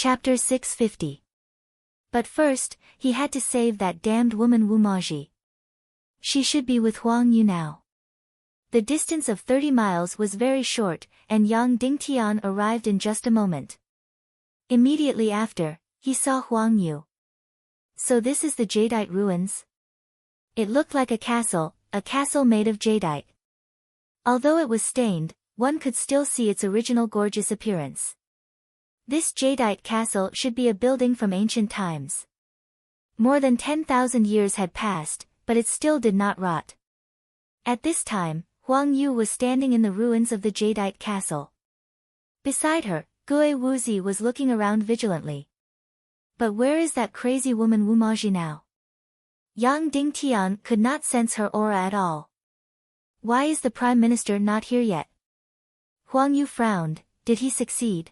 Chapter 650. But first, he had to save that damned woman Wu Maji. She should be with Huang Yu now. The distance of 30 miles was very short, and Yang Dingtian arrived in just a moment. Immediately after, he saw Huang Yu. So this is the jadeite ruins? It looked like a castle made of jadeite. Although it was stained, one could still see its original gorgeous appearance. This jadeite castle should be a building from ancient times. More than 10,000 years had passed, but it still did not rot. At this time, Huang Yu was standing in the ruins of the jadeite castle. Beside her, Gue Wuzi was looking around vigilantly. But where is that crazy woman Wu Maji now? Yang Dingtian could not sense her aura at all. Why is the Prime Minister not here yet? Huang Yu frowned. Did he succeed?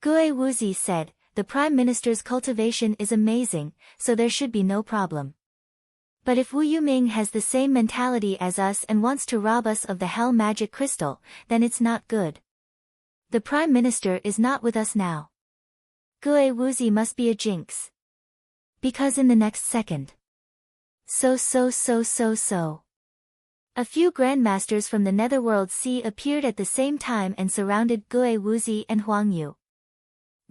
Gue Wuzi said, the Prime Minister's cultivation is amazing, so there should be no problem. But if Wu Yuming has the same mentality as us and wants to rob us of the Hell Magic Crystal, then it's not good. The Prime Minister is not with us now. Gue Wuzi must be a jinx. Because in the next second. So. A few Grandmasters from the Netherworld Sea appeared at the same time and surrounded Gue Wuzi and Huang Yu.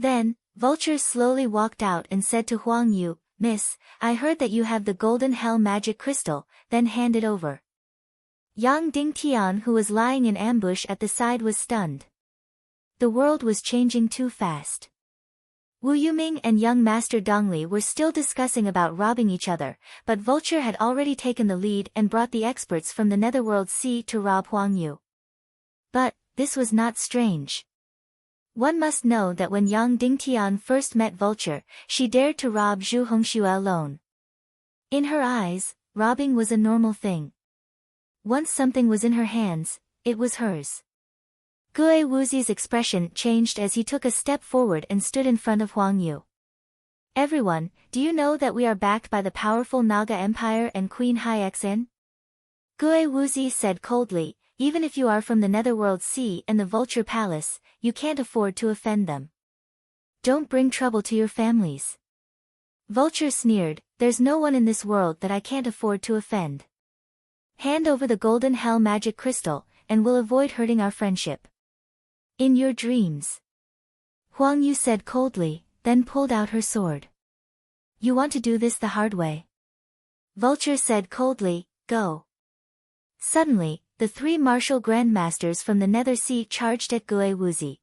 Then, Vulture slowly walked out and said to Huang Yu, Miss, I heard that you have the golden hell magic crystal, then hand it over. Yang Dingtian, who was lying in ambush at the side, was stunned. The world was changing too fast. Wu Yuming and young Master Dongli were still discussing about robbing each other, but Vulture had already taken the lead and brought the experts from the Netherworld Sea to rob Huang Yu. But, this was not strange. One must know that when Yang Dingtian first met Vulture, she dared to rob Zhu Hongxue alone. In her eyes, robbing was a normal thing. Once something was in her hands, it was hers. Gue Wuzi's expression changed as he took a step forward and stood in front of Huang Yu. Everyone, do you know that we are backed by the powerful Naga Empire and Queen Hyexin? Gue Wuzi said coldly, even if you are from the Netherworld Sea and the Vulture Palace, you can't afford to offend them. Don't bring trouble to your families. Vulture sneered, there's no one in this world that I can't afford to offend. Hand over the golden hell magic crystal, and we'll avoid hurting our friendship. In your dreams. Huang Yu said coldly, then pulled out her sword. You want to do this the hard way? Vulture said coldly, go. Suddenly, the three martial grandmasters from the Nether Sea charged at Gue Wuzi.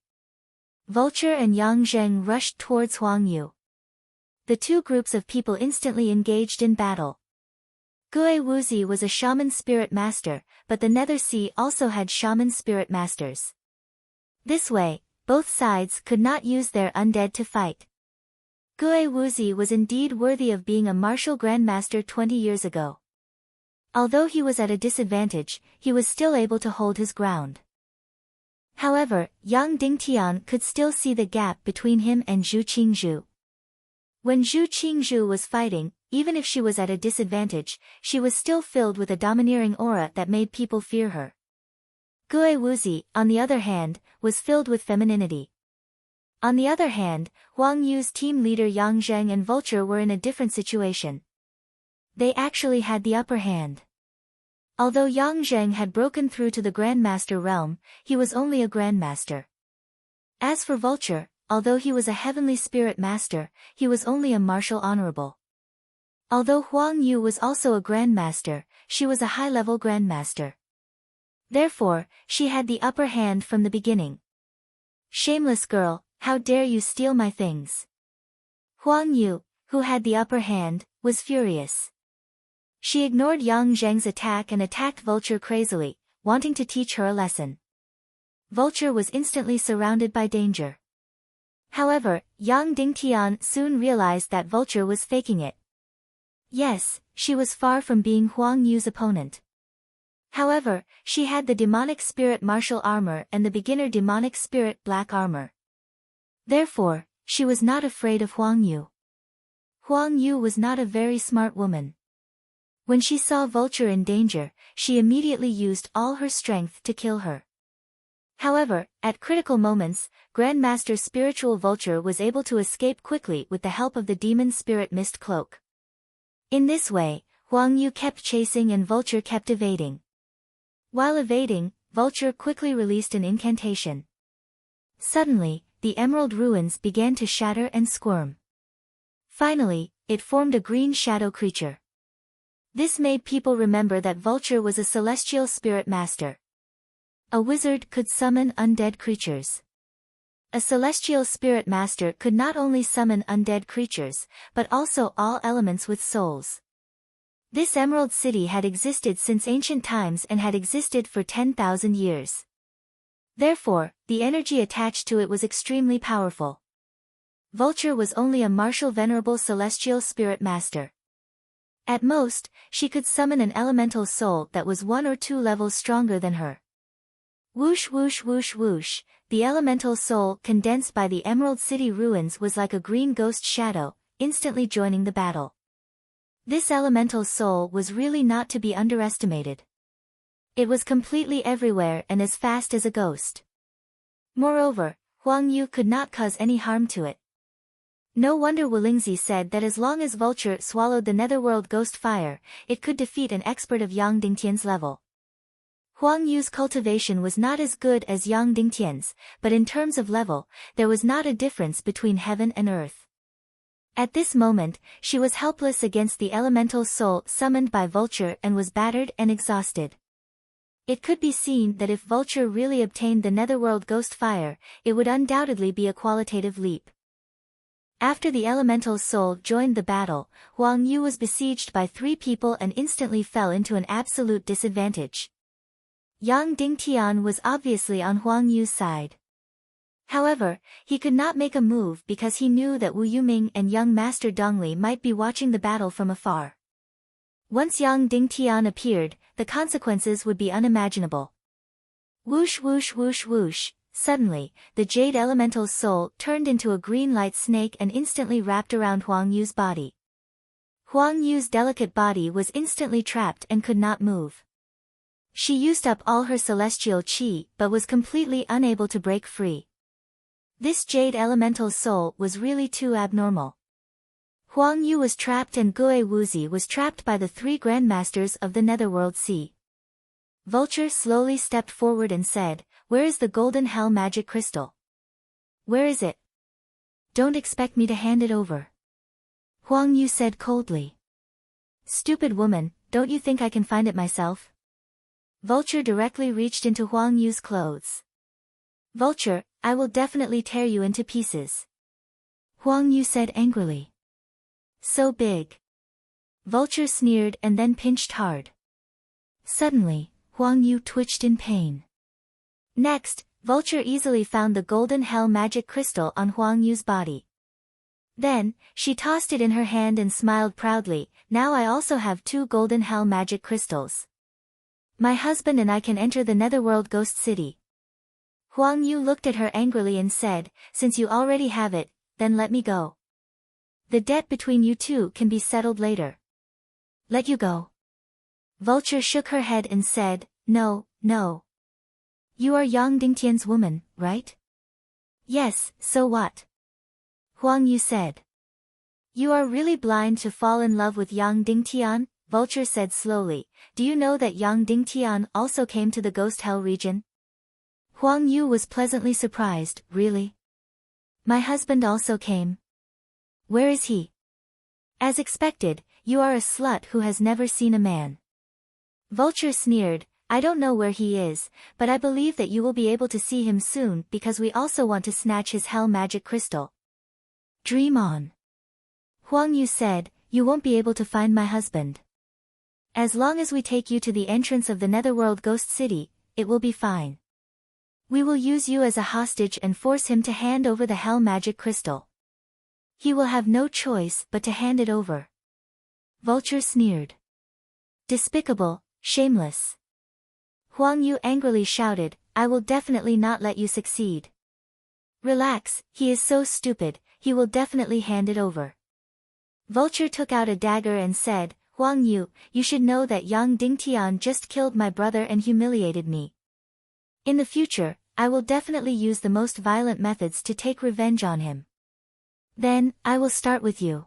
Vulture and Yang Zheng rushed towards Huang Yu. The two groups of people instantly engaged in battle. Gue Wuzi was a shaman spirit master, but the Nether Sea also had shaman spirit masters. This way, both sides could not use their undead to fight. Gue Wuzi was indeed worthy of being a martial grandmaster 20 years ago. Although he was at a disadvantage, he was still able to hold his ground. However, Yang Dingtian could still see the gap between him and Zhu Qingzhu. When Zhu Qingzhu was fighting, even if she was at a disadvantage, she was still filled with a domineering aura that made people fear her. Gue Wuzi, on the other hand, was filled with femininity. On the other hand, Huang Yu's team leader Yang Zheng and Vulture were in a different situation. They actually had the upper hand. Although Yang Zheng had broken through to the Grandmaster realm, he was only a Grandmaster. As for Vulture, although he was a heavenly spirit master, he was only a martial honorable. Although Huang Yu was also a Grandmaster, she was a high-level Grandmaster. Therefore, she had the upper hand from the beginning. Shameless girl, how dare you steal my things? Huang Yu, who had the upper hand, was furious. She ignored Yang Zheng's attack and attacked Vulture crazily, wanting to teach her a lesson. Vulture was instantly surrounded by danger. However, Yang Dingtian soon realized that Vulture was faking it. Yes, she was far from being Huang Yu's opponent. However, she had the demonic spirit martial armor and the beginner demonic spirit black armor. Therefore, she was not afraid of Huang Yu. Huang Yu was not a very smart woman. When she saw Vulture in danger, she immediately used all her strength to kill her. However, at critical moments, Grandmaster Spiritual Vulture was able to escape quickly with the help of the demon spirit mist cloak. In this way, Huang Yu kept chasing and Vulture kept evading. While evading, Vulture quickly released an incantation. Suddenly, the emerald ruins began to shatter and squirm. Finally, it formed a green shadow creature. This made people remember that Vulture was a celestial spirit master. A wizard could summon undead creatures. A celestial spirit master could not only summon undead creatures, but also all elements with souls. This Emerald City had existed since ancient times and had existed for 10,000 years. Therefore, the energy attached to it was extremely powerful. Vulture was only a martial venerable celestial spirit master. At most, she could summon an elemental soul that was 1 or 2 levels stronger than her. Whoosh whoosh whoosh whoosh, the elemental soul condensed by the Emerald City ruins was like a green ghost shadow, instantly joining the battle. This elemental soul was really not to be underestimated. It was completely everywhere and as fast as a ghost. Moreover, Huang Yu could not cause any harm to it. No wonder Wulingzi said that as long as Vulture swallowed the netherworld ghost fire, it could defeat an expert of Yang Dingtian's level. Huang Yu's cultivation was not as good as Yang Dingtian's, but in terms of level, there was not a difference between heaven and earth. At this moment, she was helpless against the elemental soul summoned by Vulture and was battered and exhausted. It could be seen that if Vulture really obtained the netherworld ghost fire, it would undoubtedly be a qualitative leap. After the elemental soul joined the battle, Huang Yu was besieged by 3 people and instantly fell into an absolute disadvantage. Yang Dingtian was obviously on Huang Yu's side. However, he could not make a move because he knew that Wu Yuming and young Master Dongli might be watching the battle from afar. Once Yang Dingtian appeared, the consequences would be unimaginable. Whoosh whoosh whoosh whoosh, suddenly, the jade elemental soul turned into a green light snake and instantly wrapped around Huang Yu's body. Huang Yu's delicate body was instantly trapped and could not move. She used up all her celestial qi but was completely unable to break free. This jade elemental soul was really too abnormal. Huang Yu was trapped and Gue Wuzi was trapped by the 3 grandmasters of the Netherworld Sea. Vulture slowly stepped forward and said, "Where is the golden hell magic crystal? Where is it? Don't expect me to hand it over." Huang Yu said coldly. "Stupid woman, don't you think I can find it myself?" Vulture directly reached into Huang Yu's clothes. "Vulture, I will definitely tear you into pieces," Huang Yu said angrily. "So big." Vulture sneered and then pinched hard. Suddenly, Huang Yu twitched in pain. Next, Vulture easily found the golden hell magic crystal on Huang Yu's body. Then, she tossed it in her hand and smiled proudly, "Now I also have 2 golden hell magic crystals. My husband and I can enter the Netherworld Ghost City." Huang Yu looked at her angrily and said, "Since you already have it, then let me go. The debt between you 2 can be settled later." "Let you go?" Vulture shook her head and said, "No, no. You are Yang Dingtian's woman, right?" "Yes, so what?" Huang Yu said. "You are really blind to fall in love with Yang Dingtian," Vulture said slowly. "Do you know that Yang Dingtian also came to the Ghost Hell region?" Huang Yu was pleasantly surprised. "Really? My husband also came. Where is he?" "As expected, you are a slut who has never seen a man." Vulture sneered, "I don't know where he is, but I believe that you will be able to see him soon because we also want to snatch his hell magic crystal." "Dream on." Huang Yu said, "You won't be able to find my husband. As long as we take you to the entrance of the Netherworld Ghost City, it will be fine. We will use you as a hostage and force him to hand over the hell magic crystal. He will have no choice but to hand it over." Vulture sneered. "Despicable, shameless." Huang Yu angrily shouted, "I will definitely not let you succeed. Relax, he is so stupid, he will definitely hand it over." Vulture took out a dagger and said, "Huang Yu, you should know that Yang Dingtian just killed my brother and humiliated me. In the future, I will definitely use the most violent methods to take revenge on him. Then, I will start with you.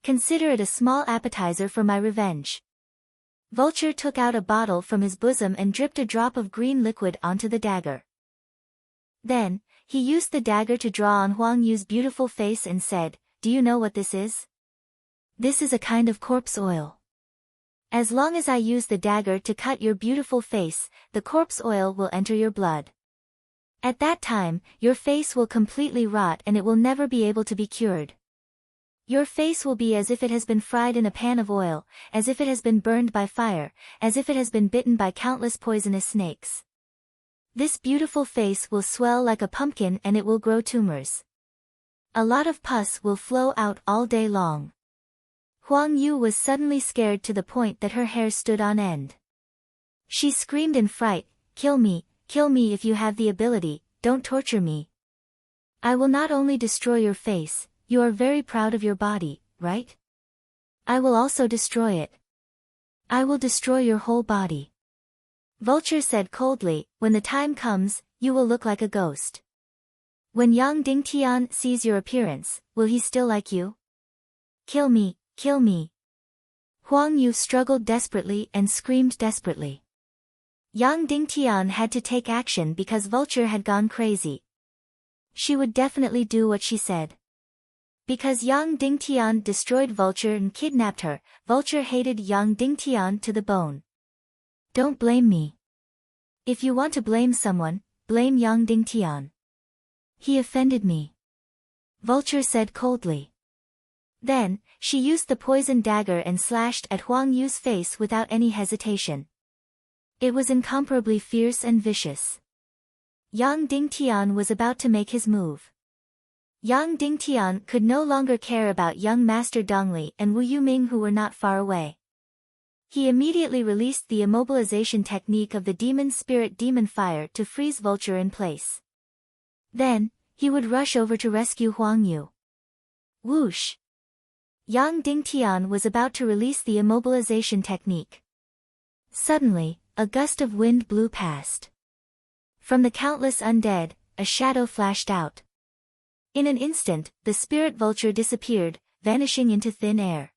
Consider it a small appetizer for my revenge. Vulture took out a bottle from his bosom and dripped a drop of green liquid onto the dagger. Then, he used the dagger to draw on Huang Yu's beautiful face and said, "Do you know what this is? This is a kind of corpse oil. As long as I use the dagger to cut your beautiful face, the corpse oil will enter your blood. At that time, your face will completely rot and it will never be able to be cured. Your face will be as if it has been fried in a pan of oil, as if it has been burned by fire, as if it has been bitten by countless poisonous snakes. This beautiful face will swell like a pumpkin and it will grow tumors. A lot of pus will flow out all day long." Huang Yu was suddenly scared to the point that her hair stood on end. She screamed in fright, kill me if you have the ability, don't torture me. I will not only destroy your face, you are very proud of your body, right? I will also destroy it. I will destroy your whole body. Vulture said coldly, when the time comes, you will look like a ghost. When Yang Dingtian sees your appearance, will he still like you? Kill me, kill me. Huang Yu struggled desperately and screamed desperately. Yang Dingtian had to take action because Vulture had gone crazy. She would definitely do what she said. Because Yang Dingtian destroyed Vulture and kidnapped her, Vulture hated Yang Dingtian to the bone. Don't blame me. If you want to blame someone, blame Yang Dingtian. He offended me. Vulture said coldly. Then, she used the poison dagger and slashed at Huang Yu's face without any hesitation. It was incomparably fierce and vicious. Yang Dingtian was about to make his move. Yang Dingtian could no longer care about young Master Dongli and Wu Yuming who were not far away. He immediately released the immobilization technique of the demon spirit demon fire to freeze Vulture in place. Then, he would rush over to rescue Huang Yu. Whoosh! Yang Dingtian was about to release the immobilization technique. Suddenly, a gust of wind blew past. From the countless undead, a shadow flashed out. In an instant, the spirit vulture disappeared, vanishing into thin air.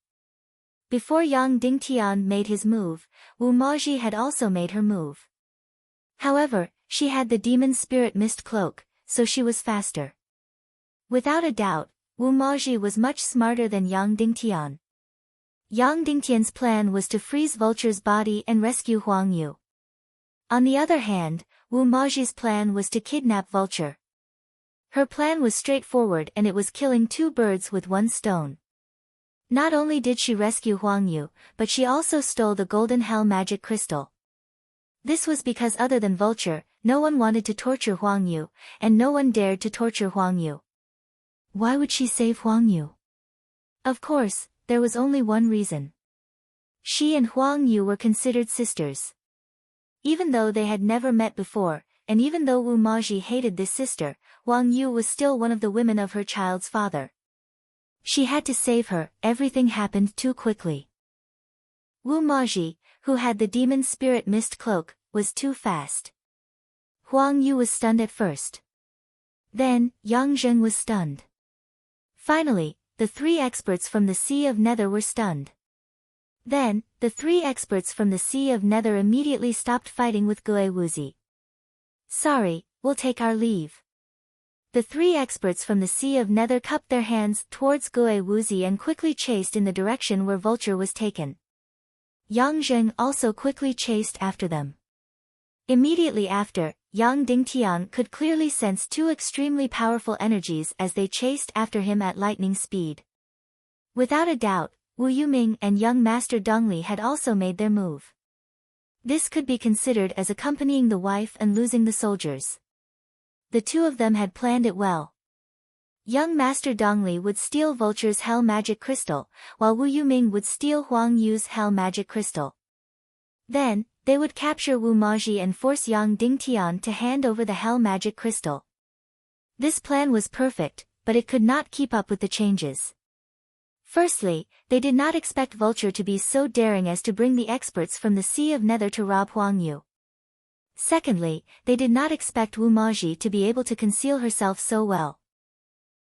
Before Yang Dingtian made his move, Wu Maji had also made her move. However, she had the demon spirit mist cloak, so she was faster. Without a doubt, Wu Maji was much smarter than Yang Dingtian. Yang Dingtian's plan was to freeze Vulture's body and rescue Huang Yu. On the other hand, Wu Maji's plan was to kidnap Vulture. Her plan was straightforward and it was killing two birds with one stone. Not only did she rescue Huang Yu, but she also stole the golden hell magic crystal. This was because other than Vulture, no one wanted to torture Huang Yu, and no one dared to torture Huang Yu. Why would she save Huang Yu? Of course, there was only one reason. She and Huang Yu were considered sisters. Even though they had never met before, and even though Wu Maji hated this sister, Huang Yu was still one of the women of her child's father. She had to save her, everything happened too quickly. Wu Maji, who had the demon spirit mist cloak, was too fast. Huang Yu was stunned at first. Then, Yang Zheng was stunned. Finally, the three experts from the Sea of Nether were stunned. Then, the three experts from the Sea of Nether immediately stopped fighting with Gue Wuzi. Sorry, we'll take our leave. The three experts from the Sea of Nether cupped their hands towards Gue Wuzi and quickly chased in the direction where Vulture was taken. Yang Zheng also quickly chased after them. Immediately after, Yang Dingtian could clearly sense two extremely powerful energies as they chased after him at lightning speed. Without a doubt, Wu Yuming and young Master Dongli had also made their move. This could be considered as accompanying the wife and losing the soldiers. The two of them had planned it well. Young Master Dongli would steal Vulture's Hell Magic Crystal, while Wu Yuming would steal Huang Yu's Hell Magic Crystal. Then, they would capture Wu Maji and force Yang Dingtian to hand over the Hell Magic Crystal. This plan was perfect, but it could not keep up with the changes. Firstly, they did not expect Vulture to be so daring as to bring the experts from the Sea of Nether to rob Huang Yu. Secondly, they did not expect Wu Maji to be able to conceal herself so well.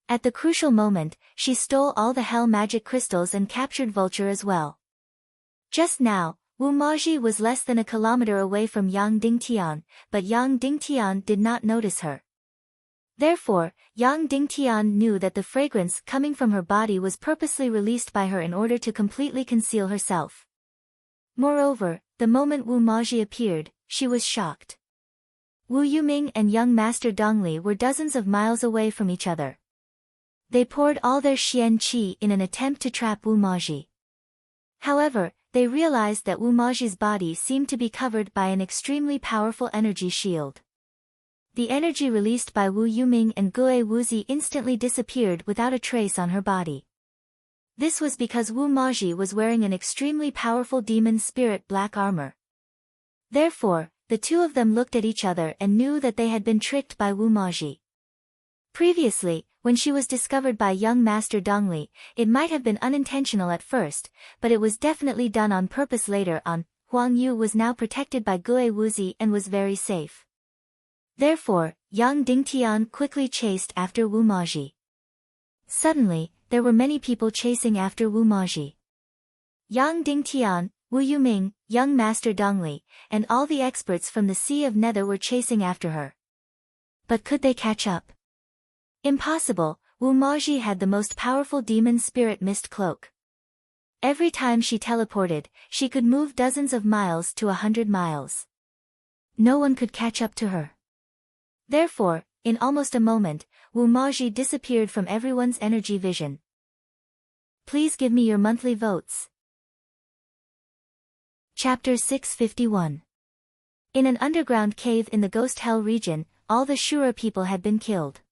At the crucial moment, she stole all the hell magic crystals and captured Vulture as well. Just now, Wu Maji was less than a kilometer away from Yang Dingtian, but Yang Dingtian did not notice her. Therefore, Yang Dingtian knew that the fragrance coming from her body was purposely released by her in order to completely conceal herself. Moreover, the moment Wu Maji appeared, she was shocked. Wu Yuming and young Master Dongli were dozens of miles away from each other. They poured all their Xian Qi in an attempt to trap Wu Maji. However, they realized that Wu Maji's body seemed to be covered by an extremely powerful energy shield. The energy released by Wu Yuming and Gue Wuzi instantly disappeared without a trace on her body. This was because Wu Maji was wearing an extremely powerful demon spirit black armor. Therefore, the two of them looked at each other and knew that they had been tricked by Wu Maji. Previously, when she was discovered by young Master Dongli, it might have been unintentional at first, but it was definitely done on purpose later on. Huang Yu was now protected by Gue Wuzi and was very safe. Therefore, Yang Dingtian quickly chased after Wu Maji. Suddenly, there were many people chasing after Wu Maji. Yang Dingtian, Wu Yuming, young Master Dongli, and all the experts from the Sea of Nether were chasing after her. But could they catch up? Impossible. Wu Maji had the most powerful demon spirit mist cloak. Every time she teleported, she could move dozens of miles to 100 miles. No one could catch up to her. Therefore, in almost a moment, Wu Maji disappeared from everyone's energy vision. Please give me your monthly votes. Chapter 651. In an underground cave in the Ghost Hell region, all the Shura people had been killed.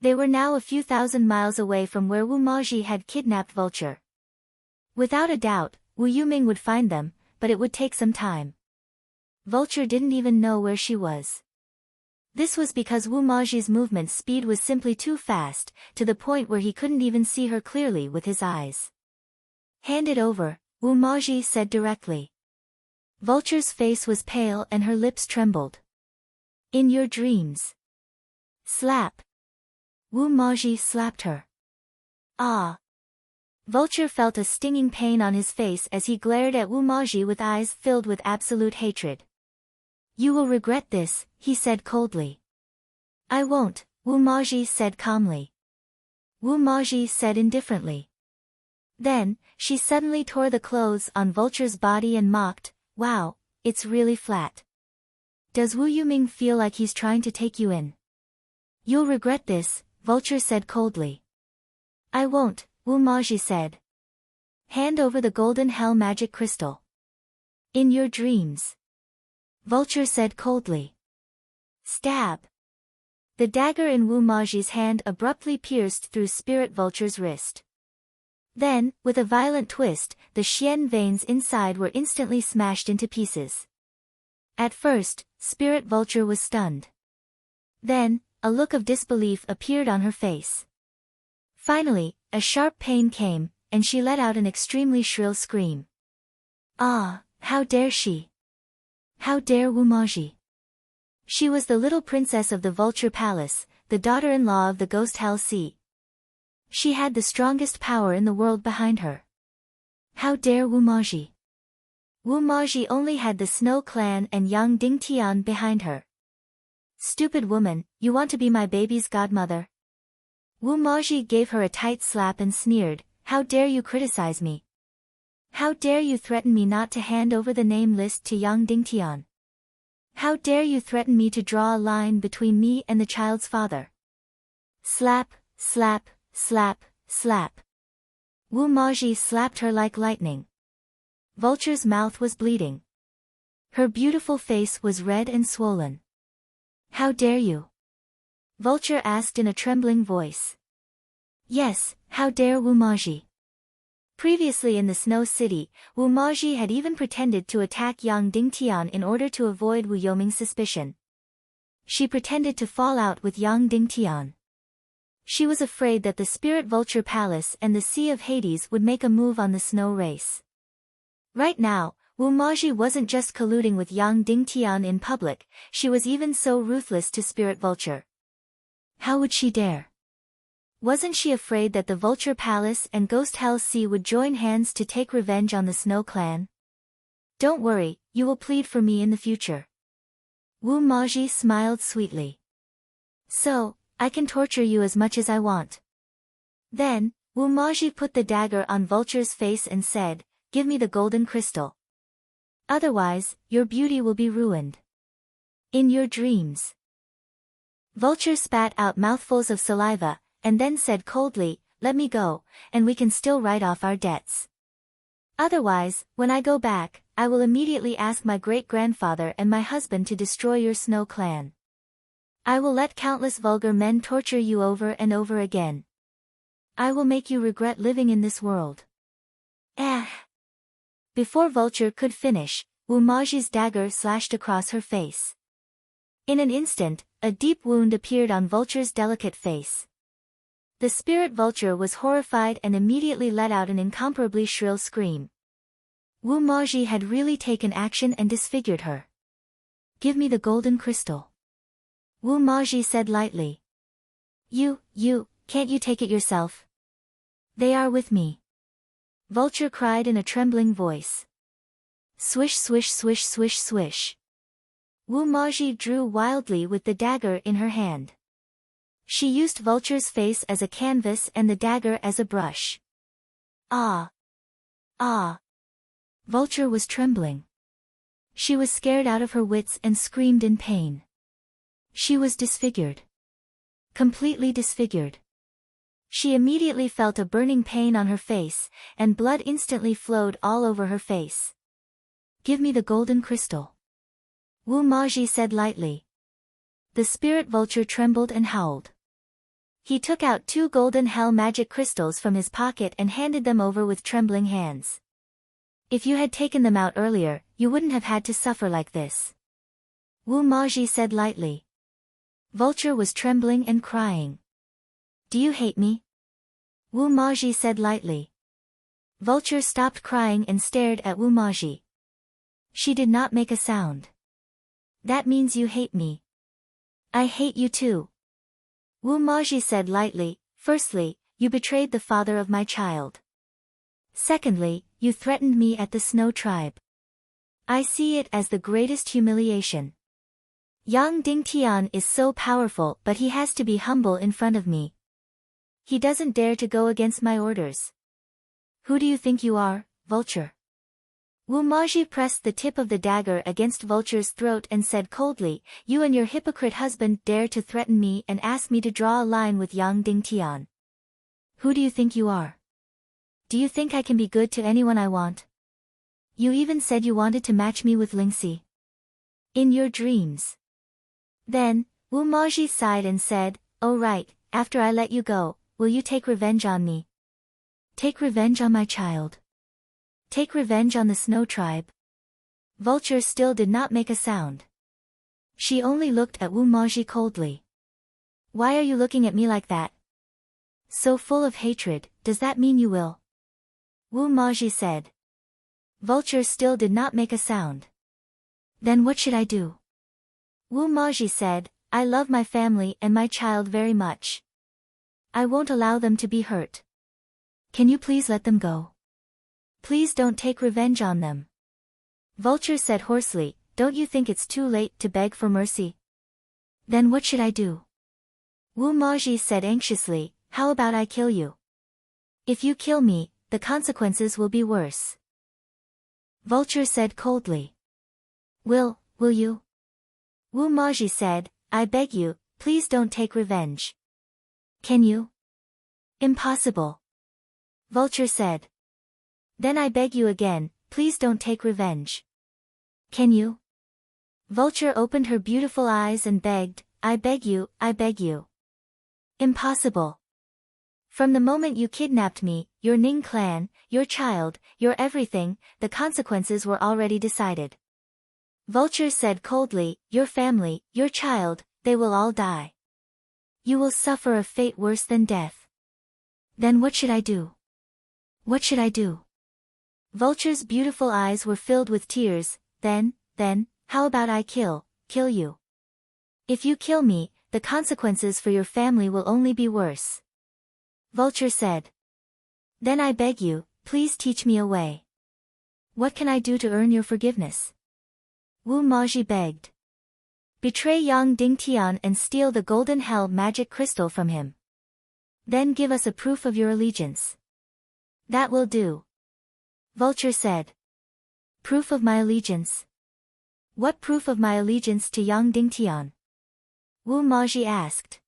They were now a few thousand miles away from where Wu Maji had kidnapped Vulture. Without a doubt, Wu Yuming would find them, but it would take some time. Vulture didn't even know where she was. This was because Wu Maji's movement speed was simply too fast, to the point where he couldn't even see her clearly with his eyes. Hand it over, Wu Maji said directly. Vulture's face was pale and her lips trembled. In your dreams. Slap. Wu Maji slapped her. Ah. Vulture felt a stinging pain on his face as he glared at Wu Maji with eyes filled with absolute hatred. You will regret this, he said coldly. I won't, Wu Maji said calmly. Wu Maji said indifferently. Then, she suddenly tore the clothes on Vulture's body and mocked, wow, it's really flat. Does Wu Yuming feel like he's trying to take you in? You'll regret this, Vulture said coldly. I won't, Wu Maji said. Hand over the golden hell magic crystal. In your dreams. Vulture said coldly. Stab. The dagger in Wu Maji's hand abruptly pierced through Spirit Vulture's wrist. Then, with a violent twist, the Xian veins inside were instantly smashed into pieces. At first, Spirit Vulture was stunned. Then, a look of disbelief appeared on her face. Finally, a sharp pain came, and she let out an extremely shrill scream. Ah, how dare she! How dare Wu Maji! She was the little princess of the Vulture Palace, the daughter-in-law of the Ghost Hell Sea. She had the strongest power in the world behind her. How dare Wu Maji! Wu Maji only had the Snow Clan and Yang Dingtian behind her. Stupid woman, you want to be my baby's godmother? Wu Maji gave her a tight slap and sneered, how dare you criticize me? How dare you threaten me not to hand over the name list to Yang Dingtian? How dare you threaten me to draw a line between me and the child's father? Slap, slap, slap, slap. Wu Maji slapped her like lightning. Vulture's mouth was bleeding. Her beautiful face was red and swollen. How dare you? Vulture asked in a trembling voice. Yes, how dare Wu Maji? Previously in the Snow City, Wu Maji had even pretended to attack Yang Dingtian in order to avoid Wu Yoming's suspicion. She pretended to fall out with Yang Dingtian. She was afraid that the Spirit Vulture Palace and the Sea of Hades would make a move on the snow race. Right now, Wu Maji wasn't just colluding with Yang Dingtian in public, she was even so ruthless to Spirit Vulture. How would she dare? Wasn't she afraid that the Vulture Palace and Ghost Hell Sea would join hands to take revenge on the Snow Clan? Don't worry, you will plead for me in the future. Wu Maji smiled sweetly. So, I can torture you as much as I want. Then, Wu Maji put the dagger on Vulture's face and said, "Give me the golden crystal. Otherwise, your beauty will be ruined. In your dreams." Vulture spat out mouthfuls of saliva, and then said coldly, "Let me go, and we can still write off our debts. Otherwise, when I go back, I will immediately ask my great-grandfather and my husband to destroy your Snow Clan. I will let countless vulgar men torture you over and over again. I will make you regret living in this world." Before Vulture could finish, Wu Maji's dagger slashed across her face. In an instant, a deep wound appeared on Vulture's delicate face. The spirit Vulture was horrified and immediately let out an incomparably shrill scream. Wu Maji had really taken action and disfigured her. "Give me the golden crystal," Wu Maji said lightly. Can't you take it yourself?" "They are with me," Vulture cried in a trembling voice. Swish swish swish swish swish. Wu Maji drew wildly with the dagger in her hand. She used Vulture's face as a canvas and the dagger as a brush. Ah! Vulture was trembling. She was scared out of her wits and screamed in pain. She was disfigured. Completely disfigured. She immediately felt a burning pain on her face, and blood instantly flowed all over her face. "Give me the golden crystal," Wu Maji said lightly. The spirit Vulture trembled and howled. He took out 2 golden hell magic crystals from his pocket and handed them over with trembling hands. "If you had taken them out earlier, you wouldn't have had to suffer like this," Wu Maji said lightly. Vulture was trembling and crying. "Do you hate me?" Wu Maji said lightly. Vulture stopped crying and stared at Wu Maji. She did not make a sound. "That means you hate me." "I hate you too," Wu Maji said lightly. "Firstly, you betrayed the father of my child. Secondly, you threatened me at the Snow Tribe. I see it as the greatest humiliation. Yang Dingtian is so powerful, but he has to be humble in front of me. He doesn't dare to go against my orders. Who do you think you are, Vulture?" Wu Maji pressed the tip of the dagger against Vulture's throat and said coldly, "You and your hypocrite husband dare to threaten me and ask me to draw a line with Yang Dingtian. Who do you think you are? Do you think I can be good to anyone I want? You even said you wanted to match me with Lingxi. In your dreams." Then, Wu Maji sighed and said, "Oh right, after I let you go, will you take revenge on me? Take revenge on my child? Take revenge on the Snow Tribe?" Vulture still did not make a sound. She only looked at Wu Maji coldly. "Why are you looking at me like that? So full of hatred, does that mean you will?" Wu Maji said. Vulture still did not make a sound. "Then what should I do?" Wu Maji said, "I love my family and my child very much. I won't allow them to be hurt. Can you please let them go? Please don't take revenge on them." Vulture said hoarsely, "Don't you think it's too late to beg for mercy?" "Then what should I do?" Wu Maji said anxiously, "How about I kill you? If you kill me, the consequences will be worse." Vulture said coldly. Will you?" Wu Maji said, "I beg you, please don't take revenge. Can you?" "Impossible," Vulture said. "Then I beg you again, please don't take revenge. Can you?" Vulture opened her beautiful eyes and begged, I beg you, I beg you." "Impossible. From the moment you kidnapped me, your Ning clan, your child, your everything, the consequences were already decided." Vulture said coldly, "Your family, your child, they will all die. You will suffer a fate worse than death. Then what should I do? What should I do?" Vulture's beautiful eyes were filled with tears. Then, how about I kill you? If you kill me, the consequences for your family will only be worse. Vulture said. Then I beg you, please teach me a way. What can I do to earn your forgiveness? Wu Maji begged. Betray Yang Dingtian and steal the golden hell magic crystal from him. Then give us a proof of your allegiance. That will do. Vulture said. Proof of my allegiance? What proof of my allegiance to Yang Dingtian? Wu Maji asked.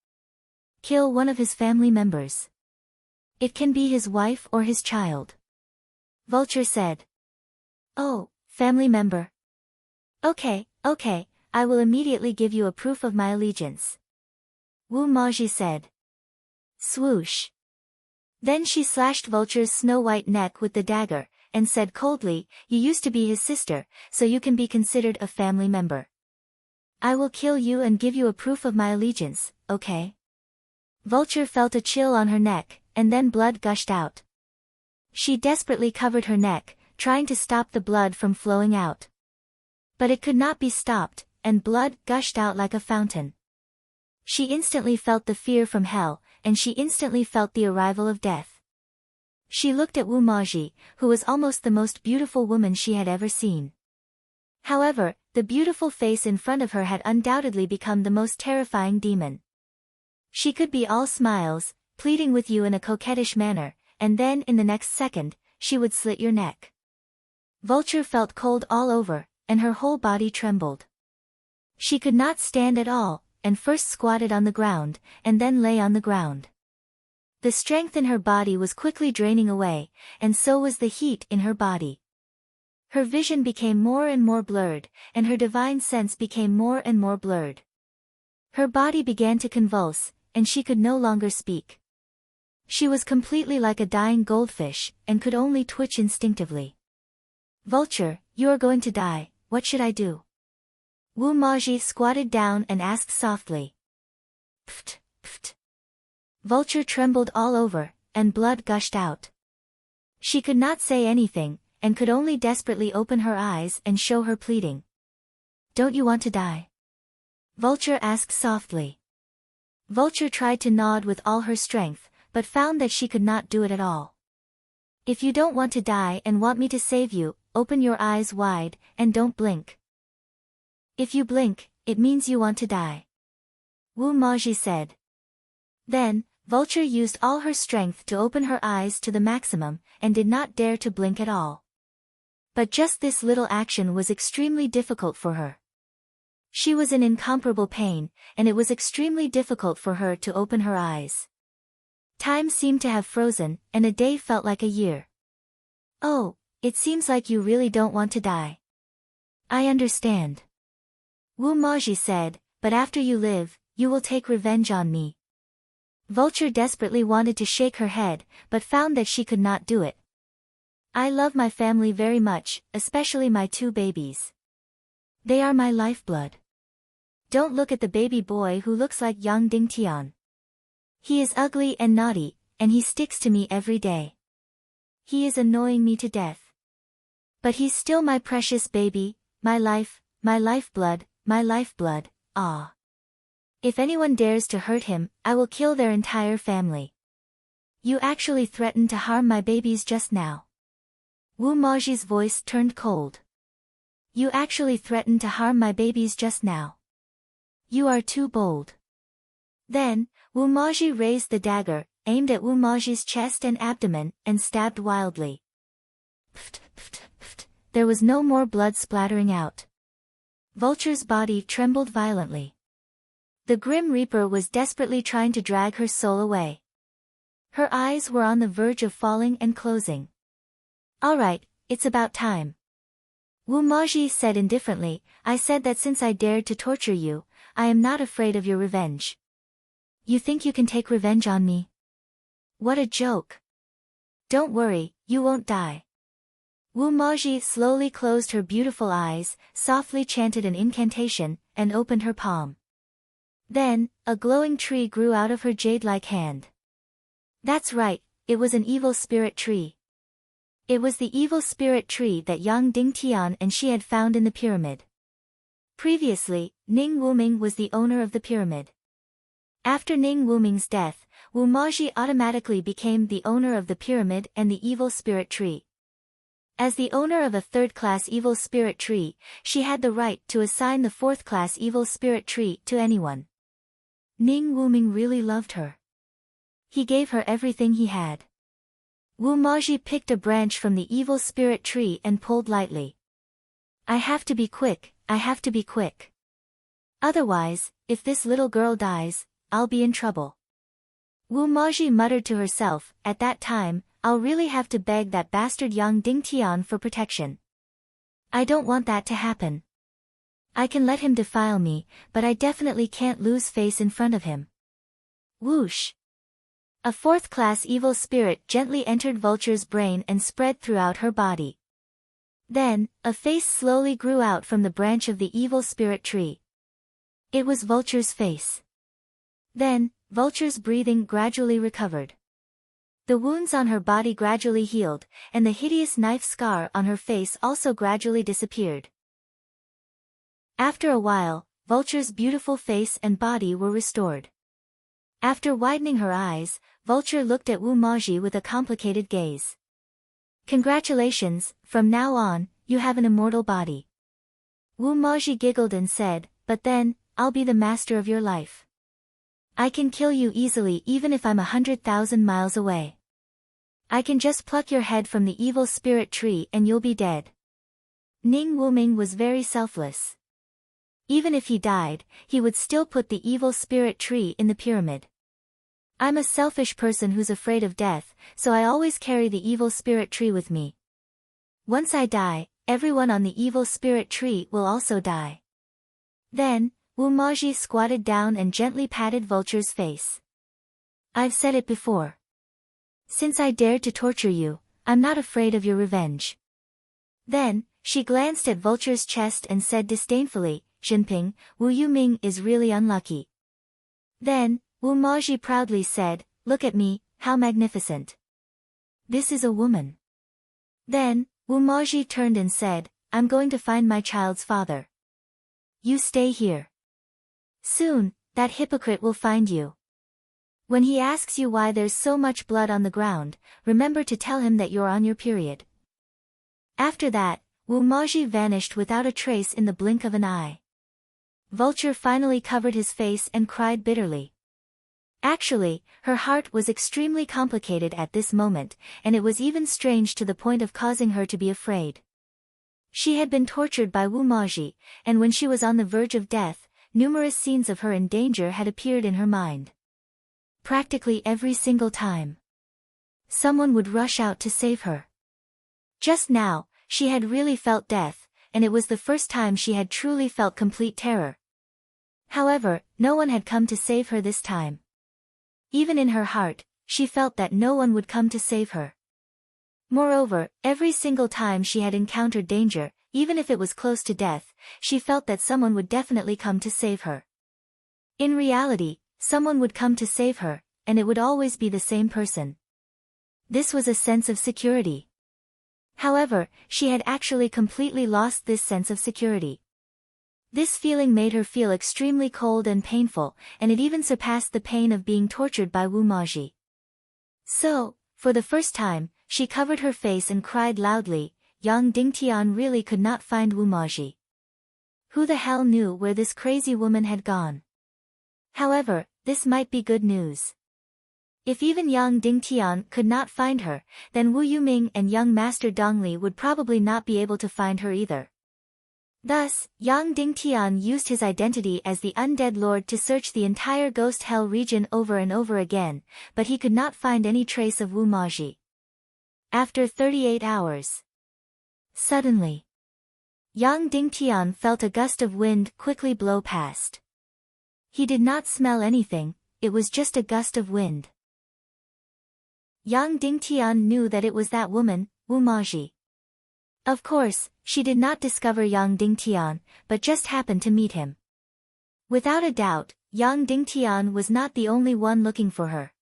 Kill one of his family members. It can be his wife or his child. Vulture said. Oh, family member. Okay, I will immediately give you a proof of my allegiance. Wu Maji said. Swoosh. Then she slashed Vulture's snow-white neck with the dagger, and said coldly, You used to be his sister, so you can be considered a family member. I will kill you and give you a proof of my allegiance, okay? Vulture felt a chill on her neck, and then blood gushed out. She desperately covered her neck, trying to stop the blood from flowing out. But it could not be stopped, and blood gushed out like a fountain. She instantly felt the fear from hell, and she instantly felt the arrival of death. She looked at Wu Maji, who was almost the most beautiful woman she had ever seen. However, the beautiful face in front of her had undoubtedly become the most terrifying demon. She could be all smiles, pleading with you in a coquettish manner, and then in the next second, she would slit your neck. Vulture felt cold all over, and her whole body trembled. She could not stand at all, and first squatted on the ground, and then lay on the ground. The strength in her body was quickly draining away, and so was the heat in her body. Her vision became more and more blurred, and her divine sense became more and more blurred. Her body began to convulse, and she could no longer speak. She was completely like a dying goldfish, and could only twitch instinctively. Vulture, you are going to die, what should I do? Wu Maji squatted down and asked softly. Pft, pft. Vulture trembled all over, and blood gushed out. She could not say anything, and could only desperately open her eyes and show her pleading. Don't you want to die? Vulture asked softly. Vulture tried to nod with all her strength, but found that she could not do it at all. If you don't want to die and want me to save you, open your eyes wide, and don't blink. If you blink, it means you want to die. Wu Maji said. Then, Vulture used all her strength to open her eyes to the maximum, and did not dare to blink at all. But just this little action was extremely difficult for her. She was in incomparable pain, and it was extremely difficult for her to open her eyes. Time seemed to have frozen, and a day felt like a year. Oh, it seems like you really don't want to die. I understand. Wu Maji said, but after you live, you will take revenge on me. Vulture desperately wanted to shake her head, but found that she could not do it. I love my family very much, especially my 2 babies. They are my lifeblood. Don't look at the baby boy who looks like Yang Dingtian. He is ugly and naughty, and he sticks to me every day. He is annoying me to death. But he's still my precious baby, my life, my lifeblood, ah. If anyone dares to hurt him, I will kill their entire family. You actually threatened to harm my babies just now. Wu Maji's voice turned cold. You actually threatened to harm my babies just now. You are too bold. Then, Wu Maji raised the dagger, aimed at Wu Maji's chest and abdomen, and stabbed wildly. Pft, pft, pft. There was no more blood splattering out. Vulture's body trembled violently. The Grim Reaper was desperately trying to drag her soul away. Her eyes were on the verge of falling and closing. All right, it's about time. Wu Maji said indifferently, I said that since I dared to torture you, I am not afraid of your revenge. You think you can take revenge on me? What a joke. Don't worry, you won't die. Wu Maji slowly closed her beautiful eyes, softly chanted an incantation, and opened her palm. Then, a glowing tree grew out of her jade-like hand. That's right, it was an evil spirit tree. It was the evil spirit tree that Yang Dingtian and she had found in the pyramid. Previously, Ning Wuming was the owner of the pyramid. After Ning Wuming's death, Wu Maji automatically became the owner of the pyramid and the evil spirit tree. As the owner of a third-class evil spirit tree, she had the right to assign the fourth-class evil spirit tree to anyone. Ning Wuming really loved her. He gave her everything he had. Wu Maji picked a branch from the evil spirit tree and pulled lightly. I have to be quick, I have to be quick. Otherwise, if this little girl dies, I'll be in trouble. Wu Maji muttered to herself, at that time, I'll really have to beg that bastard Yang Dingtian for protection. I don't want that to happen. I can let him defile me, but I definitely can't lose face in front of him. Whoosh! A fourth-class evil spirit gently entered Vulture's brain and spread throughout her body. Then, a face slowly grew out from the branch of the evil spirit tree. It was Vulture's face. Then, Vulture's breathing gradually recovered. The wounds on her body gradually healed, and the hideous knife scar on her face also gradually disappeared. After a while, Vulture's beautiful face and body were restored. After widening her eyes, Vulture looked at Wu Maji with a complicated gaze. Congratulations, from now on, you have an immortal body. Wu Maji giggled and said, but then, I'll be the master of your life. I can kill you easily even if I'm 100,000 miles away. I can just pluck your head from the evil spirit tree and you'll be dead. Ning Wuming was very selfless. Even if he died, he would still put the evil spirit tree in the pyramid. I'm a selfish person who's afraid of death, so I always carry the evil spirit tree with me. Once I die, everyone on the evil spirit tree will also die. Then, Wu Maji squatted down and gently patted Vulture's face. I've said it before. Since I dared to torture you, I'm not afraid of your revenge. Then, she glanced at Vulture's chest and said disdainfully, Jinping, Wu Yuming is really unlucky. Then, Wu Maji proudly said, look at me, how magnificent. This is a woman. Then, Wu Maji turned and said, I'm going to find my child's father. You stay here. Soon, that hypocrite will find you. When he asks you why there's so much blood on the ground, remember to tell him that you're on your period. After that, Wu Maji vanished without a trace in the blink of an eye. Vulture finally covered his face and cried bitterly. Actually, her heart was extremely complicated at this moment, and it was even strange to the point of causing her to be afraid. She had been tortured by Wu Maji, and when she was on the verge of death, numerous scenes of her in danger had appeared in her mind. Practically every single time, someone would rush out to save her. Just now, she had really felt death, and it was the first time she had truly felt complete terror. However, no one had come to save her this time. Even in her heart, she felt that no one would come to save her. Moreover, every single time she had encountered danger, even if it was close to death, she felt that someone would definitely come to save her. In reality, someone would come to save her, and it would always be the same person. This was a sense of security. However, she had actually completely lost this sense of security. This feeling made her feel extremely cold and painful, and it even surpassed the pain of being tortured by Wu Maji. So, for the first time, she covered her face and cried loudly, Yang Dingtian really could not find Wu Maji. Who the hell knew where this crazy woman had gone? However, this might be good news. If even Yang Dingtian could not find her, then Wu Yuming and young Master Dongli would probably not be able to find her either. Thus, Yang Dingtian used his identity as the undead lord to search the entire ghost hell region over and over again, but he could not find any trace of Wu Maji. After 38 hours. Suddenly, Yang Dingtian felt a gust of wind quickly blow past. He did not smell anything, it was just a gust of wind. Yang Dingtian knew that it was that woman, Wu Maji. Of course, she did not discover Yang Dingtian, but just happened to meet him. Without a doubt, Yang Dingtian was not the only one looking for her.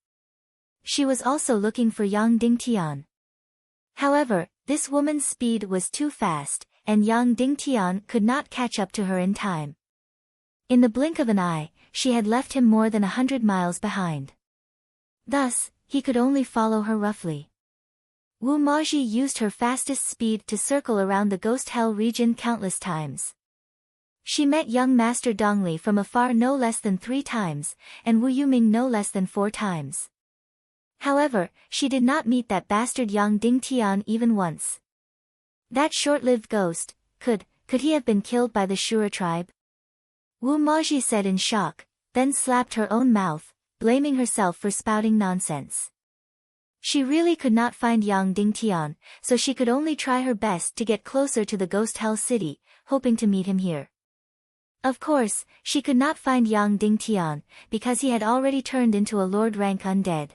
She was also looking for Yang Dingtian. However, This woman's speed was too fast, and Yang Dingtian could not catch up to her in time. In the blink of an eye, she had left him more than 100 miles behind. Thus, he could only follow her roughly. Wu Maji used her fastest speed to circle around the ghost hell region countless times. She met young Master Dongli from afar no less than 3 times, and Wu Yuming no less than 4 times. However, she did not meet that bastard Yang Dingtian even once. That short-lived ghost, could he have been killed by the Shura tribe? Wu Maji said in shock, then slapped her own mouth, blaming herself for spouting nonsense. She really could not find Yang Dingtian, so she could only try her best to get closer to the ghost hell city, hoping to meet him here. Of course, she could not find Yang Dingtian, because he had already turned into a Lord rank undead.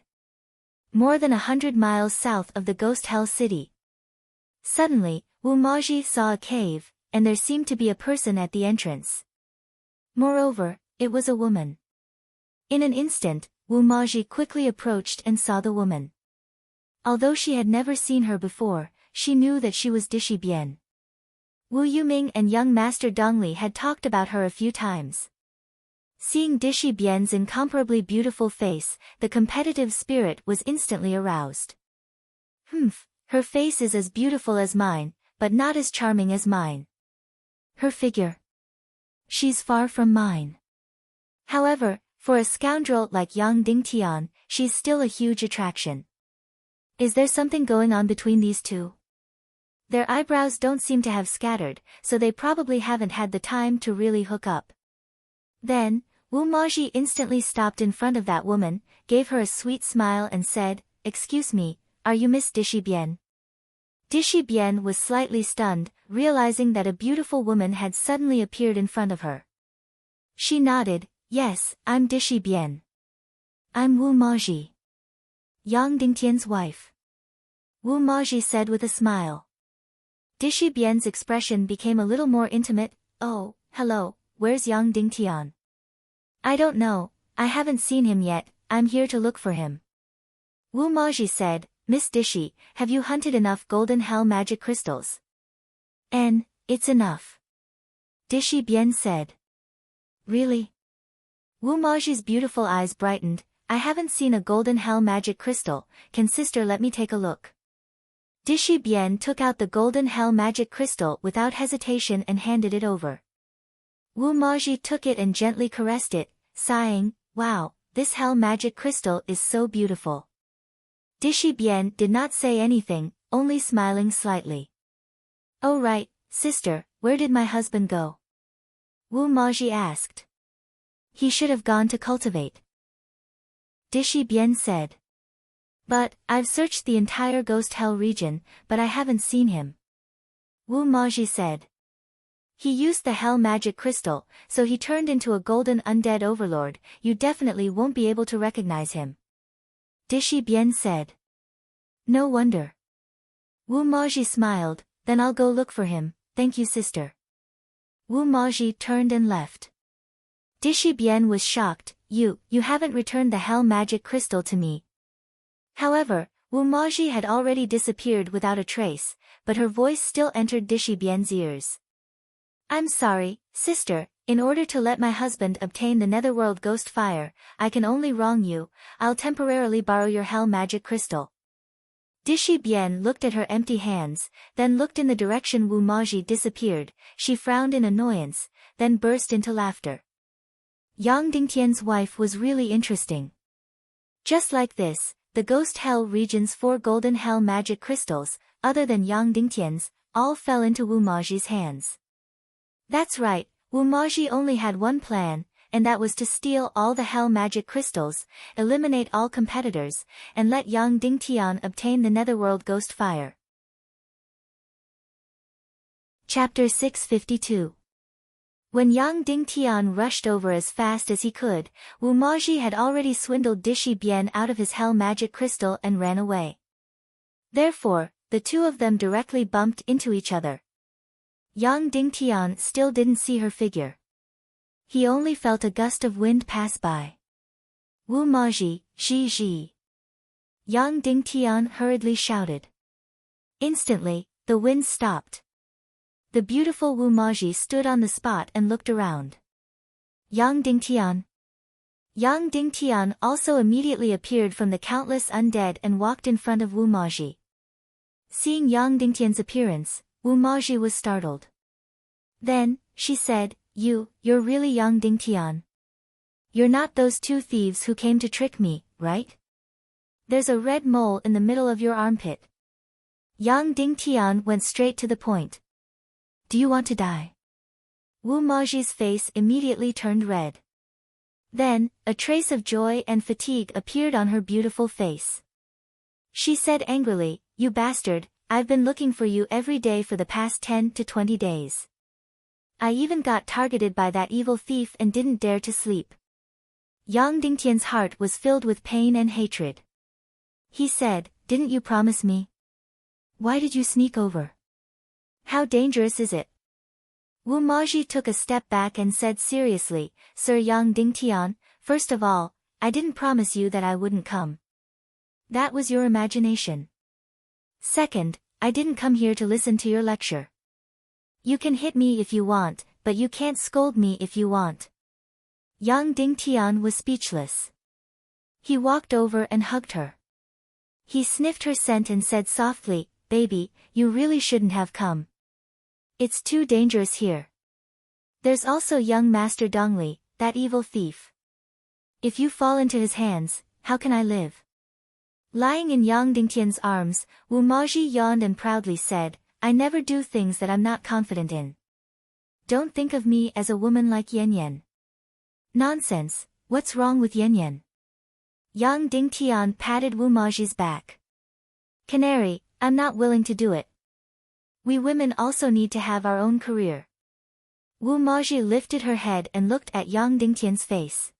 More than 100 miles south of the ghost hell city. Suddenly, Wu Maji saw a cave, and there seemed to be a person at the entrance. Moreover, it was a woman. In an instant, Wu Maji quickly approached and saw the woman. Although she had never seen her before, she knew that she was Dishi Bian. Wu Yuming and young Master Dongli had talked about her a few times. Seeing Dishi Bian's incomparably beautiful face, the competitive spirit was instantly aroused. Her face is as beautiful as mine, but not as charming as mine. Her figure. She's far from mine. However, for a scoundrel like Yang Dingtian, she's still a huge attraction. Is there something going on between these two? Their eyebrows don't seem to have scattered, so they probably haven't had the time to really hook up. Then, Wu Maji instantly stopped in front of that woman, gave her a sweet smile and said, "Excuse me, are you Miss Dishi Bian?" Dishi Bian was slightly stunned, realizing that a beautiful woman had suddenly appeared in front of her. She nodded, "Yes, I'm Dishi Bian. I'm Wu Maji, Yang Dingtian's wife." Wu Maji said with a smile. Dishi Bian's expression became a little more intimate. "Oh, hello, where's Yang Dingtian?" "I don't know, I haven't seen him yet, I'm here to look for him." Wu Maji said, "Miss Dishi, have you hunted enough golden hell magic crystals?" It's enough," Dishi Bian said. "Really?" Wu Maji's beautiful eyes brightened. "I haven't seen a golden hell magic crystal, can sister let me take a look?" Dishi Bian took out the golden hell magic crystal without hesitation and handed it over. Wu Maji took it and gently caressed it, sighing, "Wow, this hell magic crystal is so beautiful." Dishi Bian did not say anything, only smiling slightly. "Oh right, sister, where did my husband go?" Wu Maji asked. "He should have gone to cultivate," Dishi Bian said. "But, I've searched the entire ghost hell region, but I haven't seen him," Wu Maji said. "He used the hell magic crystal, so he turned into a golden undead overlord, you definitely won't be able to recognize him," Dishi Bian said. "No wonder." Wu Maji smiled, "Then I'll go look for him, thank you sister." Wu Maji turned and left. Dishi Bian was shocked, You haven't returned the hell magic crystal to me." However, Wu Maji had already disappeared without a trace, but her voice still entered Dishi Bian's ears. "I'm sorry, sister, in order to let my husband obtain the netherworld ghost fire, I can only wrong you, I'll temporarily borrow your hell magic crystal." Dishi Bian looked at her empty hands, then looked in the direction Wu Maji disappeared, she frowned in annoyance, then burst into laughter. Yang Dingtian's wife was really interesting. Just like this, the ghost hell region's 4 golden hell magic crystals, other than Yang Dingtian's, all fell into Wu Maji's hands. That's right, Wu Maji only had one plan, and that was to steal all the hell magic crystals, eliminate all competitors, and let Yang Dingtian obtain the netherworld ghost fire. Chapter 652. When Yang Dingtian rushed over as fast as he could, Wu Maji had already swindled Dishi Bian out of his hell magic crystal and ran away. Therefore, the two of them directly bumped into each other. Yang Dingtian still didn't see her figure. He only felt a gust of wind pass by. "Wu Maji, Ji Ji." Yang Dingtian hurriedly shouted. Instantly, the wind stopped. The beautiful Wu Maji stood on the spot and looked around. Yang Dingtian. Yang Dingtian also immediately appeared from the countless undead and walked in front of Wu Maji. Seeing Yang Dingtian's appearance, Wu Maji was startled. Then, she said, You're really Yang Dingtian. You're not those two thieves who came to trick me, right? There's a red mole in the middle of your armpit. Yang Dingtian went straight to the point. Do you want to die? Wu Maji's face immediately turned red. Then, a trace of joy and fatigue appeared on her beautiful face. She said angrily, You bastard, I've been looking for you every day for the past 10 to 20 days. I even got targeted by that evil thief and didn't dare to sleep. Yang Dingtian's heart was filled with pain and hatred. He said, Didn't you promise me? Why did you sneak over? How dangerous is it? Wu Maji took a step back and said seriously, Sir Yang Dingtian, first of all, I didn't promise you that I wouldn't come. That was your imagination. Second, I didn't come here to listen to your lecture. You can hit me if you want, but you can't scold me if you want. Yang Dingtian was speechless. He walked over and hugged her. He sniffed her scent and said softly, Baby, you really shouldn't have come. It's too dangerous here. There's also young Master Dongli, that evil thief. If you fall into his hands, how can I live? Lying in Yang Dingtian's arms, Wu Maji yawned and proudly said, I never do things that I'm not confident in. Don't think of me as a woman like Yan Yan. Nonsense, what's wrong with Yan Yan? Yang Dingtian patted Wu Maji's back. Canary, I'm not willing to do it. We women also need to have our own career. Wu Maji lifted her head and looked at Yang Dingtian's face.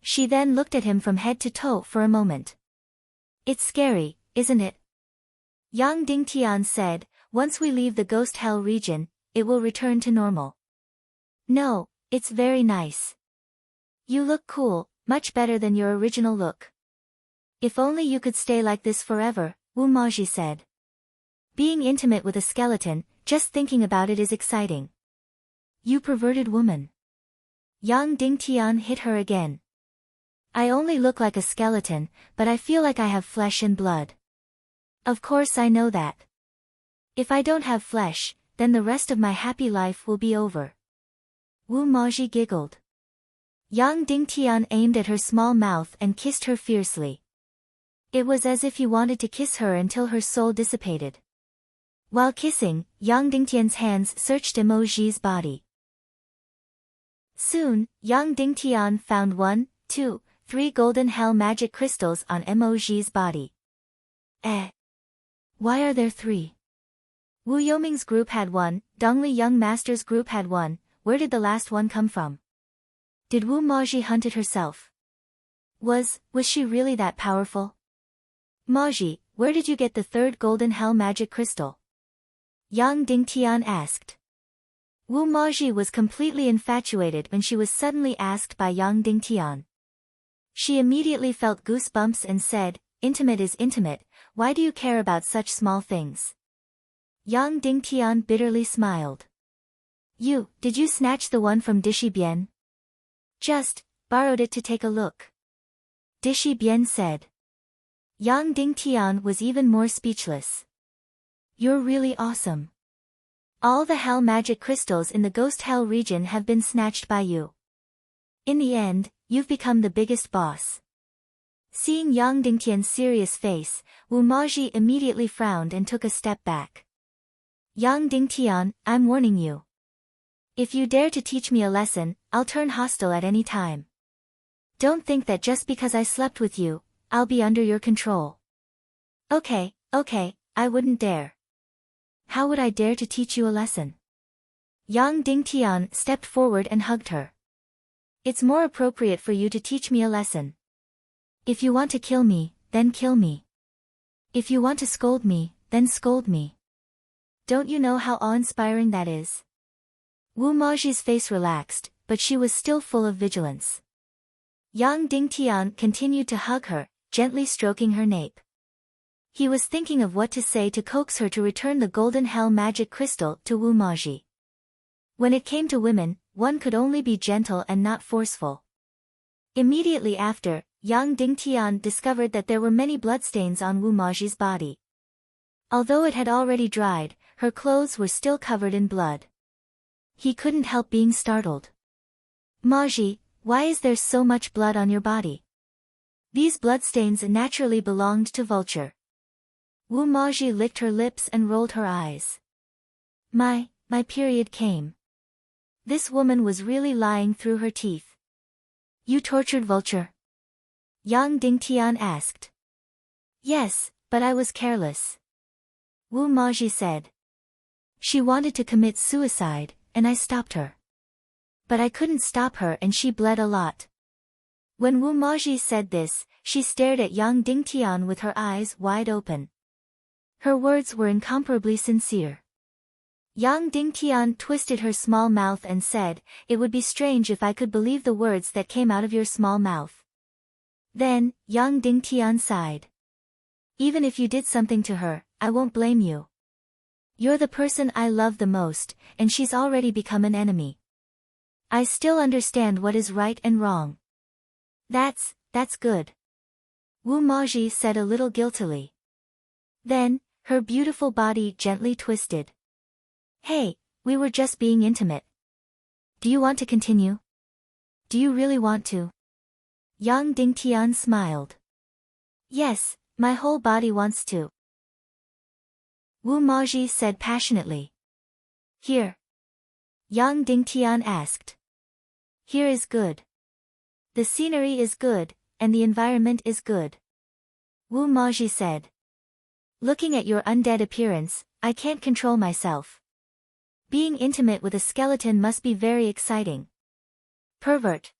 She then looked at him from head to toe for a moment. It's scary, isn't it? Yang Dingtian said, Once we leave the ghost hell region, it will return to normal. No, it's very nice. You look cool, much better than your original look. If only you could stay like this forever, Wu Maji said. Being intimate with a skeleton, just thinking about it is exciting. You perverted woman. Yang Dingtian hit her again. I only look like a skeleton, but I feel like I have flesh and blood. Of course I know that. If I don't have flesh, then the rest of my happy life will be over. Wu Maji giggled. Yang Dingtian aimed at her small mouth and kissed her fiercely. It was as if he wanted to kiss her until her soul dissipated. While kissing, Yang Dingtian's hands searched Emoji's body. Soon, Yang Dingtian found 1, 2, 3 golden hell magic crystals on Emoji's body. Why are there 3? Wu Yoming's group had 1, Dongli Young Master's group had 1, where did the last one come from? Did Wu Maji hunt it herself? Was she really that powerful? Maji, where did you get the 3rd golden hell magic crystal? Yang Dingtian asked. Wu Maji was completely infatuated when she was suddenly asked by Yang Dingtian. She immediately felt goosebumps and said, Intimate is intimate, why do you care about such small things? Yang Dingtian bitterly smiled. Did you snatch the one from Dishi Bian? Just, borrowed it to take a look. Dishi Bian said. Yang Dingtian was even more speechless. You're really awesome. All the hell magic crystals in the ghost hell region have been snatched by you. In the end, you've become the biggest boss. Seeing Yang Dingtian's serious face, Wu Maji immediately frowned and took a step back. Yang Dingtian, I'm warning you. If you dare to teach me a lesson, I'll turn hostile at any time. Don't think that just because I slept with you, I'll be under your control. Okay, I wouldn't dare. How would I dare to teach you a lesson? Yang Dingtian stepped forward and hugged her. It's more appropriate for you to teach me a lesson. If you want to kill me, then kill me. If you want to scold me, then scold me. Don't you know how awe-inspiring that is? Wu Maji's face relaxed, but she was still full of vigilance. Yang Dingtian continued to hug her, gently stroking her nape. He was thinking of what to say to coax her to return the golden hell magic crystal to Wu Maji. When it came to women, one could only be gentle and not forceful. Immediately after, Yang Dingtian discovered that there were many bloodstains on Wu Maji's body. Although it had already dried, her clothes were still covered in blood. He couldn't help being startled. Maji, why is there so much blood on your body? These bloodstains naturally belonged to Vulture. Wu Maji licked her lips and rolled her eyes. My period came. This woman was really lying through her teeth. You tortured Vulture? Yang Dingtian asked. Yes, but I was careless. Wu Maji said. She wanted to commit suicide, and I stopped her. But I couldn't stop her and she bled a lot. When Wu Maji said this, she stared at Yang Dingtian with her eyes wide open. Her words were incomparably sincere. Yang Dingtian twisted her small mouth and said, "It would be strange if I could believe the words that came out of your small mouth." Then, Yang Dingtian sighed. Even if you did something to her, I won't blame you. You're the person I love the most, and she's already become an enemy. I still understand what is right and wrong. That's good. Wu Maji said a little guiltily. Then, her beautiful body gently twisted. Hey, we were just being intimate. Do you want to continue? Do you really want to? Yang Dingtian smiled. Yes, my whole body wants to. Wu Maji said passionately. Here. Yang Dingtian asked. Here is good. The scenery is good, and the environment is good. Wu Maji said. Looking at your undead appearance, I can't control myself. Being intimate with a skeleton must be very exciting. Pervert.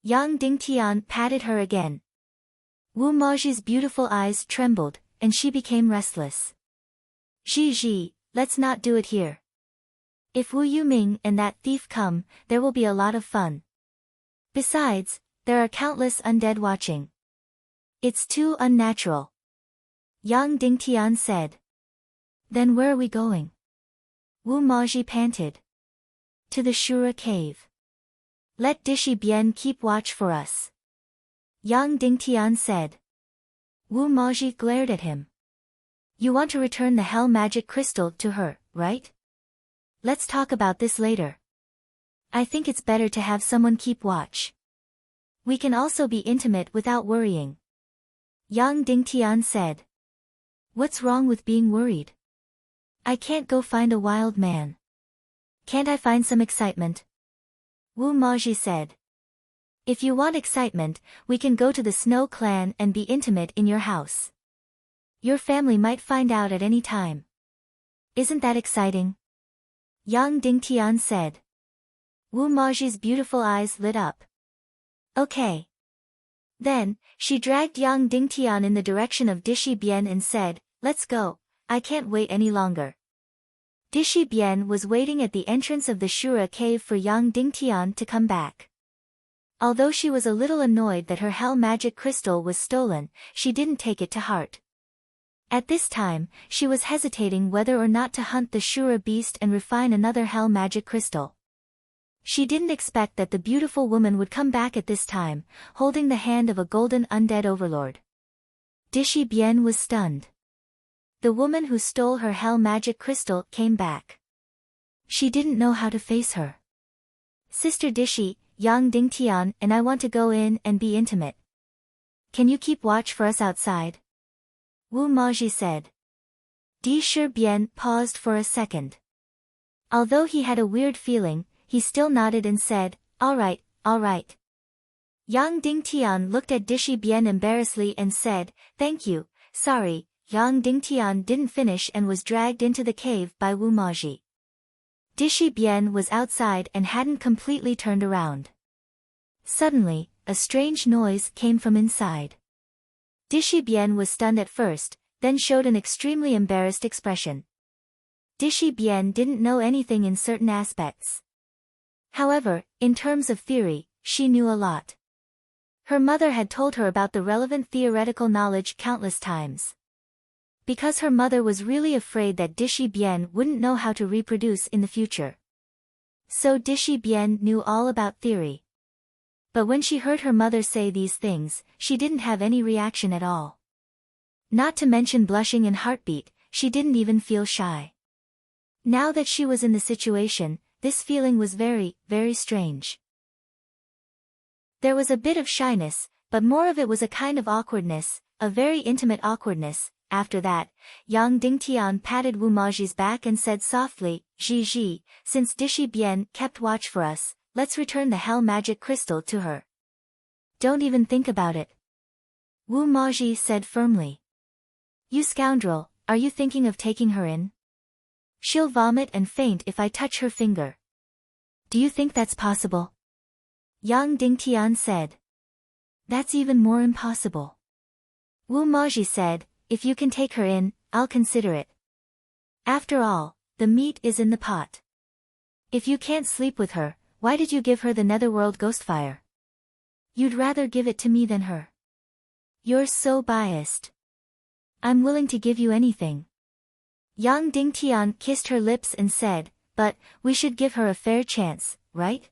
Yang Dingtian patted her again. Wu Maji's beautiful eyes trembled, and she became restless. Ji, let's not do it here. If Wu Yuming and that thief come, there will be a lot of fun. Besides, there are countless undead watching. It's too unnatural. Yang Dingtian said. Then where are we going? Wu Maji panted. To the Shura cave. Let Dishi Bien keep watch for us. Yang Dingtian said. Wu Maji glared at him. You want to return the hell magic crystal to her, right? Let's talk about this later. I think it's better to have someone keep watch. We can also be intimate without worrying. Yang Dingtian said. What's wrong with being worried? I can't go find a wild man. Can't I find some excitement? Wu Maji said. If you want excitement, we can go to the Snow Clan and be intimate in your house. Your family might find out at any time. Isn't that exciting? Yang Dingtian said. Wu Maji's beautiful eyes lit up. Okay. Then, she dragged Yang Dingtian in the direction of Dishi Bien and said, Let's go, I can't wait any longer. Dishi Bien was waiting at the entrance of the Shura cave for Yang Dingtian to come back. Although she was a little annoyed that her hell magic crystal was stolen, she didn't take it to heart. At this time, she was hesitating whether or not to hunt the Shura beast and refine another hell magic crystal. She didn't expect that the beautiful woman would come back at this time, holding the hand of a golden undead overlord. Dishi Bien was stunned. The woman who stole her hell magic crystal came back. She didn't know how to face her. Sister Dishi, Yang Dingtian and I want to go in and be intimate. Can you keep watch for us outside? Wu Maji said. Dishi Bien paused for a second. Although he had a weird feeling, he still nodded and said, all right. Yang Dingtian looked at Dishi Bien embarrassedly and said, thank you, sorry. Yang Dingtian didn't finish and was dragged into the cave by Wu Maji. Dishi Bien was outside and hadn't completely turned around. Suddenly, a strange noise came from inside. Dishi Bien was stunned at first, then showed an extremely embarrassed expression. Dishi Bien didn't know anything in certain aspects. However, in terms of theory, she knew a lot. Her mother had told her about the relevant theoretical knowledge countless times. Because her mother was really afraid that Dishi Bien wouldn't know how to reproduce in the future. So Dishi Bien knew all about theory. But when she heard her mother say these things, she didn't have any reaction at all. Not to mention blushing and heartbeat, she didn't even feel shy. Now that she was in the situation, this feeling was very, very strange. There was a bit of shyness, but more of it was a kind of awkwardness, a very intimate awkwardness. After that, Yang Dingtian patted Wu Maji's back and said softly, Ji, since Dishi Bien kept watch for us, let's return the hell magic crystal to her. Don't even think about it. Wu Maji said firmly. You scoundrel, are you thinking of taking her in? She'll vomit and faint if I touch her finger. Do you think that's possible? Yang Dingtian said. That's even more impossible. Wu Maji said, if you can take her in, I'll consider it. After all, the meat is in the pot. If you can't sleep with her, why did you give her the Netherworld Ghostfire? You'd rather give it to me than her. You're so biased. I'm willing to give you anything. Yang Dingtian kissed her lips and said, but, we should give her a fair chance, right?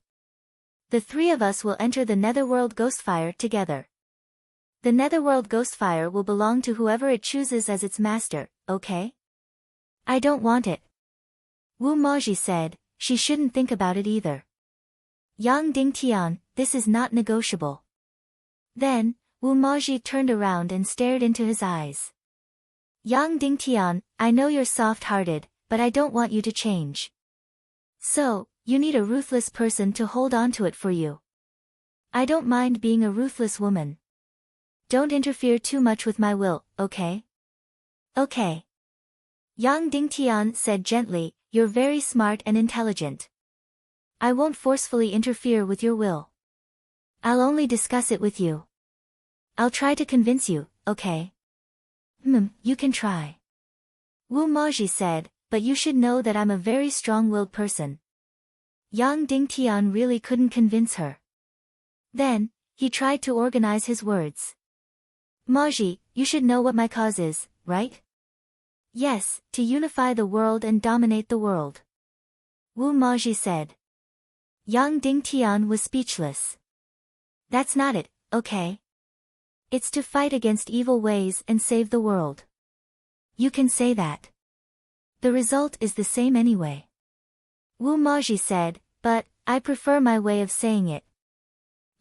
The three of us will enter the Netherworld Ghostfire together. The Netherworld Ghostfire will belong to whoever it chooses as its master, okay? I don't want it. Wu Maji said, she shouldn't think about it either. Yang Dingtian, this is not negotiable. Then, Wu Maji turned around and stared into his eyes. Yang Dingtian, I know you're soft-hearted, but I don't want you to change. So, you need a ruthless person to hold on to it for you. I don't mind being a ruthless woman. Don't interfere too much with my will, okay? Okay. Yang Dingtian said gently, you're very smart and intelligent. I won't forcefully interfere with your will. I'll only discuss it with you. I'll try to convince you, okay? You can try. Wu Maji said, but you should know that I'm a very strong-willed person. Yang Dingtian really couldn't convince her. Then, he tried to organize his words. Maji, you should know what my cause is, right? Yes, to unify the world and dominate the world. Wu Maji said. Yang Dingtian was speechless. That's not it, okay? It's to fight against evil ways and save the world. You can say that. The result is the same anyway. Wu Maji said, but, I prefer my way of saying it.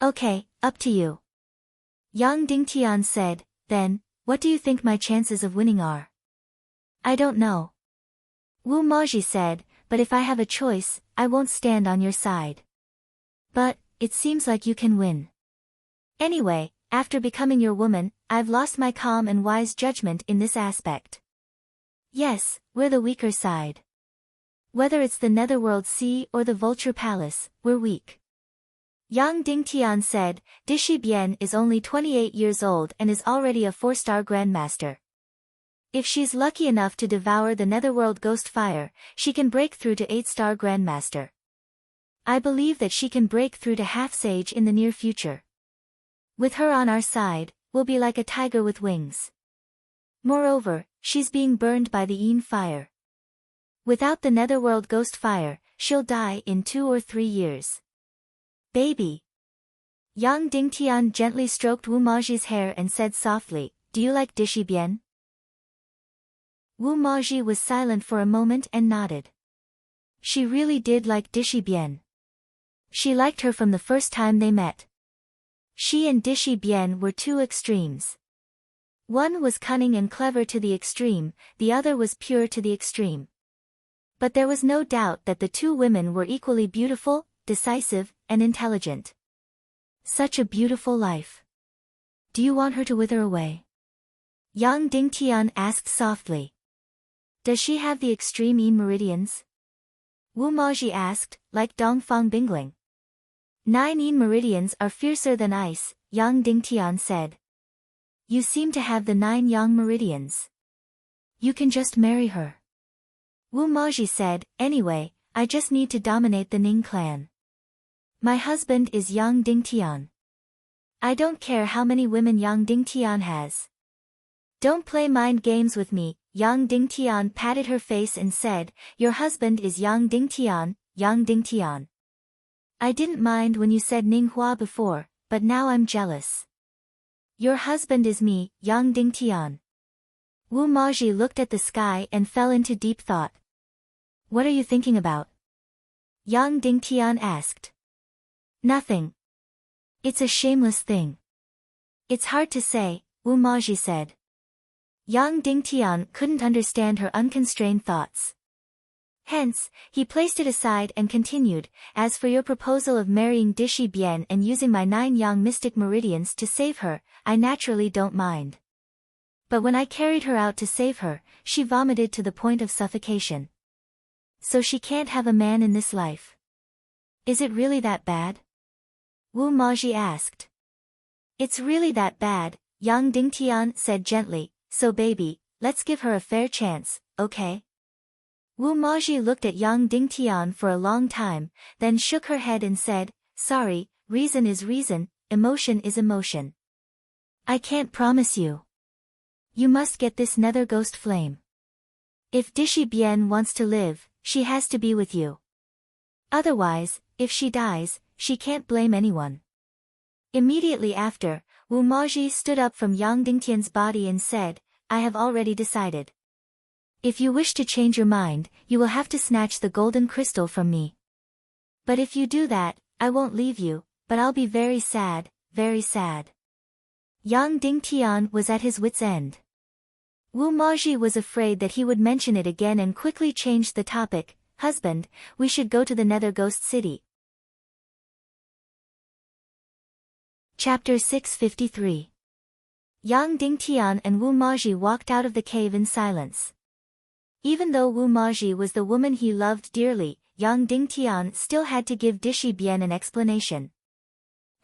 Okay, up to you. Yang Dingtian said, then, what do you think my chances of winning are? I don't know. Wu Maji said, but if I have a choice, I won't stand on your side. But, it seems like you can win. Anyway, after becoming your woman, I've lost my calm and wise judgment in this aspect. Yes, we're the weaker side. Whether it's the Netherworld Sea or the Vulture Palace, we're weak. Yang Dingtian said, Dishi Bien is only 28 years old and is already a 4-star Grandmaster. If she's lucky enough to devour the Netherworld Ghostfire, she can break through to 8-star Grandmaster. I believe that she can break through to half-sage in the near future. With her on our side, we'll be like a tiger with wings. Moreover, she's being burned by the Yin fire. Without the Netherworld Ghostfire, she'll die in 2 or 3 years. Baby. Yang Dingtian gently stroked Wu Maji's hair and said softly, do you like Dishi Bien? Wu Maji was silent for a moment and nodded. She really did like Dishi Bien. She liked her from the first time they met. She and Dishi Bien were two extremes. One was cunning and clever to the extreme, the other was pure to the extreme. But there was no doubt that the two women were equally beautiful, decisive, and intelligent. Such a beautiful life. Do you want her to wither away? Yang Dingtian asked softly. Does she have the extreme Yin meridians? Wu Maji asked, like Dongfang Bingling. 9 Yin meridians are fiercer than ice, Yang Dingtian said. You seem to have the 9 Yang meridians. You can just marry her. Wu Maji said, anyway, I just need to dominate the Ning clan. My husband is Yang Dingtian. I don't care how many women Yang Dingtian has. Don't play mind games with me, Yang Dingtian patted her face and said, "Your husband is Yang Dingtian, Yang Dingtian. I didn't mind when you said Ninghua before, but now I'm jealous. Your husband is me, Yang Dingtian." Wu Maji looked at the sky and fell into deep thought. "What are you thinking about?" Yang Dingtian asked. "Nothing. It's a shameless thing." "It's hard to say," Wu Maji said. Yang Dingtian couldn't understand her unconstrained thoughts. Hence, he placed it aside and continued, "As for your proposal of marrying Dishi Bian and using my 9 yang mystic meridians to save her, I naturally don't mind. But when I carried her out to save her, she vomited to the point of suffocation. So she can't have a man in this life. Is it really that bad?" Wu Maji asked. "It's really that bad," Yang Dingtian said gently, "so baby, let's give her a fair chance, okay?" Wu Maji looked at Yang Dingtian for a long time, then shook her head and said, "Sorry, reason is reason, emotion is emotion. I can't promise you. You must get this nether ghost flame. If Dishi Bian wants to live, she has to be with you. Otherwise, if she dies, she can't blame anyone." Immediately after, Wu Maji stood up from Yang Dingtian's body and said, "I have already decided. If you wish to change your mind, you will have to snatch the golden crystal from me. But if you do that, I won't leave you, but I'll be very sad, very sad." Yang Dingtian was at his wit's end. Wu Maji was afraid that he would mention it again and quickly changed the topic. "Husband, we should go to the Nether Ghost City." Chapter 653. Yang Dingtian and Wu Maji walked out of the cave in silence. Even though Wu Maji was the woman he loved dearly, Yang Dingtian still had to give Dishi Bian an explanation.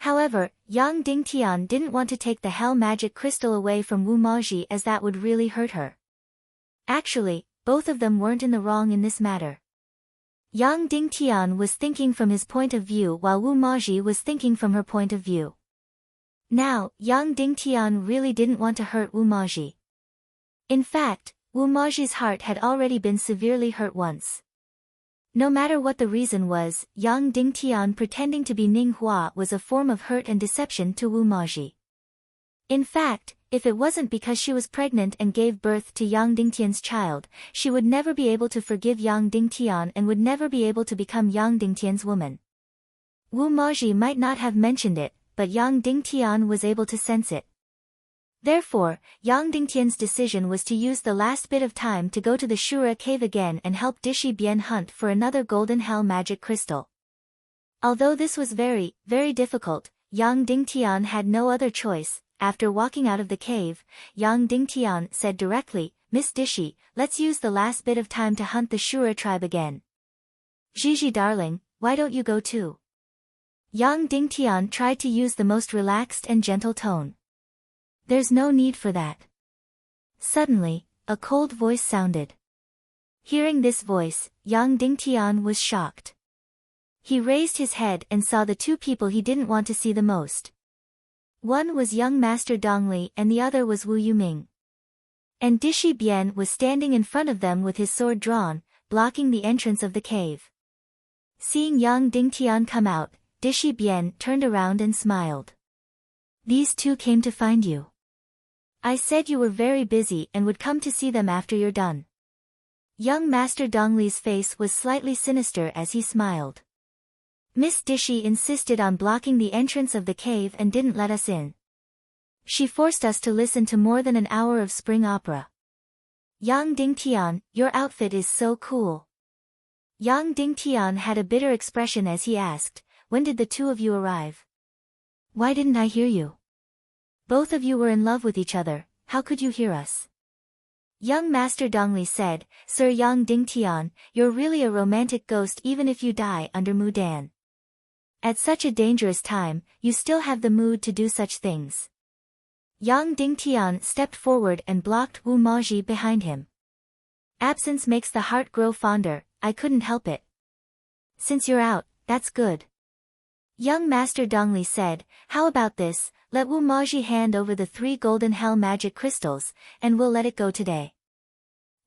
However, Yang Dingtian didn't want to take the hell magic crystal away from Wu Maji as that would really hurt her. Actually, both of them weren't in the wrong in this matter. Yang Dingtian was thinking from his point of view while Wu Maji was thinking from her point of view. Now, Yang Dingtian really didn't want to hurt Wu Maji. In fact, Wu Maji's heart had already been severely hurt once. No matter what the reason was, Yang Dingtian pretending to be Ninghua was a form of hurt and deception to Wu Maji. In fact, if it wasn't because she was pregnant and gave birth to Yang Dingtian's child, she would never be able to forgive Yang Dingtian and would never be able to become Yang Dingtian's woman. Wu Maji might not have mentioned it, but Yang Dingtian was able to sense it. Therefore, Yang Dingtian's decision was to use the last bit of time to go to the Shura cave again and help Dishi Bian hunt for another golden hell magic crystal. Although this was very, very difficult, Yang Dingtian had no other choice. After walking out of the cave, Yang Dingtian said directly, "Miss Dishi, let's use the last bit of time to hunt the Shura tribe again." "Gigi darling, why don't you go too?" Yang Dingtian tried to use the most relaxed and gentle tone. "There's no need for that." Suddenly, a cold voice sounded. Hearing this voice, Yang Dingtian was shocked. He raised his head and saw the two people he didn't want to see the most. One was young Master Dongli and the other was Wu Yuming. And Dishi Bian was standing in front of them with his sword drawn, blocking the entrance of the cave. Seeing Yang Dingtian come out, Dishi Bian turned around and smiled. "These two came to find you. I said you were very busy and would come to see them after you're done." Young Master Dongli's face was slightly sinister as he smiled. "Miss Dishi insisted on blocking the entrance of the cave and didn't let us in. She forced us to listen to more than an hour of spring opera." "Yang Dingtian, your outfit is so cool." Yang Dingtian had a bitter expression as he asked, "When did the two of you arrive?" "Why didn't I hear you? Both of you were in love with each other, how could you hear us?" Young Master Dongli said, "Sir Yang Dingtian, you're really a romantic ghost even if you die under Mudan. At such a dangerous time, you still have the mood to do such things." Yang Dingtian stepped forward and blocked Wu Maji behind him. "Absence makes the heart grow fonder, I couldn't help it." "Since you're out, that's good." Young Master Dongli said, "How about this, let Wu Maji hand over the 3 golden hell magic crystals, and we'll let it go today."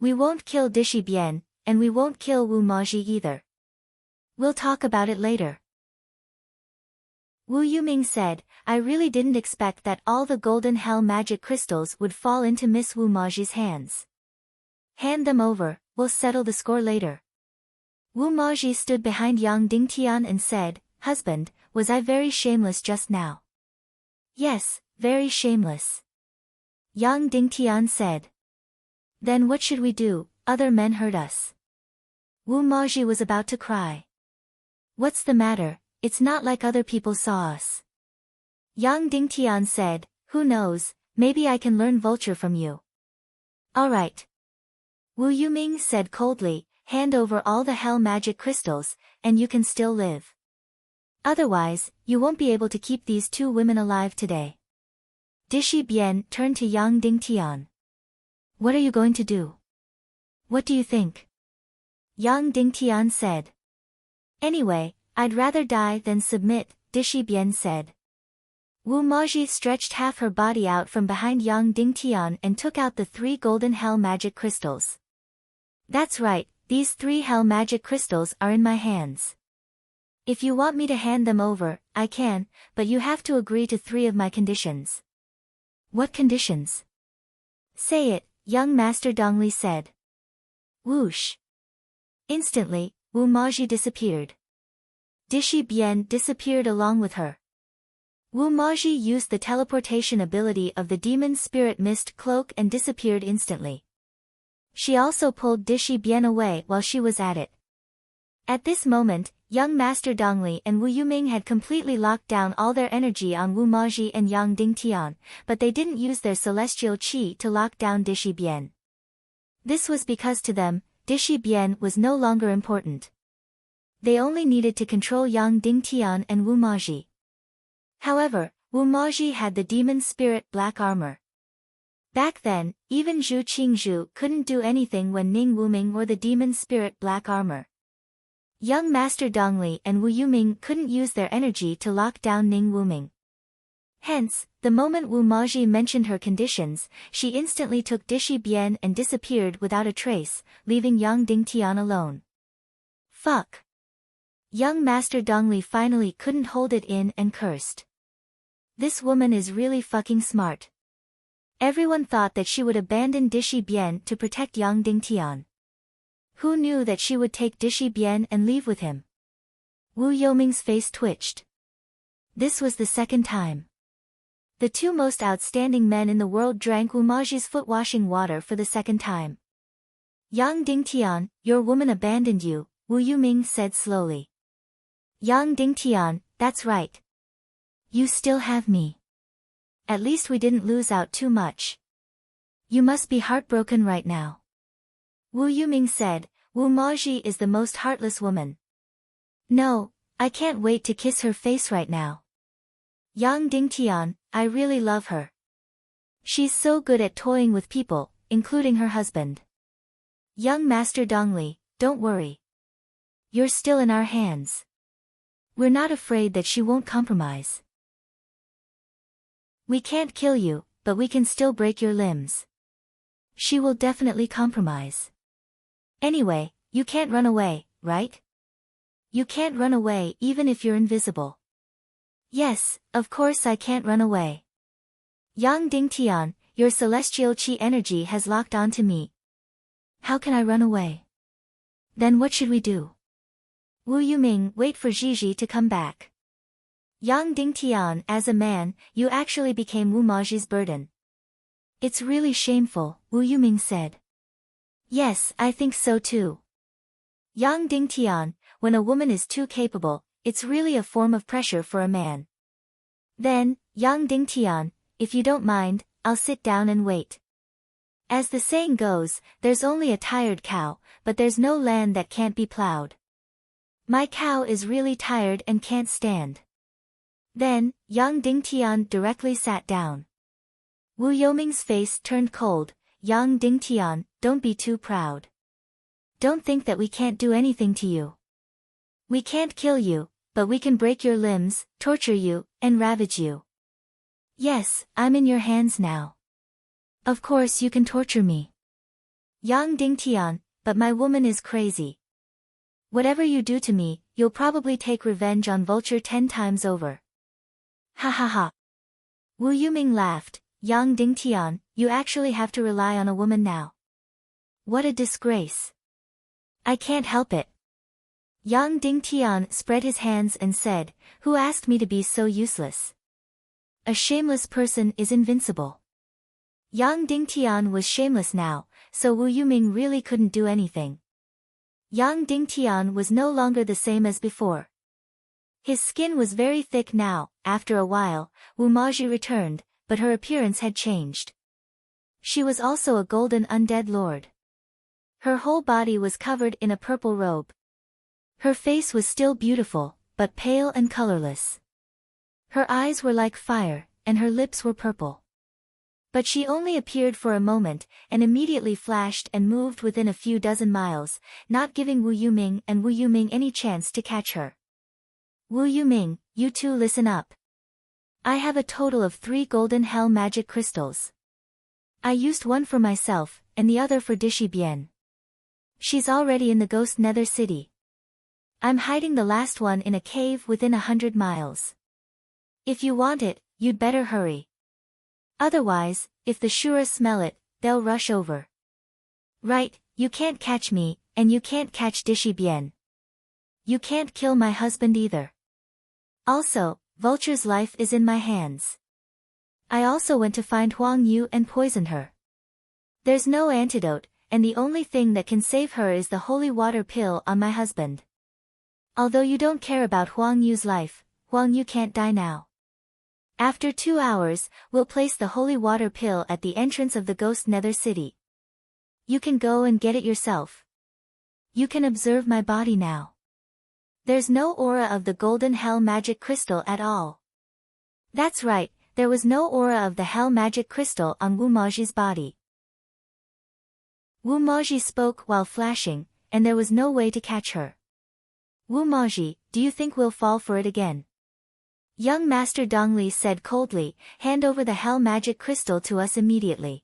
We won't kill Dishi Bian, and we won't kill Wu Maji either. We'll talk about it later. Wu Yuming said, I really didn't expect that all the golden hell magic crystals would fall into Miss Wu Maji's hands. Hand them over, we'll settle the score later. Wu Maji stood behind Yang Dingtian and said, Husband, was I very shameless just now? Yes, very shameless. Yang Dingtian said. Then what should we do? Other men heard us. Wu Maji was about to cry. What's the matter? It's not like other people saw us. Yang Dingtian said, Who knows, maybe I can learn vulture from you. Alright. Wu Yuming said coldly, hand over all the hell magic crystals, and you can still live. Otherwise, you won't be able to keep these two women alive today. Dishi Bian turned to Yang Dingtian. What are you going to do? What do you think? Yang Dingtian said. Anyway, I'd rather die than submit, Dishi Bian said. Wu Maji stretched half her body out from behind Yang Dingtian and took out the 3 golden hell magic crystals. That's right, these 3 hell magic crystals are in my hands. If you want me to hand them over, I can, but you have to agree to 3 of my conditions. What conditions? Say it, young Master Dongli said. Whoosh. Instantly, Wu Maji disappeared. Dishi Bian disappeared along with her. Wu Maji used the teleportation ability of the demon spirit mist cloak and disappeared instantly. She also pulled Dishi Bian away while she was at it. At this moment, young Master Dongli and Wu Yuming had completely locked down all their energy on Wu Maji and Yang Dingtian, but they didn't use their celestial qi to lock down Dishi Bian. This was because to them, Dishi Bian was no longer important. They only needed to control Yang Dingtian and Wu Maji. However, Wu Maji had the demon spirit black armor. Back then, even Zhu Qingzhu couldn't do anything when Ning Wuming wore the demon spirit black armor. Young Master Dongli and Wu Yuming couldn't use their energy to lock down Ning Wuming. Hence, the moment Wu Maji mentioned her conditions, she instantly took Dishi Bian and disappeared without a trace, leaving Yang Dingtian alone. Fuck. Young Master Dongli finally couldn't hold it in and cursed. This woman is really fucking smart. Everyone thought that she would abandon Dishi Bian to protect Yang Dingtian. Who knew that she would take Dishi Bian and leave with him? Wu Yoming's face twitched. This was the second time. The 2 most outstanding men in the world drank Wu Maji's foot-washing water for the second time. Yang Dingtian, your woman abandoned you, Wu Yuming said slowly. Yang Dingtian, that's right. You still have me. At least we didn't lose out too much. You must be heartbroken right now. Wu Yuming said, Wu Maji is the most heartless woman. No, I can't wait to kiss her face right now. Yang Dingtian, I really love her. She's so good at toying with people, including her husband. Young Master Dongli, don't worry. You're still in our hands. We're not afraid that she won't compromise. We can't kill you, but we can still break your limbs. She will definitely compromise. Anyway, you can't run away, right? You can't run away even if you're invisible. Yes, of course I can't run away. Yang Dingtian, your celestial qi energy has locked onto me. How can I run away? Then what should we do? Wu Yuming, wait for Gigi to come back. Yang Dingtian, as a man, you actually became Wu Maji's burden. It's really shameful, Wu Yuming said. Yes, I think so too. Yang Dingtian, when a woman is too capable, it's really a form of pressure for a man. Then, Yang Dingtian, if you don't mind, I'll sit down and wait. As the saying goes, there's only a tired cow, but there's no land that can't be plowed. My cow is really tired and can't stand. Then, Yang Dingtian directly sat down. Wu Yoming's face turned cold. Yang Dingtian, don't be too proud. Don't think that we can't do anything to you. We can't kill you, but we can break your limbs, torture you, and ravage you. Yes, I'm in your hands now. Of course you can torture me. Yang Dingtian, but my woman is crazy. Whatever you do to me, you'll probably take revenge on Vulture 10 times over. Ha ha ha. Wu Yuming laughed. Yang Dingtian, you actually have to rely on a woman now. What a disgrace. I can't help it. Yang Dingtian spread his hands and said, who asked me to be so useless? A shameless person is invincible. Yang Dingtian was shameless now, so Wu Yuming really couldn't do anything. Yang Dingtian was no longer the same as before. His skin was very thick now. After a while, Wu Maji returned, but her appearance had changed. She was also a golden undead lord. Her whole body was covered in a purple robe. Her face was still beautiful, but pale and colorless. Her eyes were like fire, and her lips were purple. But she only appeared for a moment, and immediately flashed and moved within a few dozen miles, not giving Wu Yuming and Wu Yuming any chance to catch her. Wu Yuming, you two listen up. I have a total of 3 golden hell magic crystals. I used one for myself, and the other for Dishi Bian. She's already in the ghost nether city. I'm hiding the last one in a cave within 100 miles. If you want it, you'd better hurry. Otherwise, if the Shura smell it, they'll rush over. Right, you can't catch me, and you can't catch Dishi Bian. You can't kill my husband either. Also, Vulture's life is in my hands. I also went to find Huang Yu and poisoned her. There's no antidote, and the only thing that can save her is the holy water pill on my husband. Although you don't care about Huang Yu's life, Huang Yu can't die now. After 2 hours, we'll place the holy water pill at the entrance of the ghost nether city. You can go and get it yourself. You can observe my body now. There's no aura of the golden hell magic crystal at all. That's right, there was no aura of the hell magic crystal on Wu Maji's body. Wu Maji spoke while flashing, and there was no way to catch her. Wu Maji, do you think we'll fall for it again? Young Master Dongli said coldly, hand over the hell magic crystal to us immediately.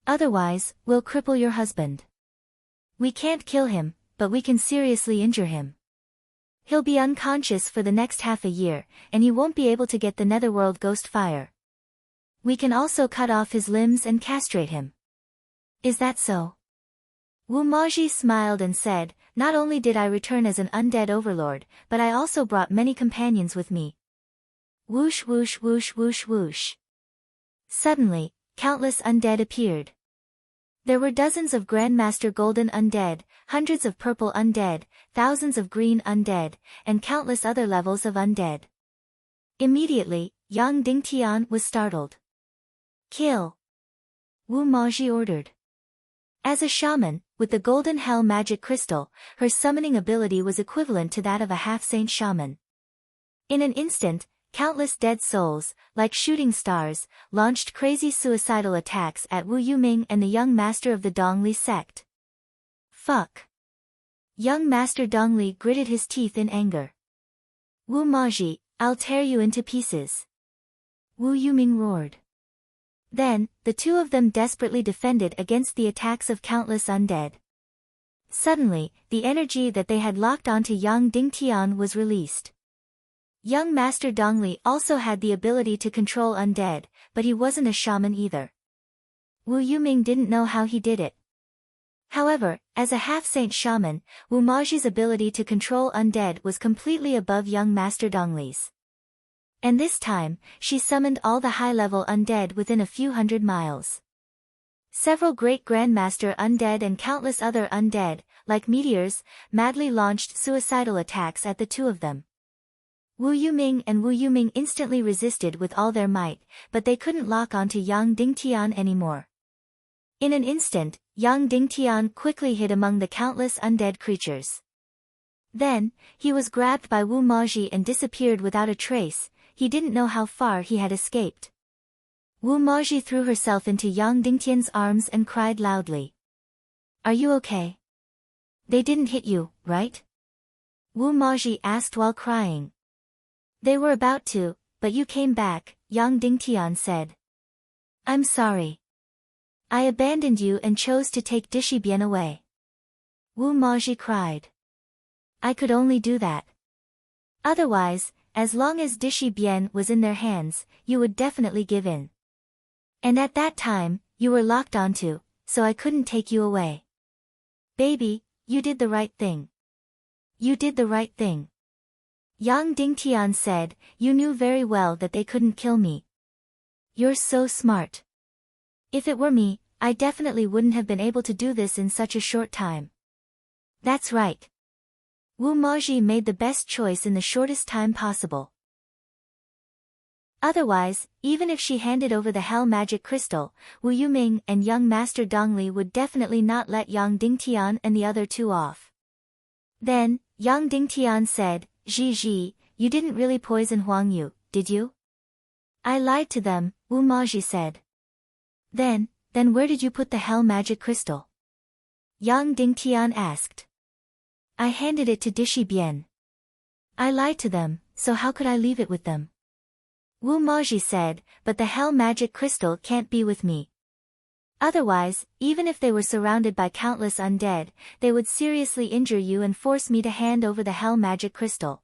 Otherwise, we'll cripple your husband. We can't kill him, but we can seriously injure him. He'll be unconscious for the next half a year, and he won't be able to get the netherworld ghost fire. We can also cut off his limbs and castrate him. Is that so? Wu Maji smiled and said, not only did I return as an undead overlord, but I also brought many companions with me. Whoosh whoosh whoosh whoosh whoosh. Suddenly, countless undead appeared. There were dozens of Grandmaster Golden Undead, hundreds of Purple Undead, thousands of Green Undead, and countless other levels of undead. Immediately, Yang Dingtian was startled. Kill! Wu Maji ordered. As a shaman, with the Golden Hell Magic Crystal, her summoning ability was equivalent to that of a half-saint shaman. In an instant, countless dead souls, like shooting stars, launched crazy suicidal attacks at Wu Yuming and the young master of the Dongli sect. Fuck. Young Master Dongli gritted his teeth in anger. Wu Maji, I'll tear you into pieces. Wu Yuming roared. Then, the two of them desperately defended against the attacks of countless undead. Suddenly, the energy that they had locked onto Yang Dingtian was released. Young Master Dongli also had the ability to control undead, but he wasn't a shaman either. Wu Yuming didn't know how he did it. However, as a half-saint shaman, Wu Maji's ability to control undead was completely above young Master Dongli's. And this time, she summoned all the high-level undead within a few hundred miles. Several great Grandmaster undead and countless other undead, like meteors, madly launched suicidal attacks at the two of them. Wu Yuming and Wu Yuming instantly resisted with all their might, but they couldn't lock onto Yang Dingtian anymore. In an instant, Yang Dingtian quickly hid among the countless undead creatures. Then, he was grabbed by Wu Maji and disappeared without a trace. He didn't know how far he had escaped. Wu Maji threw herself into Yang Dingtian's arms and cried loudly. Are you okay? They didn't hit you, right? Wu Maji asked while crying. They were about to, but you came back, Yang Dingtian said. I'm sorry. I abandoned you and chose to take Dishi Bian away. Wu Maji cried. I could only do that. Otherwise, as long as Dishi Bian was in their hands, you would definitely give in. And at that time, you were locked onto, so I couldn't take you away. Baby, you did the right thing. You did the right thing. Yang Dingtian said, you knew very well that they couldn't kill me. You're so smart. If it were me, I definitely wouldn't have been able to do this in such a short time. That's right. Wu Maji made the best choice in the shortest time possible. Otherwise, even if she handed over the Hell Magic Crystal, Wu Yuming and young Master Dongli would definitely not let Yang Dingtian and the other two off. Then, Yang Dingtian said, Ji, you didn't really poison Huang Yu, did you? I lied to them, Wu Maji said. Then where did you put the Hell Magic Crystal? Yang Dingtian asked. I handed it to Dishi Bian. I lied to them, so how could I leave it with them? Wu Maji said, but the Hell Magic Crystal can't be with me. Otherwise, even if they were surrounded by countless undead, they would seriously injure you and force me to hand over the Hell Magic Crystal.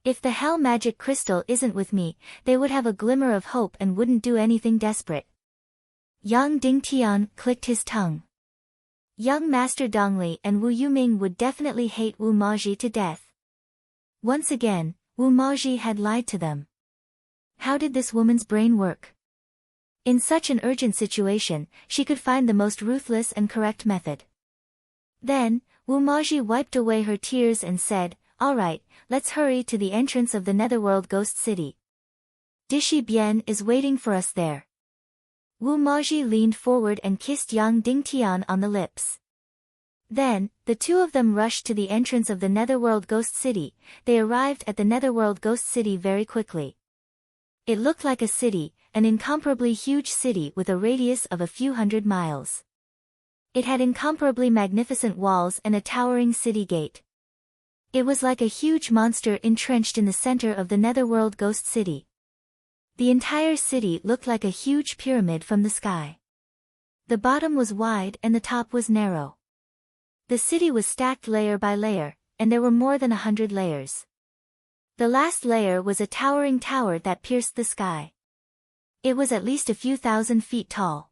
If the Hell Magic Crystal isn't with me, they would have a glimmer of hope and wouldn't do anything desperate. Yang Dingtian clicked his tongue. Young Master Dongli and Wu Yuming would definitely hate Wu Maji to death. Once again, Wu Maji had lied to them. How did this woman's brain work? In such an urgent situation, she could find the most ruthless and correct method. Then, Wu Maji wiped away her tears and said, all right, let's hurry to the entrance of the Netherworld Ghost City. Dishi Bian is waiting for us there. Wu Maji leaned forward and kissed Yang Dingtian on the lips. Then, the two of them rushed to the entrance of the Netherworld Ghost City. They arrived at the Netherworld Ghost City very quickly. It looked like a city, an incomparably huge city with a radius of a few hundred miles. It had incomparably magnificent walls and a towering city gate. It was like a huge monster entrenched in the center of the Netherworld Ghost City. The entire city looked like a huge pyramid from the sky. The bottom was wide and the top was narrow. The city was stacked layer by layer, and there were more than 100 layers. The last layer was a towering tower that pierced the sky. It was at least a few thousand feet tall.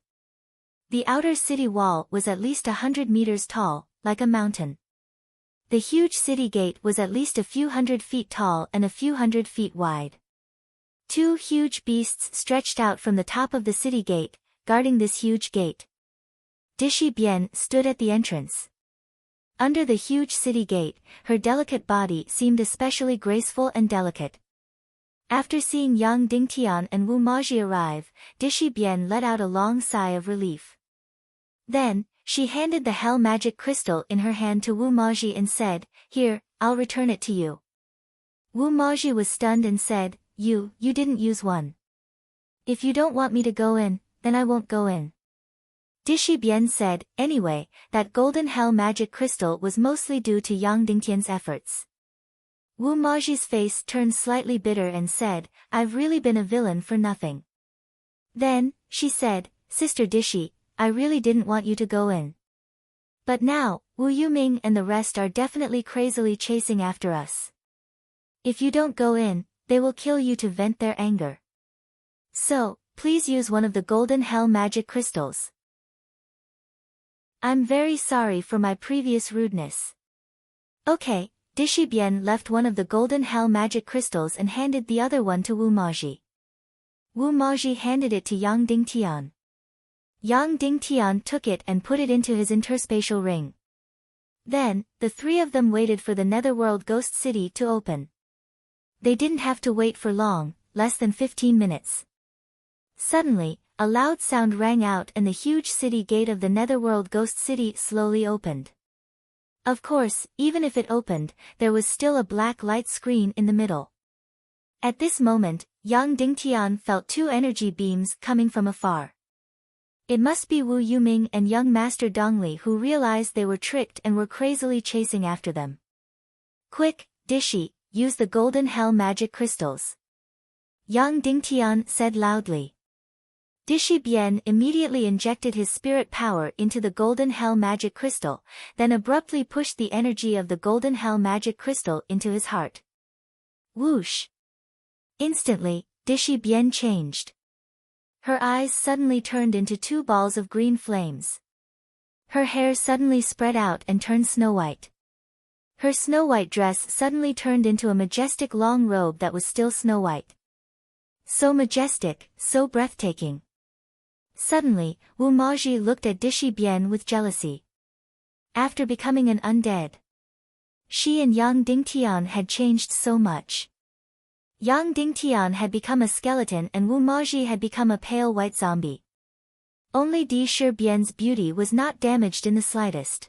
The outer city wall was at least 100 meters tall, like a mountain. The huge city gate was at least a few hundred feet tall and a few hundred feet wide. Two huge beasts stretched out from the top of the city gate, guarding this huge gate. Dishi Bian stood at the entrance. Under the huge city gate, her delicate body seemed especially graceful and delicate. After seeing Yang Dingtian and Wu Maji arrive, Dishi Bian let out a long sigh of relief. Then, she handed the Hell Magic Crystal in her hand to Wu Maji and said, Here, I'll return it to you. Wu Maji was stunned and said, You didn't use one. If you don't want me to go in, then I won't go in. Dishi Bian said, anyway, that golden Hell Magic Crystal was mostly due to Yang Dingtian's efforts. Wu Maji's face turned slightly bitter and said, I've really been a villain for nothing. Then, she said, Sister Dishi, I really didn't want you to go in. But now, Wu Yuming and the rest are definitely crazily chasing after us. If you don't go in, they will kill you to vent their anger. So, please use one of the golden Hell Magic Crystals. I'm very sorry for my previous rudeness. Okay, Dishi Bian left one of the golden Hell Magic Crystals and handed the other one to Wu Maji. Wu Maji handed it to Yang Dingtian. Yang Dingtian took it and put it into his interspatial ring. Then, the three of them waited for the Netherworld Ghost City to open. They didn't have to wait for long, less than 15 minutes. Suddenly, a loud sound rang out and the huge city gate of the Netherworld Ghost City slowly opened. Of course, even if it opened, there was still a black light screen in the middle. At this moment, Yang Dingtian felt two energy beams coming from afar. It must be Wu Yuming and young Master Dongli who realized they were tricked and were crazily chasing after them. Quick, Dishi, use the golden Hell Magic Crystals. Yang Dingtian said loudly. Dishi Bien immediately injected his spirit power into the golden hell magic crystal, then abruptly pushed the energy of the golden hell magic crystal into his heart. Whoosh! Instantly, Dishi Bien changed. Her eyes suddenly turned into two balls of green flames. Her hair suddenly spread out and turned snow-white. Her snow-white dress suddenly turned into a majestic long robe that was still snow-white. So majestic, so breathtaking. Suddenly, Wu Maji looked at Dishi Bien with jealousy. After becoming an undead, she and Yang Dingtian had changed so much. Yang Dingtian had become a skeleton and Wu Maji had become a pale white zombie. Only Dishi Bien's beauty was not damaged in the slightest.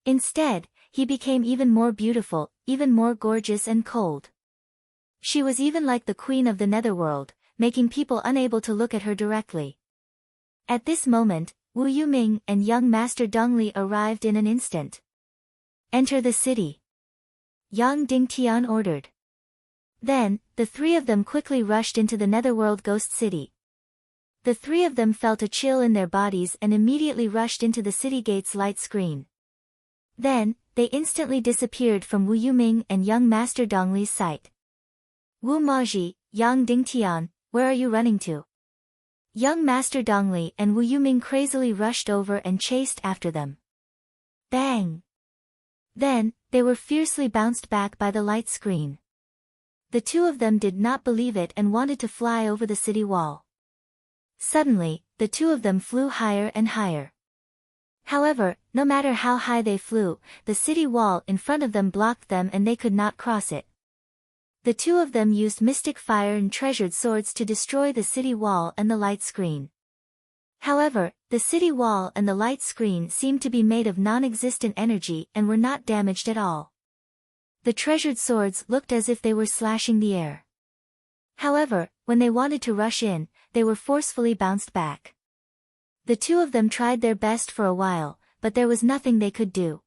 Instead, he became even more beautiful, even more gorgeous and cold. She was even like the queen of the netherworld, making people unable to look at her directly. At this moment, Wu Yuming and young Master Dongli arrived in an instant. Enter the city, Yang Dingtian ordered. Then, the three of them quickly rushed into the netherworld ghost city. The three of them felt a chill in their bodies and immediately rushed into the city gate's light screen. Then, they instantly disappeared from Wu Yuming and young Master Dongli's sight. Wu Maji, Yang Dingtian, where are you running to? Young Master Dongli and Wu Yuming crazily rushed over and chased after them. Bang! Then, they were fiercely bounced back by the light screen. The two of them did not believe it and wanted to fly over the city wall. Suddenly, the two of them flew higher and higher. However, no matter how high they flew, the city wall in front of them blocked them and they could not cross it. The two of them used mystic fire and treasured swords to destroy the city wall and the light screen. However, the city wall and the light screen seemed to be made of non-existent energy and were not damaged at all. The treasured swords looked as if they were slashing the air. However, when they wanted to rush in, they were forcefully bounced back. The two of them tried their best for a while, but there was nothing they could do.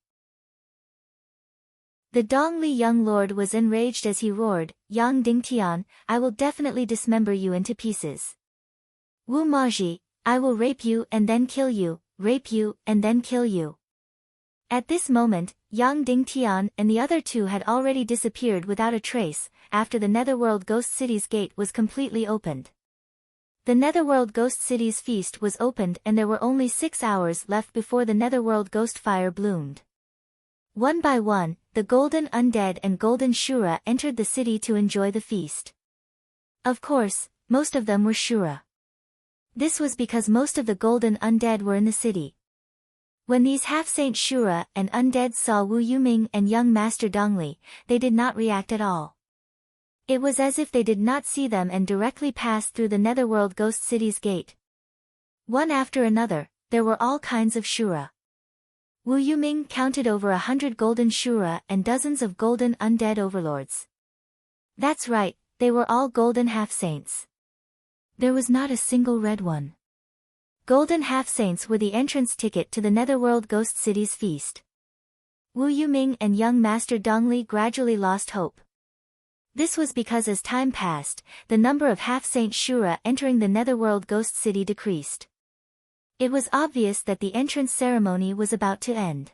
The Dongli young lord was enraged as he roared, Yang Dingtian, I will definitely dismember you into pieces. Wu Maji, I will rape you and then kill you, rape you and then kill you. At this moment, Yang Dingtian and the other two had already disappeared without a trace, after the Netherworld Ghost City's gate was completely opened. The Netherworld Ghost City's feast was opened and there were only 6 hours left before the Netherworld Ghost Fire bloomed. One by one, the Golden Undead and Golden Shura entered the city to enjoy the feast. Of course, most of them were Shura. This was because most of the Golden Undead were in the city. When these half-saint Shura and Undead saw Wu Yuming and young Master Dongli, they did not react at all. It was as if they did not see them and directly passed through the Netherworld Ghost City's gate. One after another, there were all kinds of Shura. Wu Yuming counted over 100 golden Shura and dozens of golden undead overlords. That's right, they were all golden half-saints. There was not a single red one. Golden half-saints were the entrance ticket to the Netherworld Ghost City's feast. Wu Yuming and young Master Dongli gradually lost hope. This was because as time passed, the number of half-saint Shura entering the Netherworld Ghost City decreased. It was obvious that the entrance ceremony was about to end.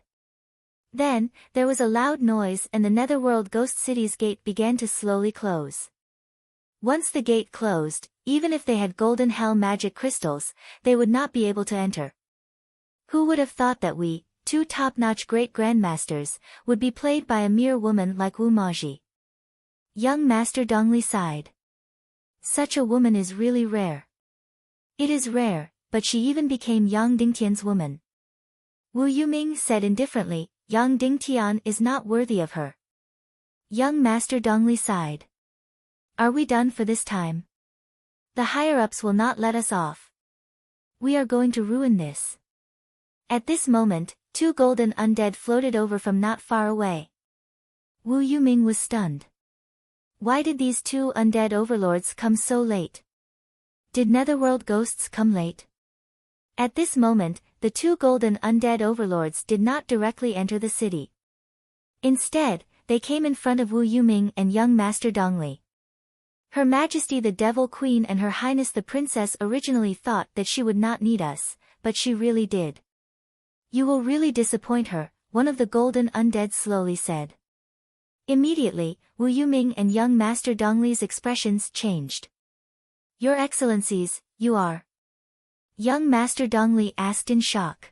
Then, there was a loud noise and the Netherworld Ghost City's gate began to slowly close. Once the gate closed, even if they had golden hell magic crystals, they would not be able to enter. Who would have thought that we, two top-notch great-grandmasters, would be played by a mere woman like Wu Maji? Young Master Dongli sighed. Such a woman is really rare. It is rare, but she even became Yang Dingtian's woman. Wu Yuming said indifferently, Yang Dingtian is not worthy of her. Young Master Dongli sighed. Are we done for this time? The higher-ups will not let us off. We are going to ruin this. At this moment, 2 golden undead floated over from not far away. Wu Yuming was stunned. Why did these 2 undead overlords come so late? Did Netherworld ghosts come late? At this moment, the 2 golden undead overlords did not directly enter the city. Instead, they came in front of Wu Yuming and young Master Dongli. Her Majesty the Devil Queen and Her Highness the Princess originally thought that she would not need us, but she really did. You will really disappoint her, one of the golden undead slowly said. Immediately, Wu Yuming and young Master Dongli's expressions changed. Your Excellencies, you are. Young Master Dongli asked in shock.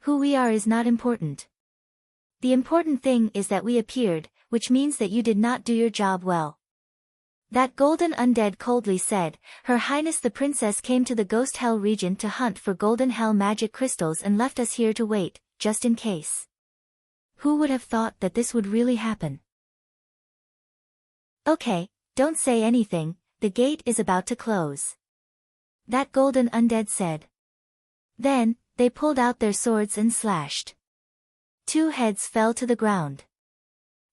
Who we are is not important. The important thing is that we appeared, which means that you did not do your job well. That golden undead coldly said, Her Highness the Princess came to the Ghost Hell region to hunt for golden hell magic crystals and left us here to wait, just in case. Who would have thought that this would really happen? Okay, don't say anything, the gate is about to close. That golden undead said. Then, they pulled out their swords and slashed. 2 heads fell to the ground.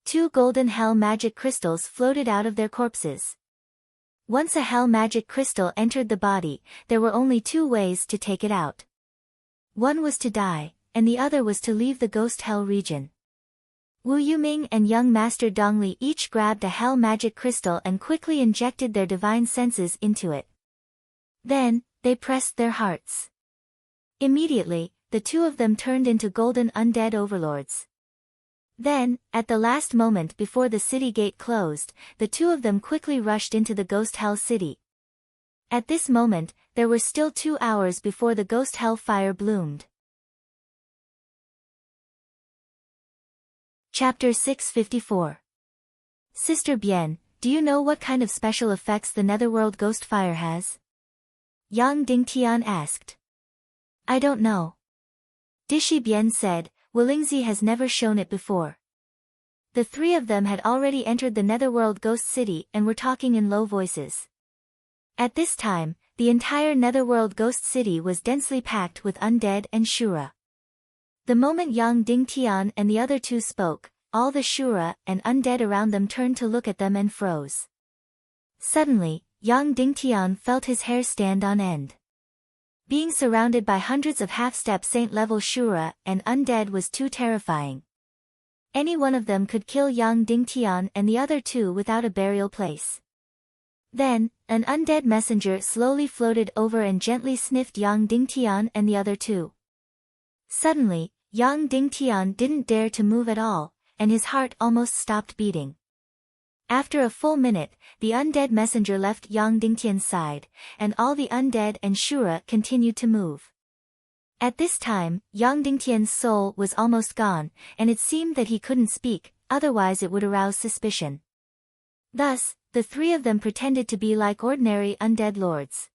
2 golden hell magic crystals floated out of their corpses. Once a hell magic crystal entered the body, there were only 2 ways to take it out. One was to die, and the other was to leave the ghost hell region. Wu Yuming and young Master Dongli each grabbed a hell magic crystal and quickly injected their divine senses into it. Then, they pressed their hearts. Immediately, the 2 of them turned into golden undead overlords. Then, at the last moment before the city gate closed, the 2 of them quickly rushed into the ghost hell city. At this moment, there were still 2 hours before the ghost hell fire bloomed. Chapter 654. Sister Bien, do you know what kind of special effects the Netherworld Ghost Fire has? Yang Dingtian asked. I don't know. Dishi Bien said, Willingzi has never shown it before. The 3 of them had already entered the Netherworld Ghost City and were talking in low voices. At this time, the entire Netherworld Ghost City was densely packed with undead and Shura. The moment Yang Dingtian and the other 2 spoke, all the Shura and undead around them turned to look at them and froze. Suddenly, Yang Dingtian felt his hair stand on end. Being surrounded by hundreds of half-step saint-level Shura and undead was too terrifying. Any one of them could kill Yang Dingtian and the other 2 without a burial place. Then, an undead messenger slowly floated over and gently sniffed Yang Dingtian and the other 2. Suddenly, Yang Dingtian didn't dare to move at all, and his heart almost stopped beating. After a full minute, the undead messenger left Yang Dingtian's side, and all the undead and Shura continued to move. At this time, Yang Dingtian's soul was almost gone, and it seemed that he couldn't speak, otherwise it would arouse suspicion. Thus, the 3 of them pretended to be like ordinary undead lords.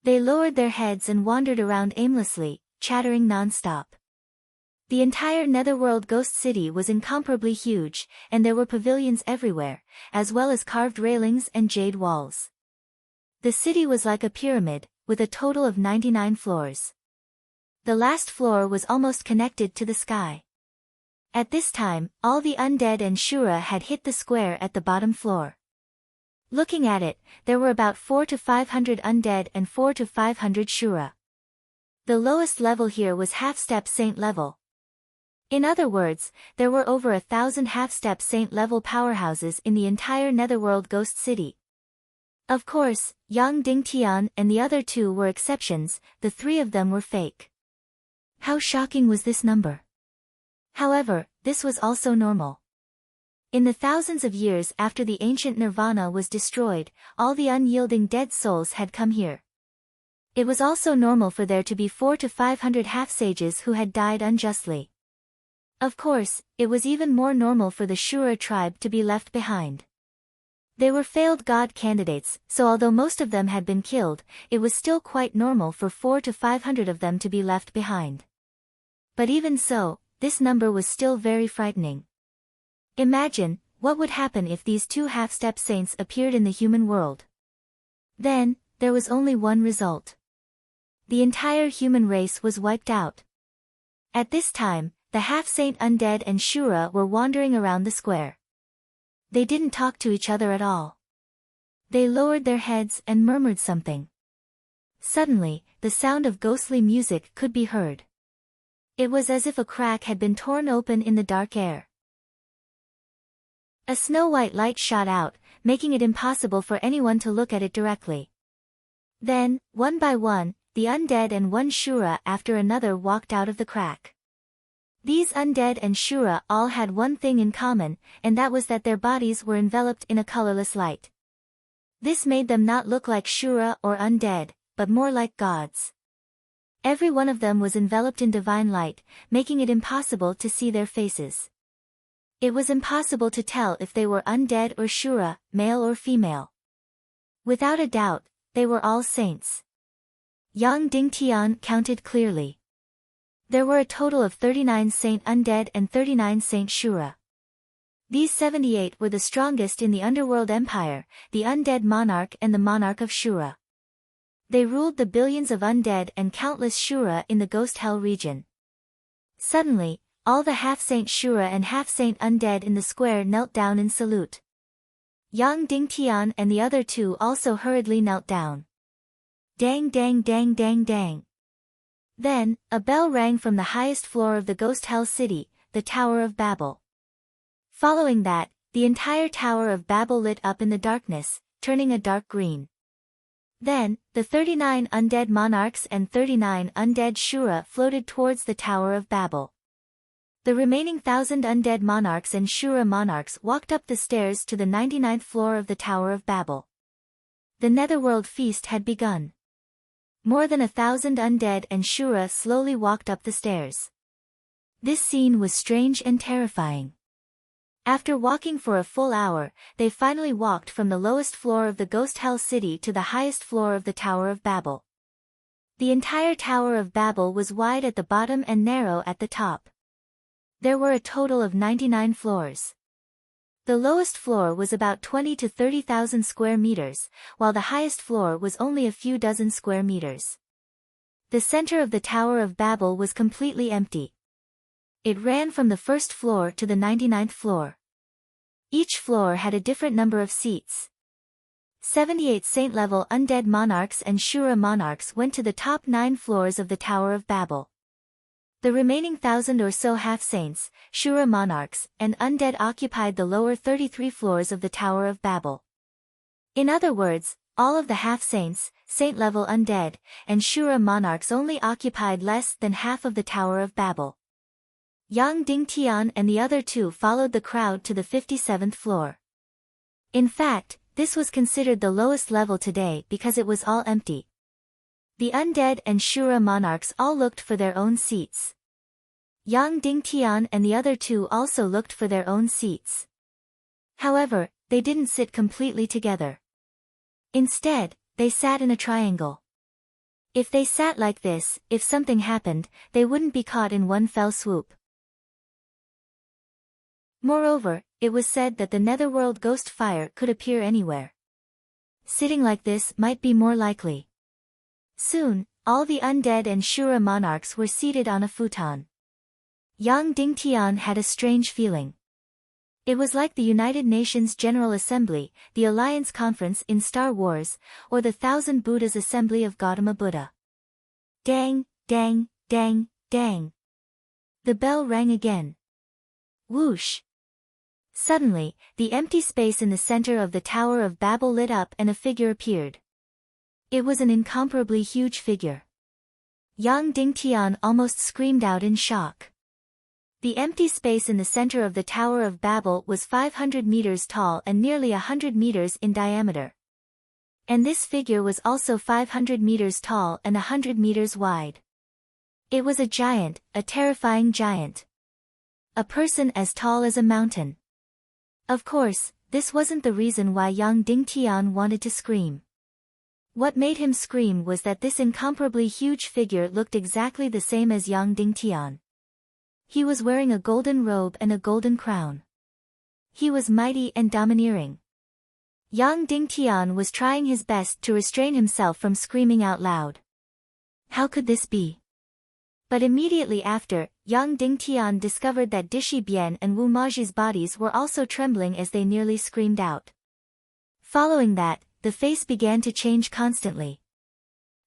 They lowered their heads and wandered around aimlessly, chattering non-stop. The entire Netherworld Ghost City was incomparably huge, and there were pavilions everywhere, as well as carved railings and jade walls. The city was like a pyramid, with a total of 99 floors. The last floor was almost connected to the sky. At this time, all the undead and Shura had hit the square at the bottom floor. Looking at it, there were about 400 to 500 undead and 400 to 500 Shura. The lowest level here was half-step saint level. In other words, there were over 1,000 half-step saint-level powerhouses in the entire Netherworld Ghost City. Of course, Yang Dingtian and the other 2 were exceptions, the 3 of them were fake. How shocking was this number? However, this was also normal. In the thousands of years after the ancient Nirvana was destroyed, all the unyielding dead souls had come here. It was also normal for there to be 400 to 500 half-sages who had died unjustly. Of course, it was even more normal for the Shura tribe to be left behind. They were failed god candidates, so although most of them had been killed, it was still quite normal for 400 to 500 of them to be left behind. But even so, this number was still very frightening. Imagine, what would happen if these 2 half-step saints appeared in the human world? Then, there was only one result. The entire human race was wiped out. At this time, the half-saint undead and Shura were wandering around the square. They didn't talk to each other at all. They lowered their heads and murmured something. Suddenly, the sound of ghostly music could be heard. It was as if a crack had been torn open in the dark air. A snow-white light shot out, making it impossible for anyone to look at it directly. Then, one by one, the undead and one Shura after another walked out of the crack. These undead and Shura all had one thing in common, and that was that their bodies were enveloped in a colorless light. This made them not look like Shura or undead, but more like gods. Every one of them was enveloped in divine light, making it impossible to see their faces. It was impossible to tell if they were undead or Shura, male or female. Without a doubt, they were all saints. Yang Dingtian counted clearly. There were a total of 39 saint undead and 39 saint Shura. These 78 were the strongest in the underworld empire, the undead monarch and the monarch of Shura. They ruled the billions of undead and countless Shura in the ghost hell region. Suddenly, all the half-saint Shura and half-saint undead in the square knelt down in salute. Yang Dingtian and the other two also hurriedly knelt down. Dang dang dang dang dang. Then, a bell rang from the highest floor of the ghost hell city, the Tower of Babel. Following that, the entire Tower of Babel lit up in the darkness, turning a dark green. Then, the 39 undead monarchs and 39 undead Shura floated towards the Tower of Babel. The remaining 1,000 undead monarchs and Shura monarchs walked up the stairs to the 99th floor of the Tower of Babel. The netherworld feast had begun. More than 1,000 undead and Shura slowly walked up the stairs. This scene was strange and terrifying. After walking for a full hour, they finally walked from the lowest floor of the ghost hell city to the highest floor of the Tower of Babel. The entire Tower of Babel was wide at the bottom and narrow at the top. There were a total of 99 floors. The lowest floor was about 20 to 30,000 square meters, while the highest floor was only a few dozen square meters. The center of the Tower of Babel was completely empty. It ran from the first floor to the 99th floor. Each floor had a different number of seats. 78 saint-level undead monarchs and Shura monarchs went to the top 9 floors of the Tower of Babel. The remaining 1,000 or so half-saints, Shura monarchs, and undead occupied the lower 33 floors of the Tower of Babel. In other words, all of the half-saints, saint-level undead, and Shura monarchs only occupied less than half of the Tower of Babel. Yang Dingtian and the other two followed the crowd to the 57th floor. In fact, this was considered the lowest level today because it was all empty. The undead and Shura monarchs all looked for their own seats. Yang Dingtian and the other two also looked for their own seats. However, they didn't sit completely together. Instead, they sat in a triangle. If they sat like this, if something happened, they wouldn't be caught in one fell swoop. Moreover, it was said that the netherworld ghost fire could appear anywhere. Sitting like this might be more likely. Soon, all the undead and Shura monarchs were seated on a futon. Yang Dingtian had a strange feeling. It was like the United Nations General Assembly, the Alliance Conference in Star Wars, or the Thousand Buddhas Assembly of Gautama Buddha. Dang, dang, dang, dang. The bell rang again. Whoosh. Suddenly, the empty space in the center of the Tower of Babel lit up and a figure appeared. It was an incomparably huge figure. Yang Dingtian almost screamed out in shock. The empty space in the center of the Tower of Babel was 500 meters tall and nearly 100 meters in diameter. And this figure was also 500 meters tall and 100 meters wide. It was a giant, a terrifying giant. A person as tall as a mountain. Of course, this wasn't the reason why Yang Dingtian wanted to scream. What made him scream was that this incomparably huge figure looked exactly the same as Yang Dingtian. He was wearing a golden robe and a golden crown. He was mighty and domineering. Yang Dingtian was trying his best to restrain himself from screaming out loud. How could this be? But immediately after, Yang Dingtian discovered that Dishi Bian and Wu Maji's bodies were also trembling as they nearly screamed out. Following that, the face began to change constantly.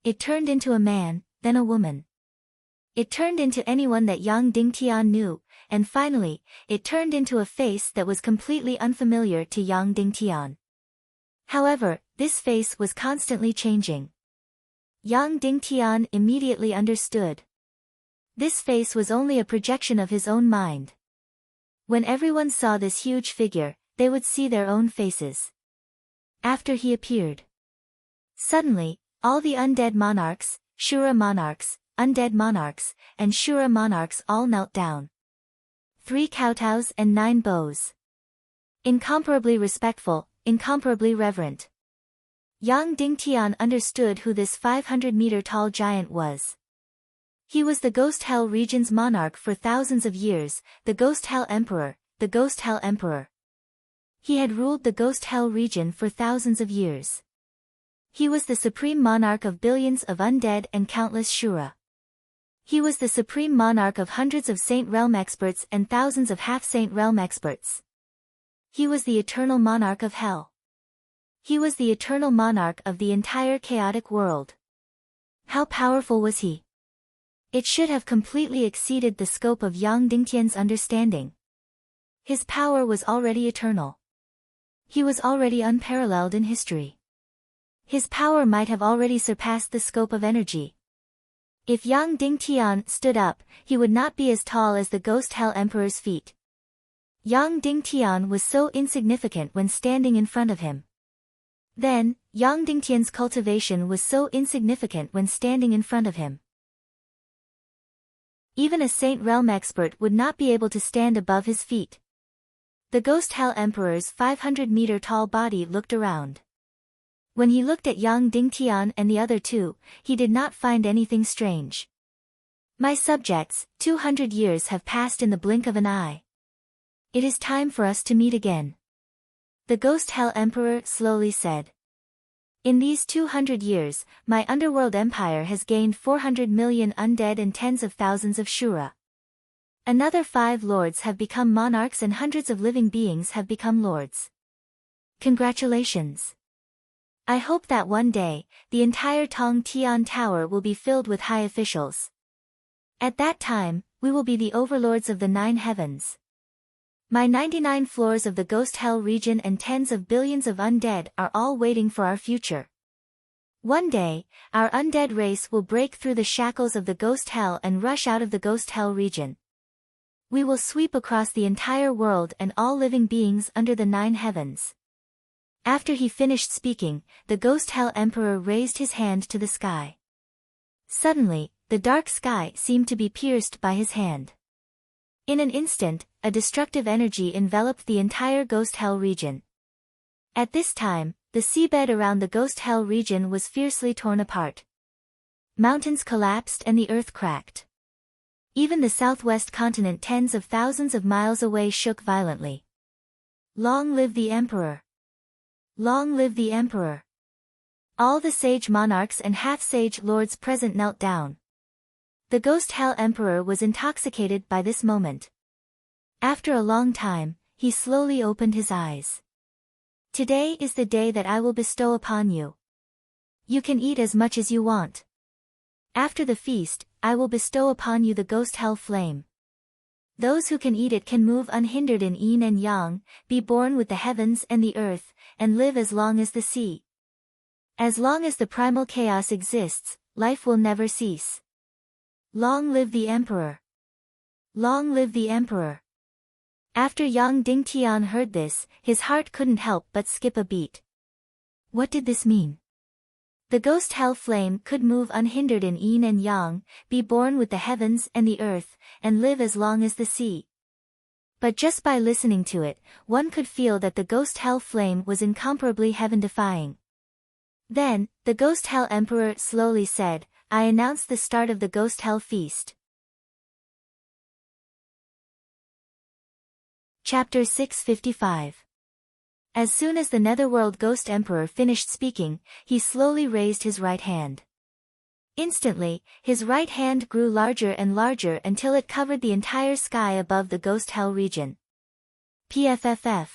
It turned into a man, then a woman. It turned into anyone that Yang Dingtian knew, and finally, it turned into a face that was completely unfamiliar to Yang Dingtian. However, this face was constantly changing. Yang Dingtian immediately understood. This face was only a projection of his own mind. When everyone saw this huge figure, they would see their own faces. After he appeared, suddenly, all the undead monarchs, Shura monarchs, undead monarchs, and Shura monarchs all knelt down. 3 kowtows and 9 bows. Incomparably respectful, incomparably reverent. Yang Dingtian understood who this 500-meter-tall giant was. He was the Ghost Hell region's monarch for thousands of years, the Ghost Hell Emperor, the Ghost Hell Emperor. He had ruled the Ghost Hell region for thousands of years. He was the supreme monarch of billions of undead and countless Shura. He was the supreme monarch of hundreds of Saint Realm experts and thousands of half-Saint Realm experts. He was the eternal monarch of Hell. He was the eternal monarch of the entire chaotic world. How powerful was he? It should have completely exceeded the scope of Yang Dingtian's understanding. His power was already eternal. He was already unparalleled in history. His power might have already surpassed the scope of energy. If Yang Dingtian stood up, he would not be as tall as the Ghost Hell Emperor's feet. Yang Dingtian was so insignificant when standing in front of him. Then, Yang Dingtian's cultivation was so insignificant when standing in front of him. Even a Saint Realm expert would not be able to stand above his feet. The Ghost Hell Emperor's 500-meter-tall body looked around. When he looked at Yang Dingtian and the other two, he did not find anything strange. My subjects, 200 years have passed in the blink of an eye. It is time for us to meet again. The Ghost Hell Emperor slowly said. In these 200 years, my underworld empire has gained 400 million undead and tens of thousands of Shura. Another 5 lords have become monarchs and hundreds of living beings have become lords. Congratulations. I hope that one day, the entire Tong Tian Tower will be filled with high officials. At that time, we will be the overlords of the 9 heavens. My 99 floors of the Ghost Hell region and tens of billions of undead are all waiting for our future. One day, our undead race will break through the shackles of the Ghost Hell and rush out of the Ghost Hell region. We will sweep across the entire world and all living beings under the 9 heavens. After he finished speaking, the Ghost Hell Emperor raised his hand to the sky. Suddenly, the dark sky seemed to be pierced by his hand. In an instant, a destructive energy enveloped the entire Ghost Hell region. At this time, the seabed around the Ghost Hell region was fiercely torn apart. Mountains collapsed and the earth cracked. Even the southwest continent tens of thousands of miles away shook violently. Long live the Emperor! Long live the Emperor! All the sage monarchs and half-sage lords present knelt down. The Ghost Hell Emperor was intoxicated by this moment. After a long time, he slowly opened his eyes. Today is the day that I will bestow upon you. You can eat as much as you want. After the feast, I will bestow upon you the Ghost Hell Flame. Those who can eat it can move unhindered in yin and yang, be born with the heavens and the earth, and live as long as the sea. As long as the primal chaos exists, life will never cease. Long live the Emperor! Long live the Emperor! After Yang Dingtian heard this, his heart couldn't help but skip a beat. What did this mean? The Ghost Hell Flame could move unhindered in yin and yang, be born with the heavens and the earth, and live as long as the sea. But just by listening to it, one could feel that the Ghost Hell Flame was incomparably heaven-defying. Then, the Ghost Hell Emperor slowly said, I announce the start of the Ghost Hell Feast. Chapter 655. As soon as the Netherworld Ghost Emperor finished speaking, he slowly raised his right hand. Instantly, his right hand grew larger and larger until it covered the entire sky above the Ghost Hell region. PFFF.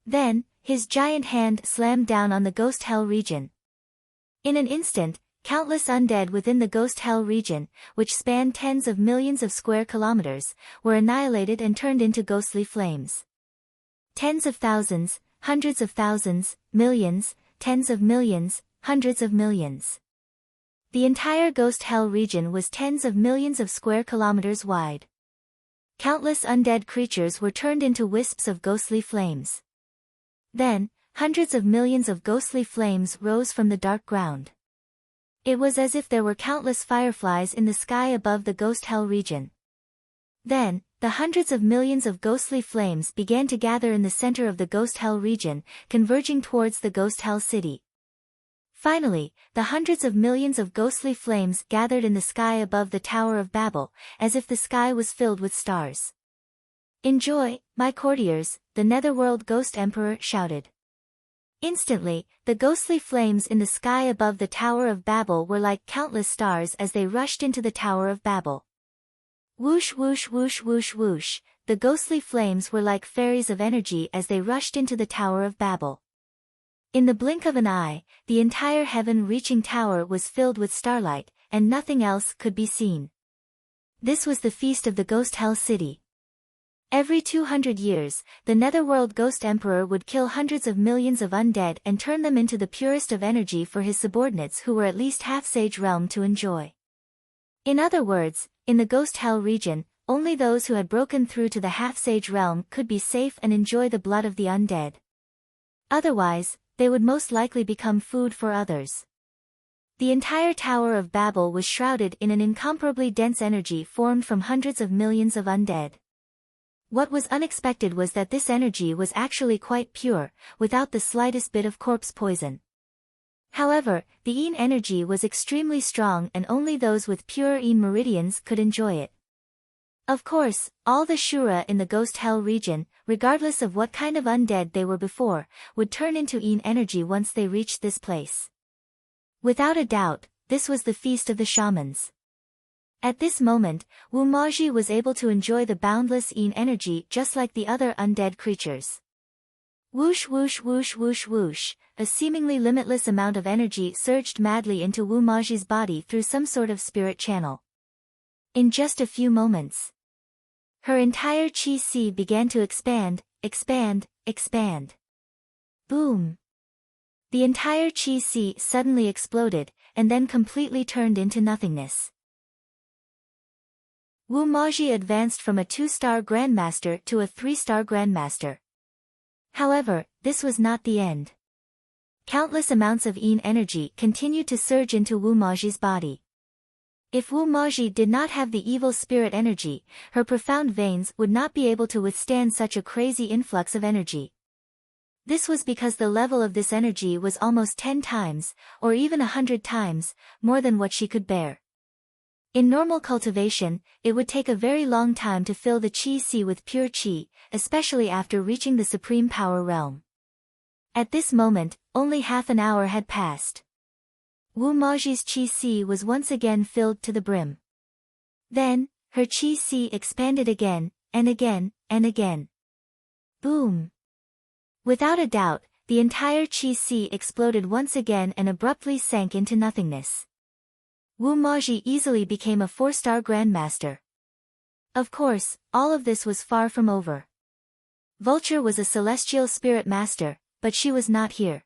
Then, his giant hand slammed down on the Ghost Hell region. In an instant, countless undead within the Ghost Hell region, which spanned tens of millions of square kilometers, were annihilated and turned into ghostly flames. Tens of thousands, hundreds of thousands, millions, tens of millions, hundreds of millions. The entire ghost hell region was tens of millions of square kilometers wide. Countless undead creatures were turned into wisps of ghostly flames. Then, hundreds of millions of ghostly flames rose from the dark ground. It was as if there were countless fireflies in the sky above the ghost hell region. Then, the hundreds of millions of ghostly flames began to gather in the center of the ghost hell region, converging towards the ghost hell city. Finally, the hundreds of millions of ghostly flames gathered in the sky above the Tower of Babel, as if the sky was filled with stars. "Enjoy, my courtiers," the Netherworld Ghost Emperor shouted. Instantly, the ghostly flames in the sky above the Tower of Babel were like countless stars as they rushed into the Tower of Babel. Whoosh whoosh whoosh whoosh whoosh, the ghostly flames were like fairies of energy as they rushed into the Tower of Babel. In the blink of an eye, the entire heaven-reaching tower was filled with starlight, and nothing else could be seen. This was the feast of the Ghost Hell City. Every 200 years, the Netherworld Ghost Emperor would kill hundreds of millions of undead and turn them into the purest of energy for his subordinates who were at least half-sage realm to enjoy. In other words, in the Ghost Hell region, only those who had broken through to the half-sage realm could be safe and enjoy the blood of the undead. Otherwise, they would most likely become food for others. The entire Tower of Babel was shrouded in an incomparably dense energy formed from hundreds of millions of undead. What was unexpected was that this energy was actually quite pure, without the slightest bit of corpse poison. However, the Yin energy was extremely strong and only those with pure Yin meridians could enjoy it. Of course, all the Shura in the Ghost Hell region, regardless of what kind of undead they were before, would turn into Yin energy once they reached this place. Without a doubt, this was the feast of the shamans. At this moment, Wu Maji was able to enjoy the boundless Yin energy just like the other undead creatures. Whoosh whoosh whoosh whoosh whoosh, a seemingly limitless amount of energy surged madly into Wu Maji's body through some sort of spirit channel. In just a few moments, her entire Qi began to expand, expand, expand. Boom! The entire Qi suddenly exploded, and then completely turned into nothingness. Wu Maji advanced from a 2-star Grandmaster to a 3-star Grandmaster. However, this was not the end. Countless amounts of Yin energy continued to surge into Wu Maji's body. If Wu Maji did not have the evil spirit energy, her profound veins would not be able to withstand such a crazy influx of energy. This was because the level of this energy was almost 10 times, or even 100 times, more than what she could bear. In normal cultivation, it would take a very long time to fill the Qi with pure Qi, especially after reaching the Supreme Power realm. At this moment, only half an hour had passed. Wu Maji's Qi was once again filled to the brim. Then, her Qi expanded again, and again, and again. Boom! Without a doubt, the entire Qi exploded once again and abruptly sank into nothingness. Wu Maji easily became a 4-star Grandmaster. Of course, all of this was far from over. Vulture was a celestial spirit master, but she was not here.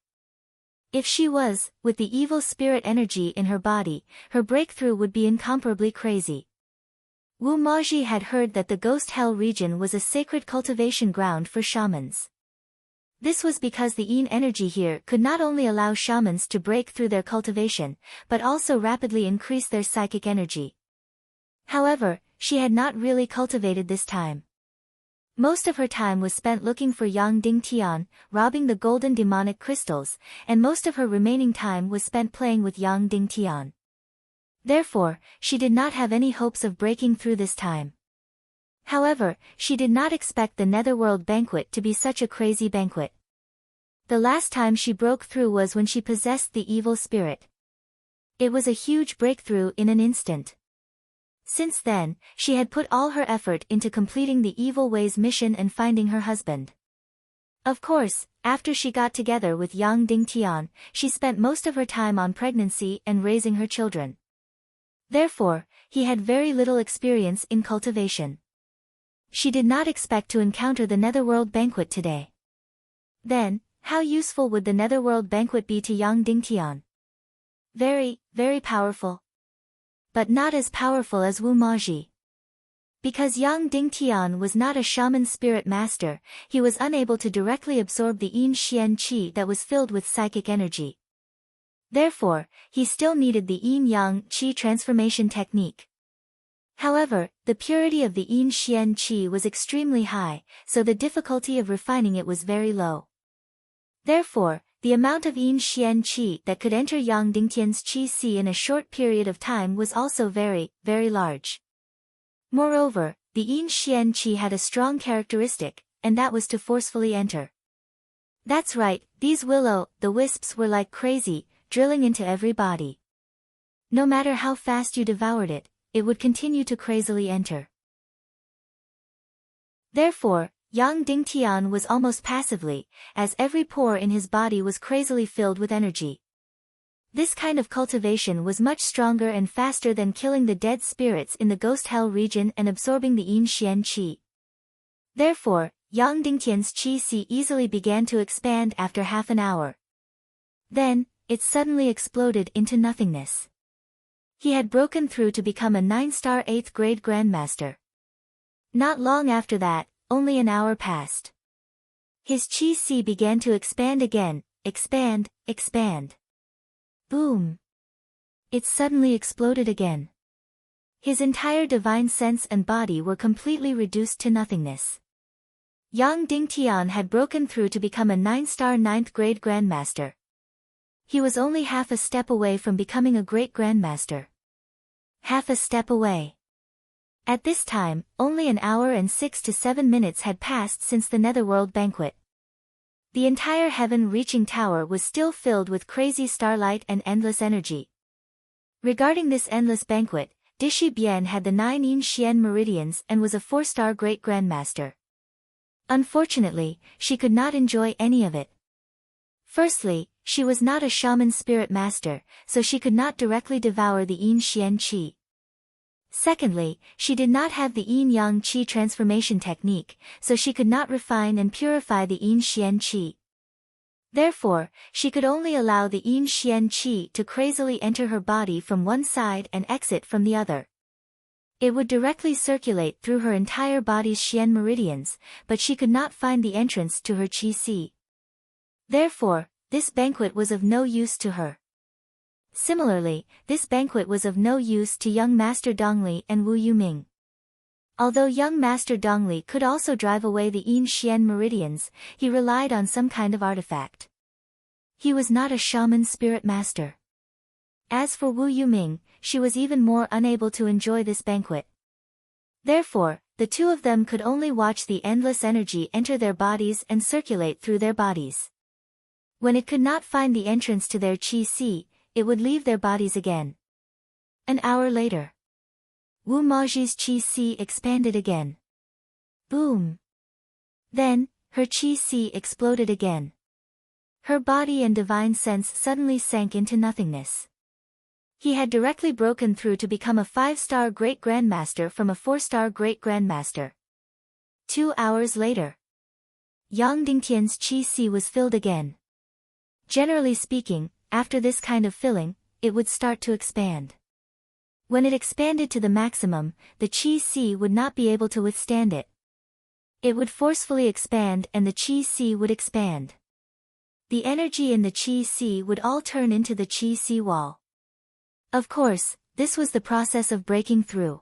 If she was, with the evil spirit energy in her body, her breakthrough would be incomparably crazy. Wu Maji had heard that the Ghost Hell region was a sacred cultivation ground for shamans. This was because the Yin energy here could not only allow shamans to break through their cultivation, but also rapidly increase their psychic energy. However, she had not really cultivated this time. Most of her time was spent looking for Yang Ding Tian, robbing the golden demonic crystals, and most of her remaining time was spent playing with Yang Ding Tian. Therefore, she did not have any hopes of breaking through this time. However, she did not expect the Netherworld banquet to be such a crazy banquet. The last time she broke through was when she possessed the evil spirit. It was a huge breakthrough in an instant. Since then, she had put all her effort into completing the Evil Way's mission and finding her husband. Of course, after she got together with Yang Ding Tian, she spent most of her time on pregnancy and raising her children. Therefore, he had very little experience in cultivation. She did not expect to encounter the Netherworld banquet today. Then, How useful would the netherworld banquet be to Yang Dingtian? Very, very powerful. But not as powerful as Wu Maji. Because Yang Dingtian was not a shaman spirit master, he was unable to directly absorb the Yin Xian Qi that was filled with psychic energy. Therefore, he still needed the Yin-Yang Qi transformation technique. However, the purity of the Yin Xian Qi was extremely high, so the difficulty of refining it was very low. Therefore, the amount of Yin Xian Qi that could enter Yang Dingtian's Qi Si in a short period of time was also very, very large. Moreover, the Yin Xian Qi had a strong characteristic, and that was to forcefully enter. That's right, these will-o'-the-wisps were like crazy, drilling into every body. No matter how fast you devoured it, it would continue to crazily enter. Therefore, Yang Dingtian was almost passively, as every pore in his body was crazily filled with energy. This kind of cultivation was much stronger and faster than killing the dead spirits in the ghost hell region and absorbing the Yin Xian Qi. Therefore, Yang Dingtian's Qi Si easily began to expand after half an hour. Then, it suddenly exploded into nothingness. He had broken through to become a 9-star 8th grade Grandmaster. Not long after that, only an hour passed. His Qi Si began to expand again, expand. Boom! It suddenly exploded again. His entire divine sense and body were completely reduced to nothingness. Yang Dingtian had broken through to become a 9-star 9th grade Grandmaster. He was only half a step away from becoming a great Grandmaster. Half a step away. At this time, only an hour and 6 to 7 minutes had passed since the Netherworld banquet. The entire heaven-reaching tower was still filled with crazy starlight and endless energy. Regarding this endless banquet, Dishi Bian had the 9 Yin Xian meridians and was a 4-star great Grandmaster. Unfortunately, she could not enjoy any of it. Firstly, she was not a shaman spirit master, so she could not directly devour the Yin Xian Qi. Secondly, she did not have the Yin-Yang Qi transformation technique, so she could not refine and purify the Yin Xian Qi. Therefore, she could only allow the Yin Xian Qi to crazily enter her body from one side and exit from the other. It would directly circulate through her entire body's Xian meridians, but she could not find the entrance to her Qi Si. Therefore, this banquet was of no use to her. Similarly, this banquet was of no use to young Master Dongli and Wu Yuming. Although young Master Dongli could also drive away the Yin Xian meridians, he relied on some kind of artifact. He was not a shaman spirit master. As for Wu Yuming, she was even more unable to enjoy this banquet. Therefore, the two of them could only watch the endless energy enter their bodies and circulate through their bodies. When it could not find the entrance to their Qi Si, it would leave their bodies again. An hour later, Wu Maji's Qi Si expanded again. Boom! Then, her Qi Si exploded again. Her body and divine sense suddenly sank into nothingness. He had directly broken through to become a 5-star Great Grandmaster from a 4-star Great Grandmaster. 2 hours later, Yang Dingtian's Qi Si was filled again. Generally speaking, after this kind of filling, it would start to expand. When it expanded to the maximum, the Qi Si would not be able to withstand it. It would forcefully expand and the Qi Si would expand. The energy in the Qi Si would all turn into the Qi Si wall. Of course, this was the process of breaking through.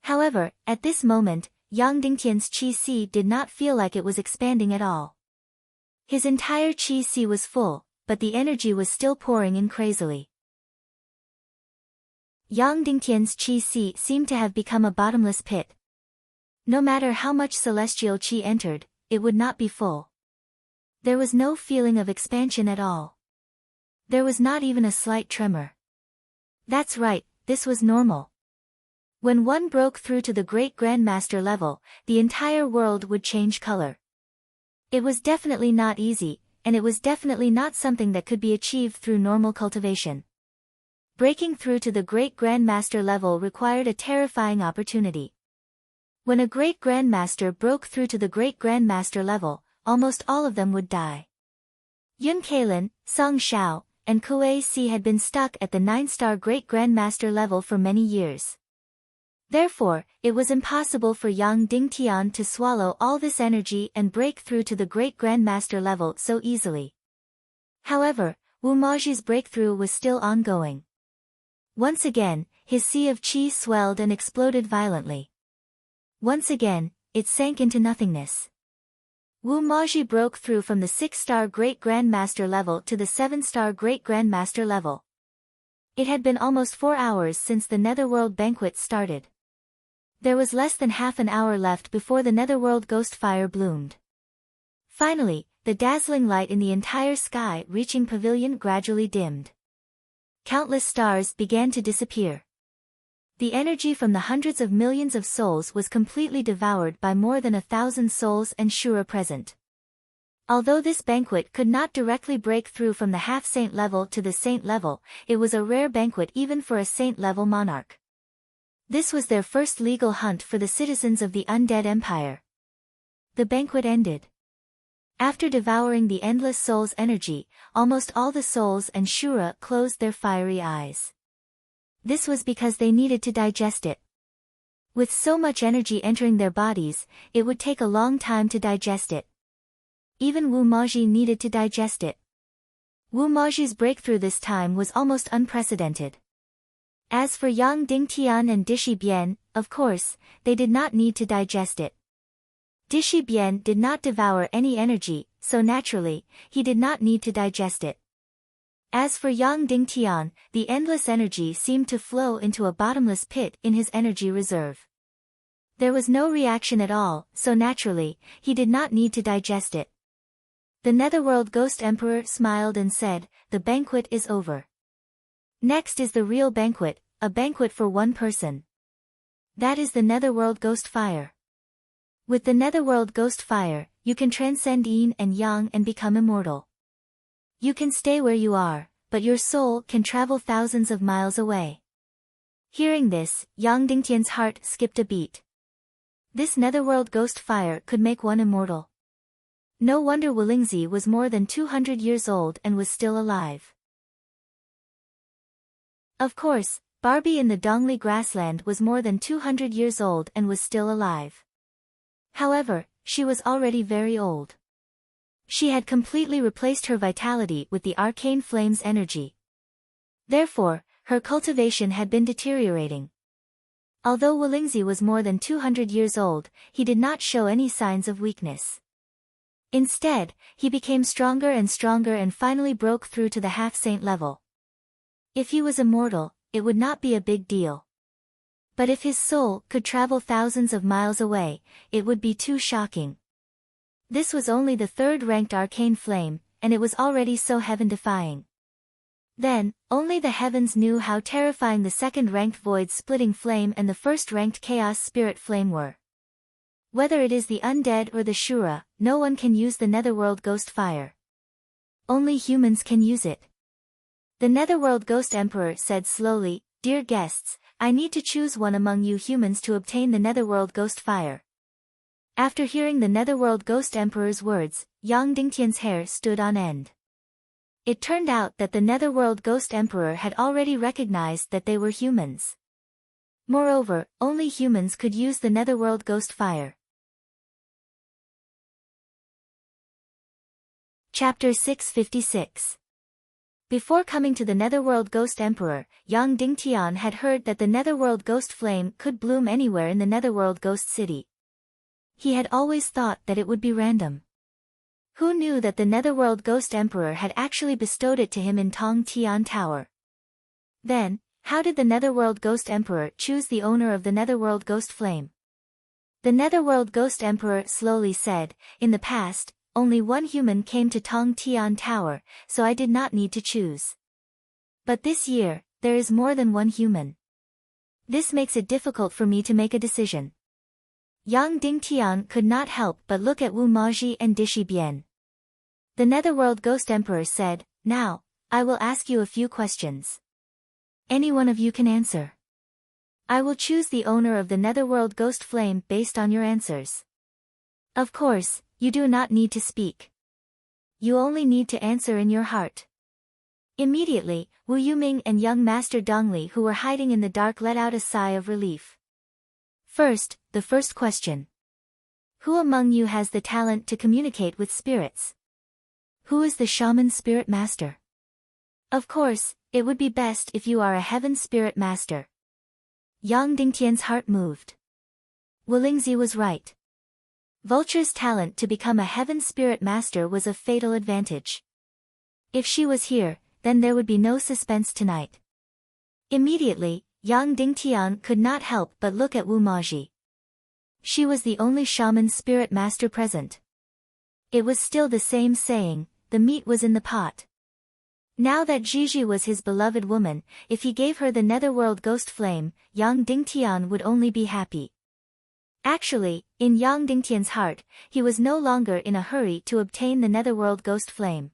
However, at this moment, Yang Dingtian's Qi Si did not feel like it was expanding at all. His entire Qi Si was full, but the energy was still pouring in crazily. Yang Dingtian's Qi Si seemed to have become a bottomless pit. No matter how much celestial Qi entered, it would not be full. There was no feeling of expansion at all. There was not even a slight tremor. That's right, this was normal. When one broke through to the Great Grandmaster level, the entire world would change color. It was definitely not easy, and it was definitely not something that could be achieved through normal cultivation. Breaking through to the Great Grandmaster level required a terrifying opportunity. When a Great Grandmaster broke through to the Great Grandmaster level, almost all of them would die. Yun Kalin, Song Shao, and Kuei Si had been stuck at the 9-star Great Grandmaster level for many years. Therefore, it was impossible for Yang Dingtian to swallow all this energy and break through to the Great Grandmaster level so easily. However, Wu Maji's breakthrough was still ongoing. Once again, his sea of qi swelled and exploded violently. Once again, it sank into nothingness. Wu Maji broke through from the 6-star Great Grandmaster level to the 7-star Great Grandmaster level. It had been almost 4 hours since the Netherworld banquet started. There was less than half an hour left before the Netherworld ghost fire bloomed. Finally, the dazzling light in the entire sky reaching pavilion gradually dimmed. Countless stars began to disappear. The energy from the hundreds of millions of souls was completely devoured by more than 1,000 souls and Shura present. Although this banquet could not directly break through from the half-saint level to the saint level, it was a rare banquet even for a saint-level monarch. This was their first legal hunt for the citizens of the Undead Empire. The banquet ended. After devouring the endless soul's energy, almost all the souls and Shura closed their fiery eyes. This was because they needed to digest it. With so much energy entering their bodies, it would take a long time to digest it. Even Wu Maji needed to digest it. Wu Maji's breakthrough this time was almost unprecedented. As for Yang Dingtian and Dishi Bian, of course, they did not need to digest it. Dishi Bian did not devour any energy, so naturally, he did not need to digest it. As for Yang Dingtian, the endless energy seemed to flow into a bottomless pit in his energy reserve. There was no reaction at all, so naturally, he did not need to digest it. The Netherworld Ghost Emperor smiled and said, "The banquet is over. Next is the real banquet, a banquet for one person. That is the Netherworld Ghost Fire. With the Netherworld Ghost Fire, you can transcend yin and yang and become immortal. You can stay where you are, but your soul can travel thousands of miles away." Hearing this, Yang Dingtian's heart skipped a beat. This Netherworld Ghost Fire could make one immortal. No wonder Wulingzi was more than 200 years old and was still alive. Of course, Barbie in the Dongli grassland was more than 200 years old and was still alive. However, she was already very old. She had completely replaced her vitality with the arcane flame's energy. Therefore, her cultivation had been deteriorating. Although Wulingzi was more than 200 years old, he did not show any signs of weakness. Instead, he became stronger and finally broke through to the half-saint level. If he was immortal, it would not be a big deal. But if his soul could travel thousands of miles away, it would be too shocking. This was only the third-ranked arcane flame, and it was already so heaven-defying. Then, only the heavens knew how terrifying the second-ranked void-splitting flame and the first-ranked chaos spirit flame were. Whether it is the undead or the Shura, no one can use the Netherworld Ghost Fire. Only humans can use it. The Netherworld Ghost Emperor said slowly, "Dear guests, I need to choose one among you humans to obtain the Netherworld Ghost Fire." After hearing the Netherworld Ghost Emperor's words, Yang Dingtian's hair stood on end. It turned out that the Netherworld Ghost Emperor had already recognized that they were humans. Moreover, only humans could use the Netherworld Ghost Fire. Chapter 656. Before coming to the Netherworld Ghost Emperor, Yang Dingtian had heard that the Netherworld Ghost Flame could bloom anywhere in the Netherworld Ghost City. He had always thought that it would be random. Who knew that the Netherworld Ghost Emperor had actually bestowed it to him in Tong Tian Tower? Then, how did the Netherworld Ghost Emperor choose the owner of the Netherworld Ghost Flame? The Netherworld Ghost Emperor slowly said, "In the past, only one human came to Tong Tian Tower, so I did not need to choose. But this year, there is more than one human. This makes it difficult for me to make a decision." Yang Dingtian could not help but look at Wu Maji and Dishi Bian. The Netherworld Ghost Emperor said, "Now, I will ask you a few questions. Any one of you can answer. I will choose the owner of the Netherworld Ghost Flame based on your answers. Of course, you do not need to speak. you only need to answer in your heart. Immediately, Wu Yuming and young Master Dongli who were hiding in the dark let out a sigh of relief. First, the first question. Who among you has the talent to communicate with spirits? Who is the shaman spirit master? Of course, it would be best if you are a heaven spirit master. Yang Dingtian's heart moved. Wu Lingzi was right. Vulture's talent to become a heaven spirit master was a fatal advantage. If she was here, then there would be no suspense tonight. Immediately, Yang Dingtian could not help but look at Wu Maji. She was the only shaman spirit master present. It was still the same saying, the meat was in the pot. Now that Gigi was his beloved woman, if he gave her the netherworld ghost flame, Yang Dingtian would only be happy. Actually, in Yang Dingtian's heart, he was no longer in a hurry to obtain the netherworld ghost flame.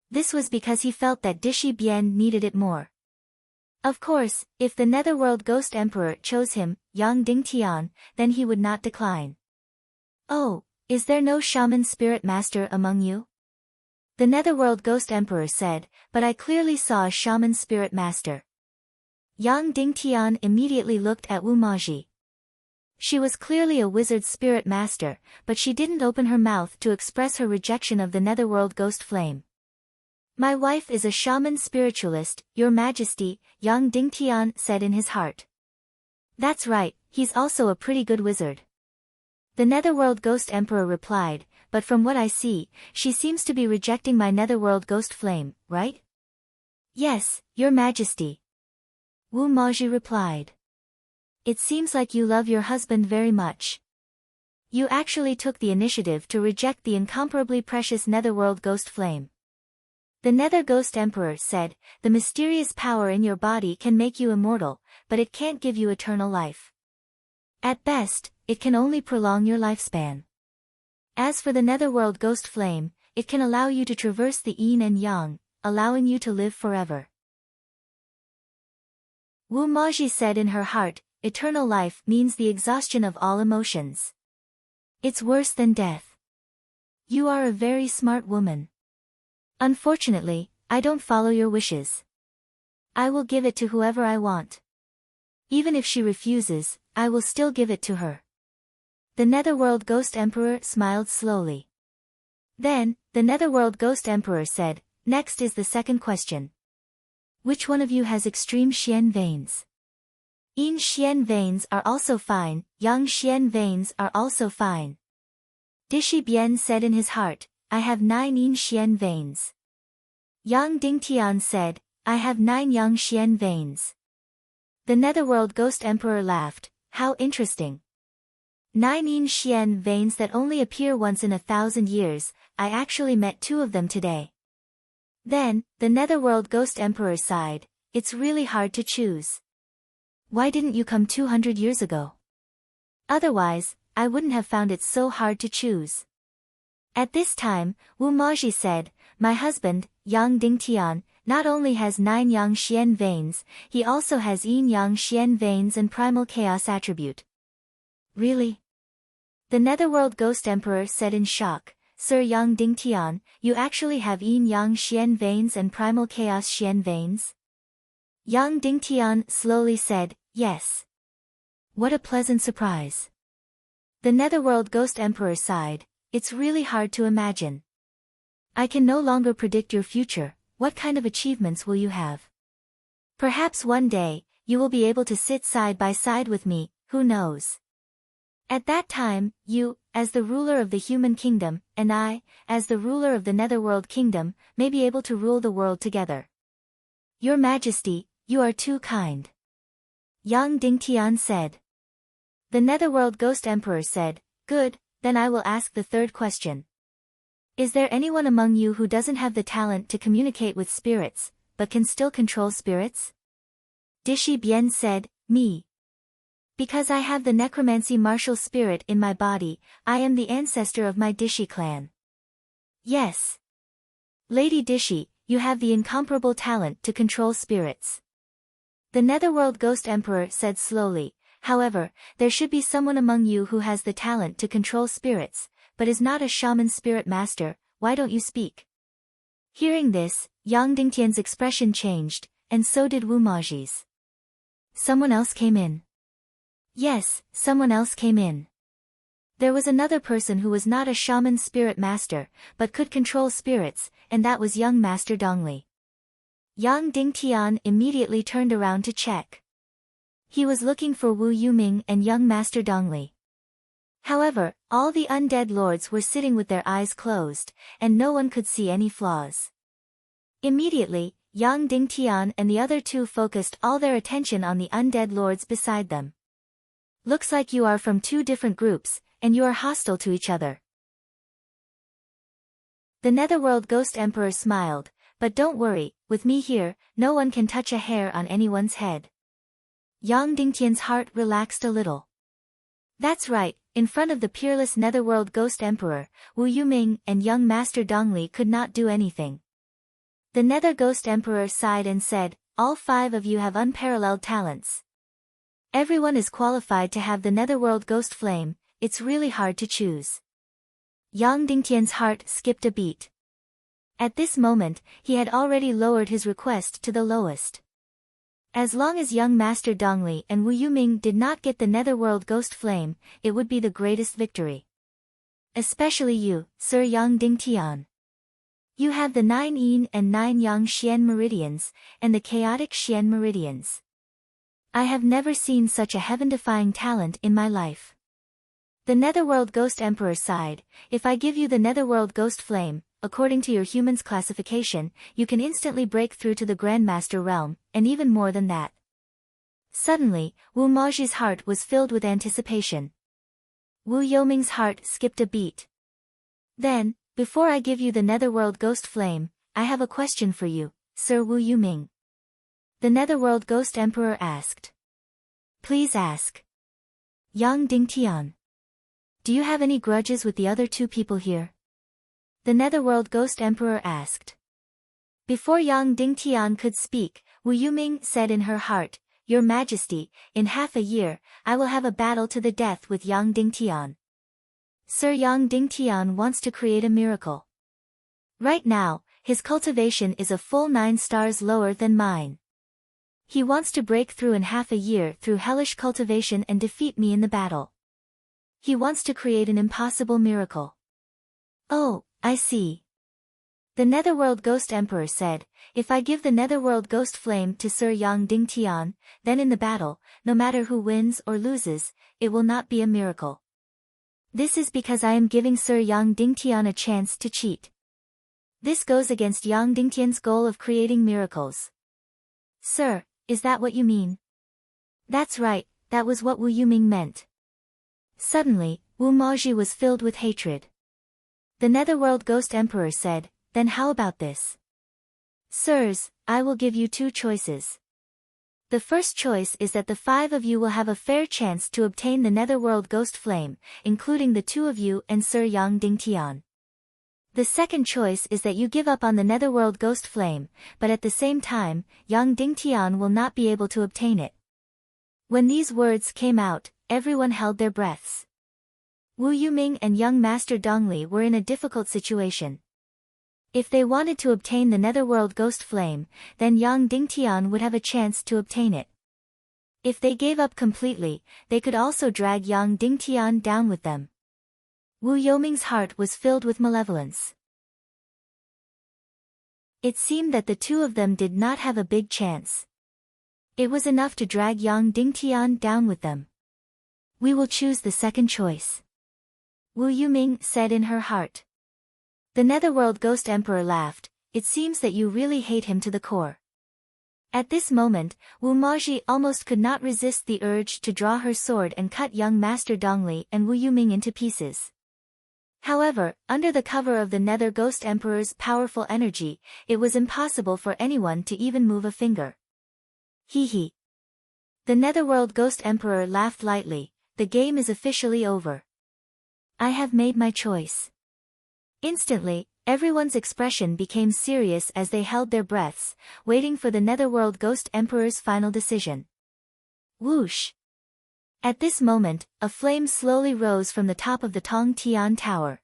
This was because he felt that Dishi Bian needed it more. Of course, if the netherworld ghost emperor chose him, Yang Dingtian, then he would not decline. Oh, is there no shaman spirit master among you? The netherworld ghost emperor said, but I clearly saw a shaman spirit master. Yang Dingtian immediately looked at Wu Maji. She was clearly a wizard spirit master, but she didn't open her mouth to express her rejection of the netherworld ghost flame. My wife is a shaman spiritualist, Your Majesty, Yang Dingtian said in his heart. That's right, he's also a pretty good wizard. The netherworld ghost emperor replied, but from what I see, she seems to be rejecting my netherworld ghost flame, right? Yes, Your Majesty. Wu Maji replied. It seems like you love your husband very much. You actually took the initiative to reject the incomparably precious netherworld ghost flame. The Nether Ghost Emperor said, the mysterious power in your body can make you immortal, but it can't give you eternal life. At best, it can only prolong your lifespan. As for the netherworld ghost flame, it can allow you to traverse the yin and yang, allowing you to live forever. Wu Maji said in her heart, eternal life means the exhaustion of all emotions. It's worse than death. You are a very smart woman. Unfortunately, I don't follow your wishes. I will give it to whoever I want. Even if she refuses, I will still give it to her. The Netherworld Ghost Emperor smiled slowly. Then, the Netherworld Ghost Emperor said, next is the second question. Which one of you has extreme Xian veins? Yin Xian veins are also fine, Yang Xian veins are also fine. Dishi Bian said in his heart, I have 9 Yin Xian veins. Yang Dingtian said, I have 9 Yang Xian veins. The Netherworld Ghost Emperor laughed, how interesting. 9 Yin Xian veins that only appear once in 1,000 years, I actually met 2 of them today. Then, the Netherworld Ghost Emperor sighed, it's really hard to choose. Why didn't you come 200 years ago? Otherwise, I wouldn't have found it so hard to choose. At this time, Wu Maji said, my husband, Yang Dingtian, not only has 9 Yang Xian veins, he also has Yin Yang Xian veins and primal chaos attribute. Really? The Netherworld Ghost Emperor said in shock, Sir Yang Dingtian, you actually have Yin Yang Xian veins and primal chaos Xian veins? Yang Dingtian slowly said, yes. What a pleasant surprise. The Netherworld Ghost Emperor sighed, it's really hard to imagine. I can no longer predict your future, what kind of achievements will you have? Perhaps one day, you will be able to sit side by side with me, who knows? At that time, you, as the ruler of the human kingdom, and I, as the ruler of the Netherworld kingdom, may be able to rule the world together. Your Majesty, you are too kind. Yang Dingtian said. The Netherworld Ghost Emperor said, good, then I will ask the third question. Is there anyone among you who doesn't have the talent to communicate with spirits, but can still control spirits? Dishi Bian said, me. Because I have the necromancy martial spirit in my body, I am the ancestor of my Dishi clan. Yes. Lady Dishi, you have the incomparable talent to control spirits. The Netherworld Ghost Emperor said slowly, however, there should be someone among you who has the talent to control spirits, but is not a shaman spirit master, why don't you speak? Hearing this, Yang Dingtian's expression changed, and so did Wu Maji's. Someone else came in. Yes, someone else came in. There was another person who was not a shaman spirit master, but could control spirits, and that was young Master Dongli. Yang Dingtian immediately turned around to check. He was looking for Wu Yuming and young Master Dongli. However, all the undead lords were sitting with their eyes closed, and no one could see any flaws. Immediately, Yang Dingtian and the other two focused all their attention on the undead lords beside them. Looks like you are from two different groups, and you are hostile to each other. The Netherworld Ghost Emperor smiled, but don't worry, with me here, no one can touch a hair on anyone's head. Yang Dingtian's heart relaxed a little. That's right, in front of the peerless Netherworld Ghost Emperor, Wu Yuming and young Master Dongli could not do anything. The Nether Ghost Emperor sighed and said, all 5 of you have unparalleled talents. Everyone is qualified to have the Netherworld Ghost Flame, it's really hard to choose. Yang Dingtian's heart skipped a beat. At this moment, he had already lowered his request to the lowest. As long as young Master Dongli and Wu Yuming did not get the Netherworld Ghost Flame, it would be the greatest victory. Especially you, Sir Yang Dingtian. You have the 9 Yin and 9 Yang Xian Meridians, and the Chaotic Xian Meridians. I have never seen such a heaven-defying talent in my life. The Netherworld Ghost Emperor sighed, if I give you the Netherworld Ghost Flame, according to your human's classification, you can instantly break through to the Grandmaster realm, and even more than that. Suddenly, Wu Maji's heart was filled with anticipation. Wu Yoming's heart skipped a beat. Then, before I give you the Netherworld Ghost Flame, I have a question for you, Sir Wu Yuming. The Netherworld Ghost Emperor asked. Please ask. Yang Dingtian. Do you have any grudges with the other 2 people here? The Netherworld Ghost Emperor asked. Before Yang Dingtian could speak, Wu Yuming said in her heart, Your Majesty, in half a year, I will have a battle to the death with Yang Dingtian. Sir Yang Dingtian wants to create a miracle. Right now, his cultivation is a full 9 stars lower than mine. He wants to break through in half a year through hellish cultivation and defeat me in the battle. He wants to create an impossible miracle. Oh, I see. The Netherworld Ghost Emperor said, if I give the Netherworld Ghost Flame to Sir Yang Dingtian, then in the battle, no matter who wins or loses, it will not be a miracle. This is because I am giving Sir Yang Dingtian a chance to cheat. This goes against Yang Dingtian's goal of creating miracles. Sir, is that what you mean? That's right, that was what Wu Yuming meant. Suddenly, Wu Maji was filled with hatred. The Netherworld Ghost Emperor said, then how about this? Sirs, I will give you 2 choices. The first choice is that the 5 of you will have a fair chance to obtain the Netherworld Ghost Flame, including the 2 of you and Sir Yang Dingtian. The second choice is that you give up on the Netherworld Ghost Flame, but at the same time, Yang Dingtian will not be able to obtain it. When these words came out, everyone held their breaths. Wu Yuming and young Master Dongli were in a difficult situation. If they wanted to obtain the Netherworld Ghost Flame, then Yang Dingtian would have a chance to obtain it. If they gave up completely, they could also drag Yang Dingtian down with them. Wu Yoming's heart was filled with malevolence. It seemed that the 2 of them did not have a big chance. It was enough to drag Yang Dingtian down with them. We will choose the second choice. Wu Yuming said in her heart. The Netherworld Ghost Emperor laughed, it seems that you really hate him to the core. At this moment, Wu Maji almost could not resist the urge to draw her sword and cut young Master Dongli and Wu Yuming into pieces. However, under the cover of the Nether Ghost Emperor's powerful energy, it was impossible for anyone to even move a finger. Hee hee. The Netherworld Ghost Emperor laughed lightly, the game is officially over. I have made my choice. Instantly, everyone's expression became serious as they held their breaths, waiting for the Netherworld Ghost Emperor's final decision. Whoosh! At this moment, a flame slowly rose from the top of the Tong Tian Tower.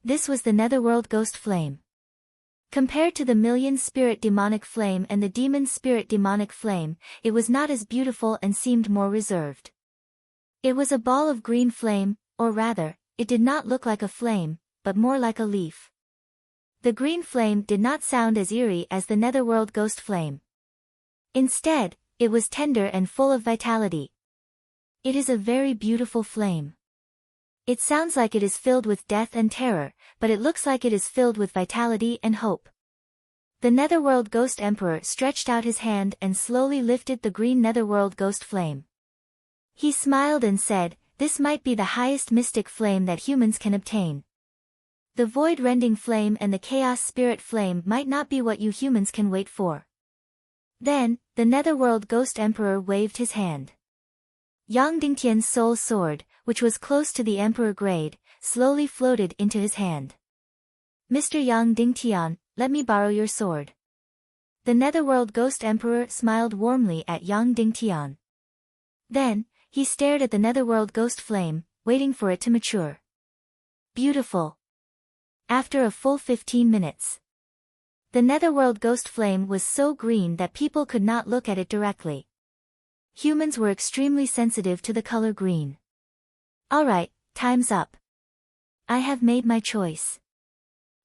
This was the netherworld ghost flame. Compared to the million spirit demonic flame and the demon spirit demonic flame, it was not as beautiful and seemed more reserved. It was a ball of green flame, or rather, it did not look like a flame, but more like a leaf. The green flame did not sound as eerie as the netherworld ghost flame. Instead, it was tender and full of vitality. It is a very beautiful flame. It sounds like it is filled with death and terror, but it looks like it is filled with vitality and hope. The netherworld ghost emperor stretched out his hand and slowly lifted the green netherworld ghost flame. He smiled and said, "This might be the highest mystic flame that humans can obtain. The void-rending flame and the chaos spirit flame might not be what you humans can wait for." Then, the netherworld ghost emperor waved his hand. Yang Dingtian's soul sword, which was close to the emperor grade, slowly floated into his hand. "Mr. Yang Dingtian, let me borrow your sword." The netherworld ghost emperor smiled warmly at Yang Dingtian. Then, he stared at the netherworld ghost flame, waiting for it to mature. Beautiful. After a full 15 minutes. The netherworld ghost flame was so green that people could not look at it directly. Humans were extremely sensitive to the color green. "Alright, time's up. I have made my choice."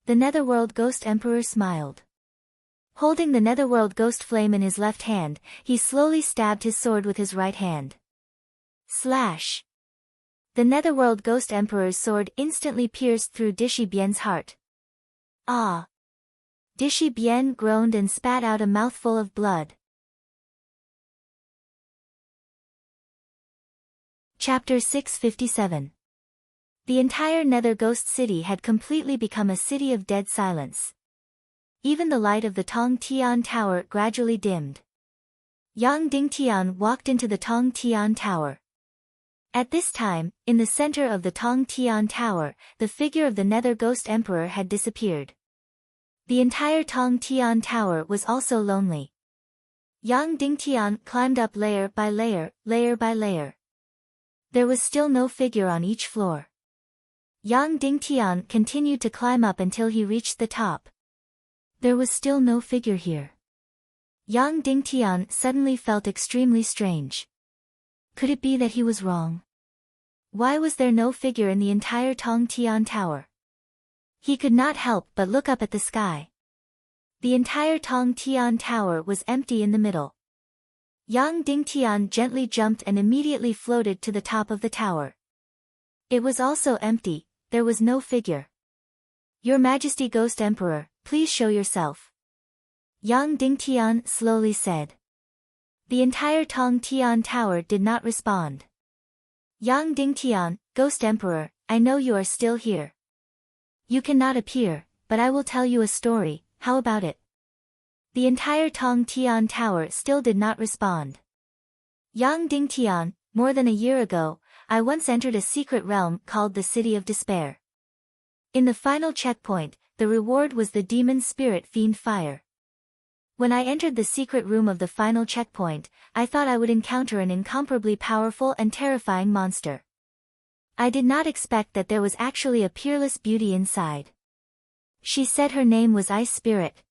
The netherworld ghost emperor smiled. Holding the netherworld ghost flame in his left hand, he slowly stabbed his sword with his right hand. Slash! The netherworld ghost emperor's sword instantly pierced through Dishi Bien's heart. Ah! Dishi Bien groaned and spat out a mouthful of blood. Chapter 657. The entire Nether Ghost City had completely become a city of dead silence. Even the light of the Tong Tian Tower gradually dimmed. Yang Dingtian walked into the Tong Tian Tower. At this time, in the center of the Tong Tian Tower, the figure of the Nether Ghost Emperor had disappeared. The entire Tong Tian Tower was also lonely. Yang Dingtian climbed up layer by layer, layer by layer. There was still no figure on each floor. Yang Dingtian continued to climb up until he reached the top. There was still no figure here. Yang Dingtian suddenly felt extremely strange. Could it be that he was wrong? Why was there no figure in the entire Tong Tian Tower? He could not help but look up at the sky. The entire Tong Tian Tower was empty in the middle. Yang Dingtian gently jumped and immediately floated to the top of the tower. It was also empty, there was no figure. "Your Majesty Ghost Emperor, please show yourself," Yang Dingtian slowly said. The entire Tong Tian Tower did not respond. "Yang Dingtian, Ghost Emperor, I know you are still here. You cannot appear, but I will tell you a story, how about it?" The entire Tong Tian Tower still did not respond. "Yang Dingtian, more than a year ago, I once entered a secret realm called the City of Despair. In the final checkpoint, the reward was the demon spirit fiend fire. When I entered the secret room of the final checkpoint, I thought I would encounter an incomparably powerful and terrifying monster. I did not expect that there was actually a peerless beauty inside. She said her name was Ice Spirit."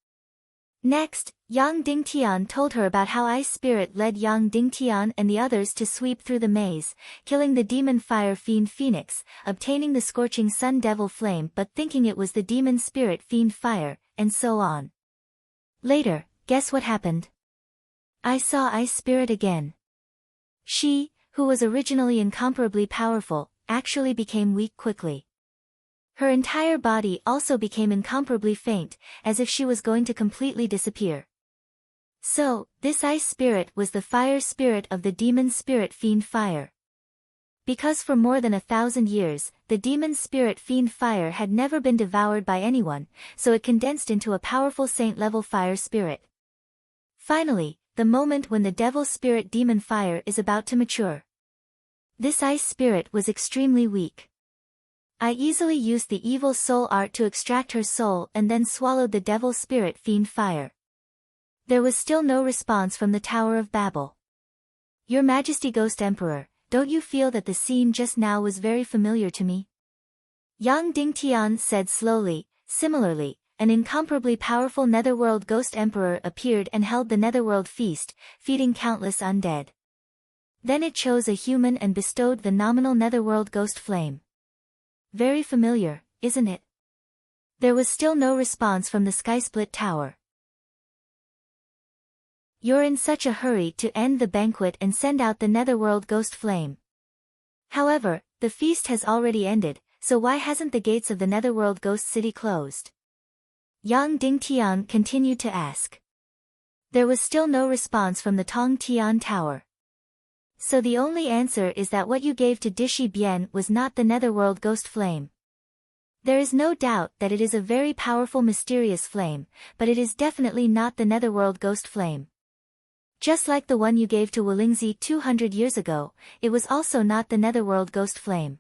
Next, Yang Dingtian told her about how Ice Spirit led Yang Dingtian and the others to sweep through the maze, killing the demon fire fiend Phoenix, obtaining the scorching sun devil flame but thinking it was the demon spirit fiend fire, and so on. Later, guess what happened? I saw Ice Spirit again. She, who was originally incomparably powerful, actually became weak quickly. Her entire body also became incomparably faint, as if she was going to completely disappear. So, this Ice Spirit was the fire spirit of the demon spirit fiend fire. Because for more than 1,000 years, the demon spirit fiend fire had never been devoured by anyone, so it condensed into a powerful saint-level fire spirit. Finally, the moment when the devil spirit demon fire is about to mature. This Ice Spirit was extremely weak. I easily used the evil soul art to extract her soul and then swallowed the devil spirit fiend fire. There was still no response from the Tower of Babel. "Your Majesty Ghost Emperor, don't you feel that the scene just now was very familiar to me?" Yang Dingtian said slowly. Similarly, an incomparably powerful Netherworld Ghost Emperor appeared and held the Netherworld feast, feeding countless undead. Then it chose a human and bestowed the nominal Netherworld Ghost Flame. Very familiar, isn't it? There was still no response from the Skysplit Tower. You're in such a hurry to end the banquet and send out the Netherworld Ghost Flame. However, the feast has already ended, so why hasn't the gates of the Netherworld Ghost City closed? Yang Dingtian continued to ask. There was still no response from the Tong Tian Tower. So the only answer is that what you gave to Dishi Bian was not the Netherworld Ghost Flame. There is no doubt that it is a very powerful mysterious flame, but it is definitely not the Netherworld Ghost Flame. Just like the one you gave to Wolingzi 200 years ago, it was also not the Netherworld Ghost Flame.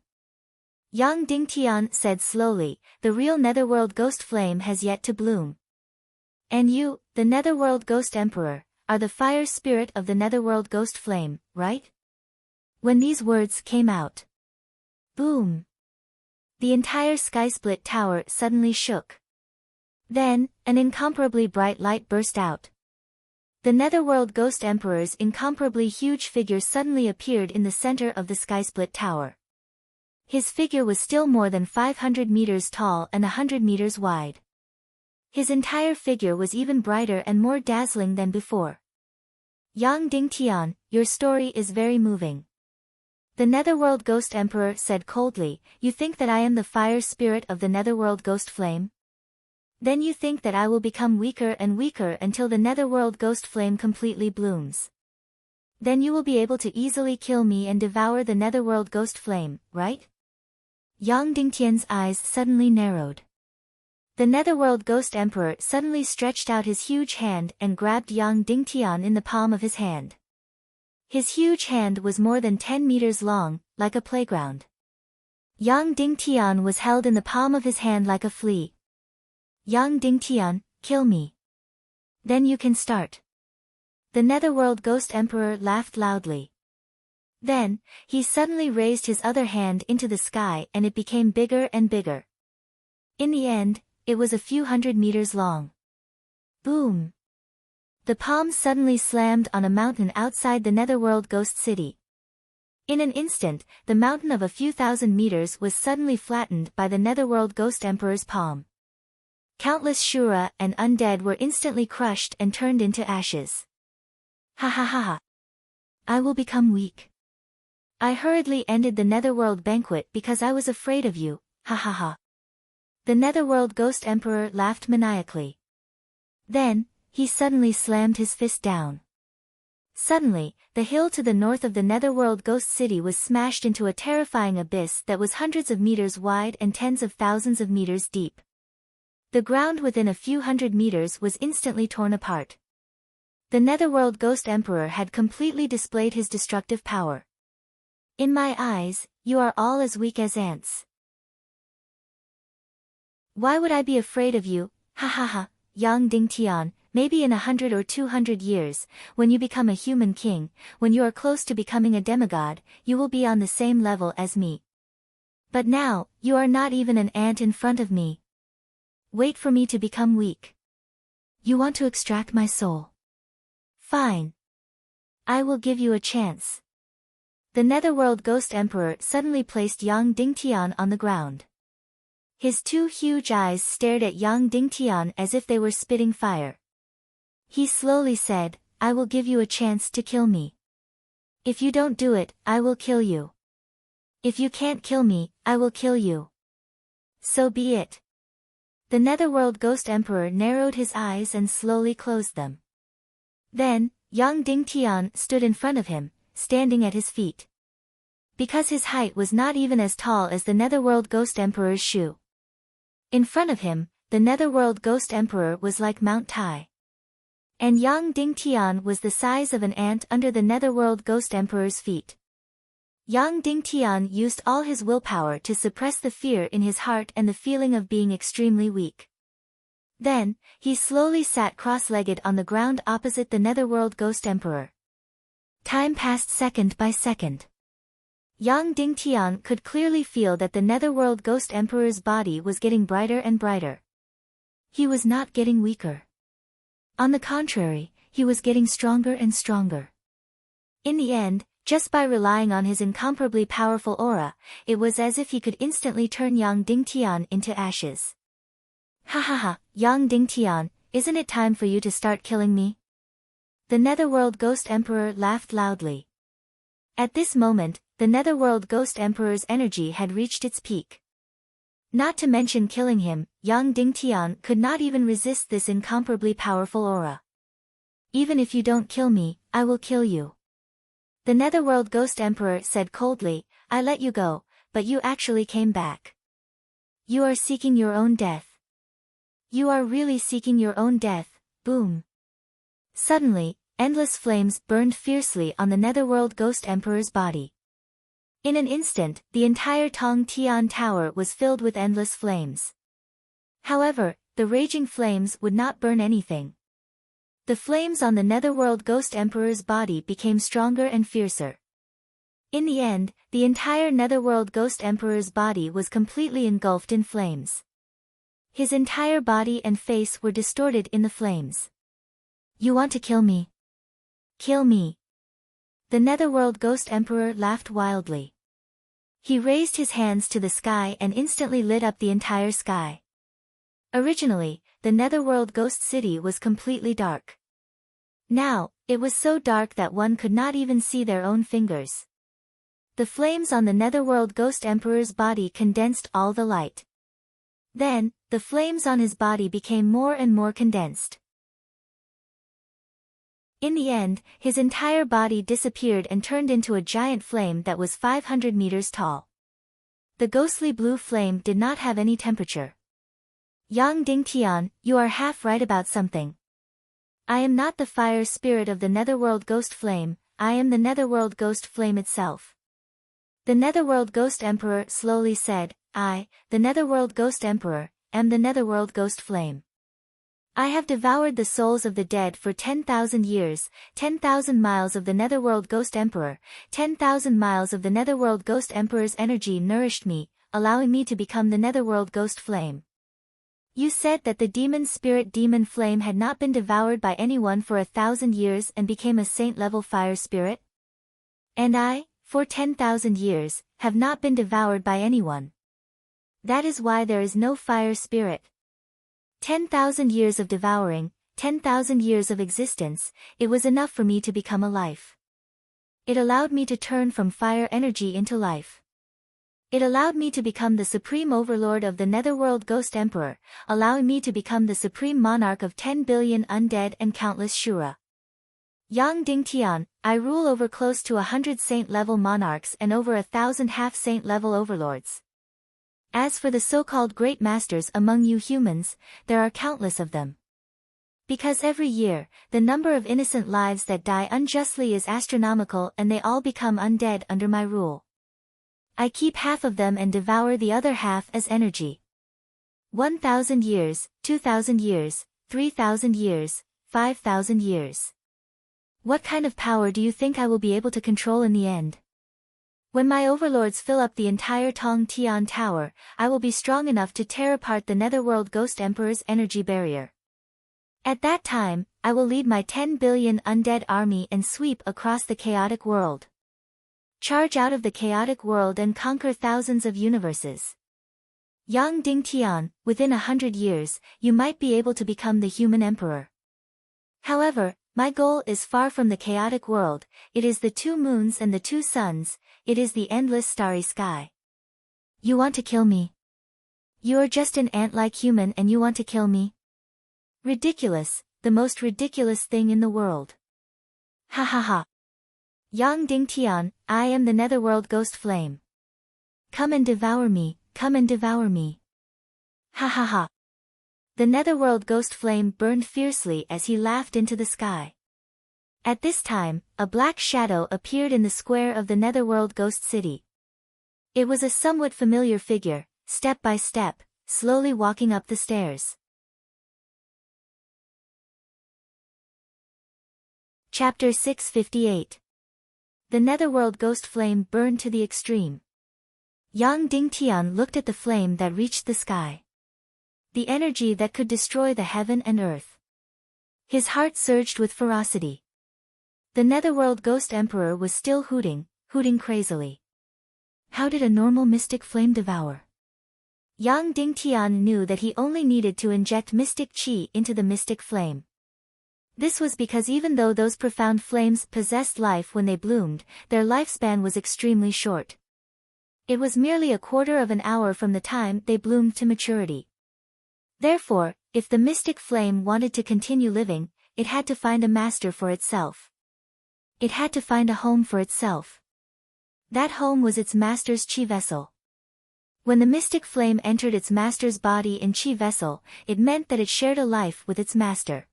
Yang Dingtian said slowly, the real Netherworld Ghost Flame has yet to bloom. And you, the Netherworld Ghost Emperor, are the fire spirit of the Netherworld Ghost Flame, right? When these words came out. Boom! The entire Skysplit Tower suddenly shook. Then, an incomparably bright light burst out. The Netherworld Ghost Emperor's incomparably huge figure suddenly appeared in the center of the Skysplit Tower. His figure was still more than 500 meters tall and 100 meters wide. His entire figure was even brighter and more dazzling than before. Yang Dingtian, your story is very moving. The Netherworld Ghost Emperor said coldly, you think that I am the fire spirit of the Netherworld Ghost Flame? Then you think that I will become weaker and weaker until the Netherworld Ghost Flame completely blooms. Then you will be able to easily kill me and devour the Netherworld Ghost Flame, right? Yang Dingtian's eyes suddenly narrowed. The Netherworld Ghost Emperor suddenly stretched out his huge hand and grabbed Yang Dingtian in the palm of his hand. His huge hand was more than 10 meters long, like a playground. Yang Dingtian was held in the palm of his hand like a flea. Yang Dingtian, kill me. Then you can start. The Netherworld Ghost Emperor laughed loudly. Then, he suddenly raised his other hand into the sky and it became bigger and bigger. In the end, it was a few hundred meters long. Boom! The palm suddenly slammed on a mountain outside the Netherworld Ghost City. In an instant, the mountain of a few thousand meters was suddenly flattened by the Netherworld Ghost Emperor's palm. Countless Shura and undead were instantly crushed and turned into ashes. Ha ha ha ha! I will become weak. I hurriedly ended the Netherworld banquet because I was afraid of you, ha ha ha. The Netherworld Ghost Emperor laughed maniacally. Then, he suddenly slammed his fist down. Suddenly, the hill to the north of the Netherworld Ghost City was smashed into a terrifying abyss that was hundreds of meters wide and tens of thousands of meters deep. The ground within a few hundred meters was instantly torn apart. The Netherworld Ghost Emperor had completely displayed his destructive power. In my eyes, you are all as weak as ants. Why would I be afraid of you, ha ha ha, Yang Dingtian, maybe in 100 or 200 years, when you become a human king, when you are close to becoming a demigod, you will be on the same level as me. But now, you are not even an ant in front of me. Wait for me to become weak. You want to extract my soul? Fine. I will give you a chance. The Netherworld Ghost Emperor suddenly placed Yang Dingtian on the ground. His two huge eyes stared at Yang Dingtian as if they were spitting fire. He slowly said, I will give you a chance to kill me. If you don't do it, I will kill you. If you can't kill me, I will kill you. So be it. The Netherworld Ghost Emperor narrowed his eyes and slowly closed them. Then, Yang Dingtian stood in front of him, standing at his feet. Because his height was not even as tall as the Netherworld Ghost Emperor's shoe. In front of him, the Netherworld Ghost Emperor was like Mount Tai. And Yang Dingtian was the size of an ant under the Netherworld Ghost Emperor's feet. Yang Dingtian used all his willpower to suppress the fear in his heart and the feeling of being extremely weak. Then, he slowly sat cross-legged on the ground opposite the Netherworld Ghost Emperor. Time passed second by second. Yang Dingtian could clearly feel that the Netherworld Ghost Emperor's body was getting brighter and brighter. He was not getting weaker. On the contrary, he was getting stronger and stronger. In the end, just by relying on his incomparably powerful aura, it was as if he could instantly turn Yang Dingtian into ashes. Ha ha ha, Yang Dingtian, isn't it time for you to start killing me? The Netherworld Ghost Emperor laughed loudly. At this moment, the Netherworld Ghost Emperor's energy had reached its peak. Not to mention killing him, Yang Dingtian could not even resist this incomparably powerful aura. Even if you don't kill me, I will kill you. The Netherworld Ghost Emperor said coldly, I let you go, but you actually came back. You are seeking your own death. You are really seeking your own death, boom. Suddenly, endless flames burned fiercely on the Netherworld Ghost Emperor's body. In an instant, the entire Tong Tian Tower was filled with endless flames. However, the raging flames would not burn anything. The flames on the Netherworld Ghost Emperor's body became stronger and fiercer. In the end, the entire Netherworld Ghost Emperor's body was completely engulfed in flames. His entire body and face were distorted in the flames. You want to kill me? Kill me. The Netherworld Ghost Emperor laughed wildly. He raised his hands to the sky and instantly lit up the entire sky. Originally, the Netherworld Ghost City was completely dark. Now, it was so dark that one could not even see their own fingers. The flames on the Netherworld Ghost Emperor's body condensed all the light. Then, the flames on his body became more and more condensed. In the end, his entire body disappeared and turned into a giant flame that was 500 meters tall. The ghostly blue flame did not have any temperature. Yang Dingtian, you are half right about something. I am not the fire spirit of the Netherworld Ghost Flame, I am the Netherworld Ghost Flame itself. The Netherworld Ghost Emperor slowly said, I, the Netherworld Ghost Emperor, am the Netherworld Ghost Flame. I have devoured the souls of the dead for 10,000 years, 10,000 miles of the Netherworld Ghost Emperor, 10,000 miles of the Netherworld Ghost Emperor's energy nourished me, allowing me to become the Netherworld Ghost Flame. You said that the demon spirit demon flame had not been devoured by anyone for 1,000 years and became a saint-level fire spirit? And I, for 10,000 years, have not been devoured by anyone. That is why there is no fire spirit. 10,000 years of devouring, 10,000 years of existence, it was enough for me to become a life. It allowed me to turn from fire energy into life. It allowed me to become the supreme overlord of the Netherworld Ghost Emperor, allowing me to become the supreme monarch of 10 billion undead and countless Shura. Yang Dingtian, I rule over close to 100 saint-level monarchs and over 1,000 half-saint-level overlords. As for the so-called great masters among you humans, there are countless of them. Because every year, the number of innocent lives that die unjustly is astronomical and they all become undead under my rule. I keep half of them and devour the other half as energy. 1,000 years, 2,000 years, 3,000 years, 5,000 years. What kind of power do you think I will be able to control in the end? When my overlords fill up the entire Tong Tian Tower, I will be strong enough to tear apart the Netherworld Ghost Emperor's energy barrier. At that time, I will lead my 10 billion undead army and sweep across the chaotic world. Charge out of the chaotic world and conquer thousands of universes. Yang Dingtian, within 100 years, you might be able to become the human emperor. However, my goal is far from the chaotic world, it is the 2 moons and the 2 suns, it is the endless starry sky. You want to kill me? You are just an ant-like human and you want to kill me? Ridiculous, the most ridiculous thing in the world. Ha ha ha. Yang Dingtian, I am the Netherworld Ghost Flame. Come and devour me, come and devour me. Ha ha ha. The Netherworld Ghost Flame burned fiercely as he laughed into the sky. At this time, a black shadow appeared in the square of the Netherworld Ghost City. It was a somewhat familiar figure, step by step, slowly walking up the stairs. Chapter 658. The netherworld ghost flame burned to the extreme. Yang Dingtian looked at the flame that reached the sky. The energy that could destroy the heaven and earth. His heart surged with ferocity. The netherworld ghost emperor was still hooting crazily. How did a normal mystic flame devour? Yang Dingtian knew that he only needed to inject mystic qi into the mystic flame. This was because even though those profound flames possessed life when they bloomed, their lifespan was extremely short. It was merely a quarter of an hour from the time they bloomed to maturity. Therefore, if the mystic flame wanted to continue living, it had to find a master for itself. It had to find a home for itself. That home was its master's qi vessel. When the mystic flame entered its master's body in qi vessel, it meant that it shared a life with its master.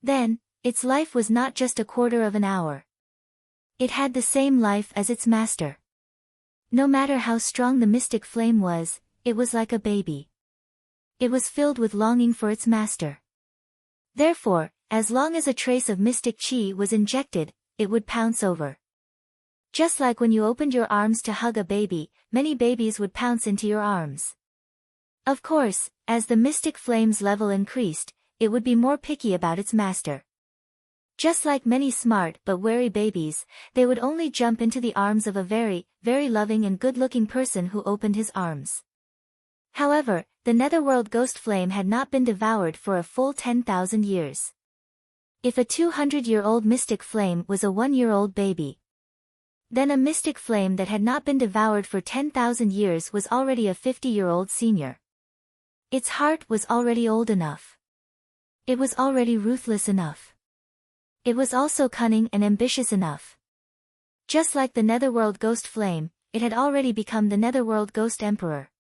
Then, its life was not just a quarter of an hour. It had the same life as its master. No matter how strong the mystic flame was, it was like a baby. It was filled with longing for its master. Therefore, as long as a trace of mystic qi was injected, it would pounce over. Just like when you opened your arms to hug a baby, many babies would pounce into your arms. Of course, as the mystic flame's level increased, it would be more picky about its master. Just like many smart but wary babies, they would only jump into the arms of a very, very loving and good-looking person who opened his arms. However, the netherworld ghost flame had not been devoured for a full 10,000 years. If a 200-year-old mystic flame was a 1-year-old baby, then a mystic flame that had not been devoured for 10,000 years was already a 50-year-old senior. Its heart was already old enough. It was already ruthless enough. It was also cunning and ambitious enough. Just like the netherworld ghost flame, it had already become the netherworld ghost emperor.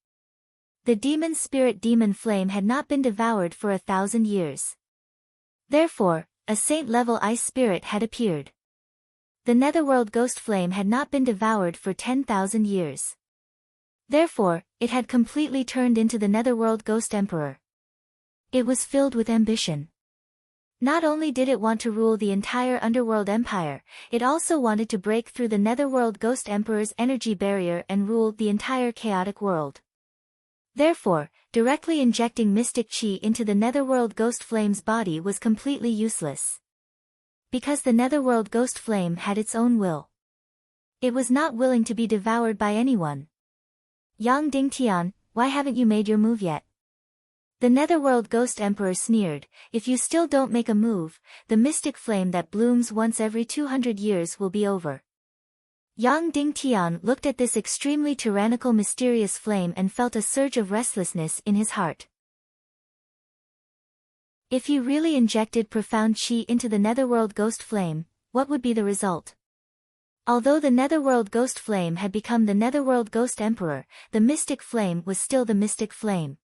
The demon spirit demon flame had not been devoured for 1,000 years. Therefore, a saint-level ice spirit had appeared. The netherworld ghost flame had not been devoured for 10,000 years. Therefore, it had completely turned into the netherworld ghost emperor. It was filled with ambition. Not only did it want to rule the entire underworld empire, it also wanted to break through the netherworld ghost emperor's energy barrier and rule the entire chaotic world. Therefore, directly injecting mystic qi into the netherworld ghost flame's body was completely useless. Because the netherworld ghost flame had its own will. It was not willing to be devoured by anyone. Yang Dingtian, why haven't you made your move yet? The netherworld ghost emperor sneered, if you still don't make a move, the mystic flame that blooms once every 200 years will be over. Yang Dingtian looked at this extremely tyrannical mysterious flame and felt a surge of restlessness in his heart. If he really injected profound qi into the netherworld ghost flame, what would be the result? Although the netherworld ghost flame had become the netherworld ghost emperor, the mystic flame was still the mystic flame.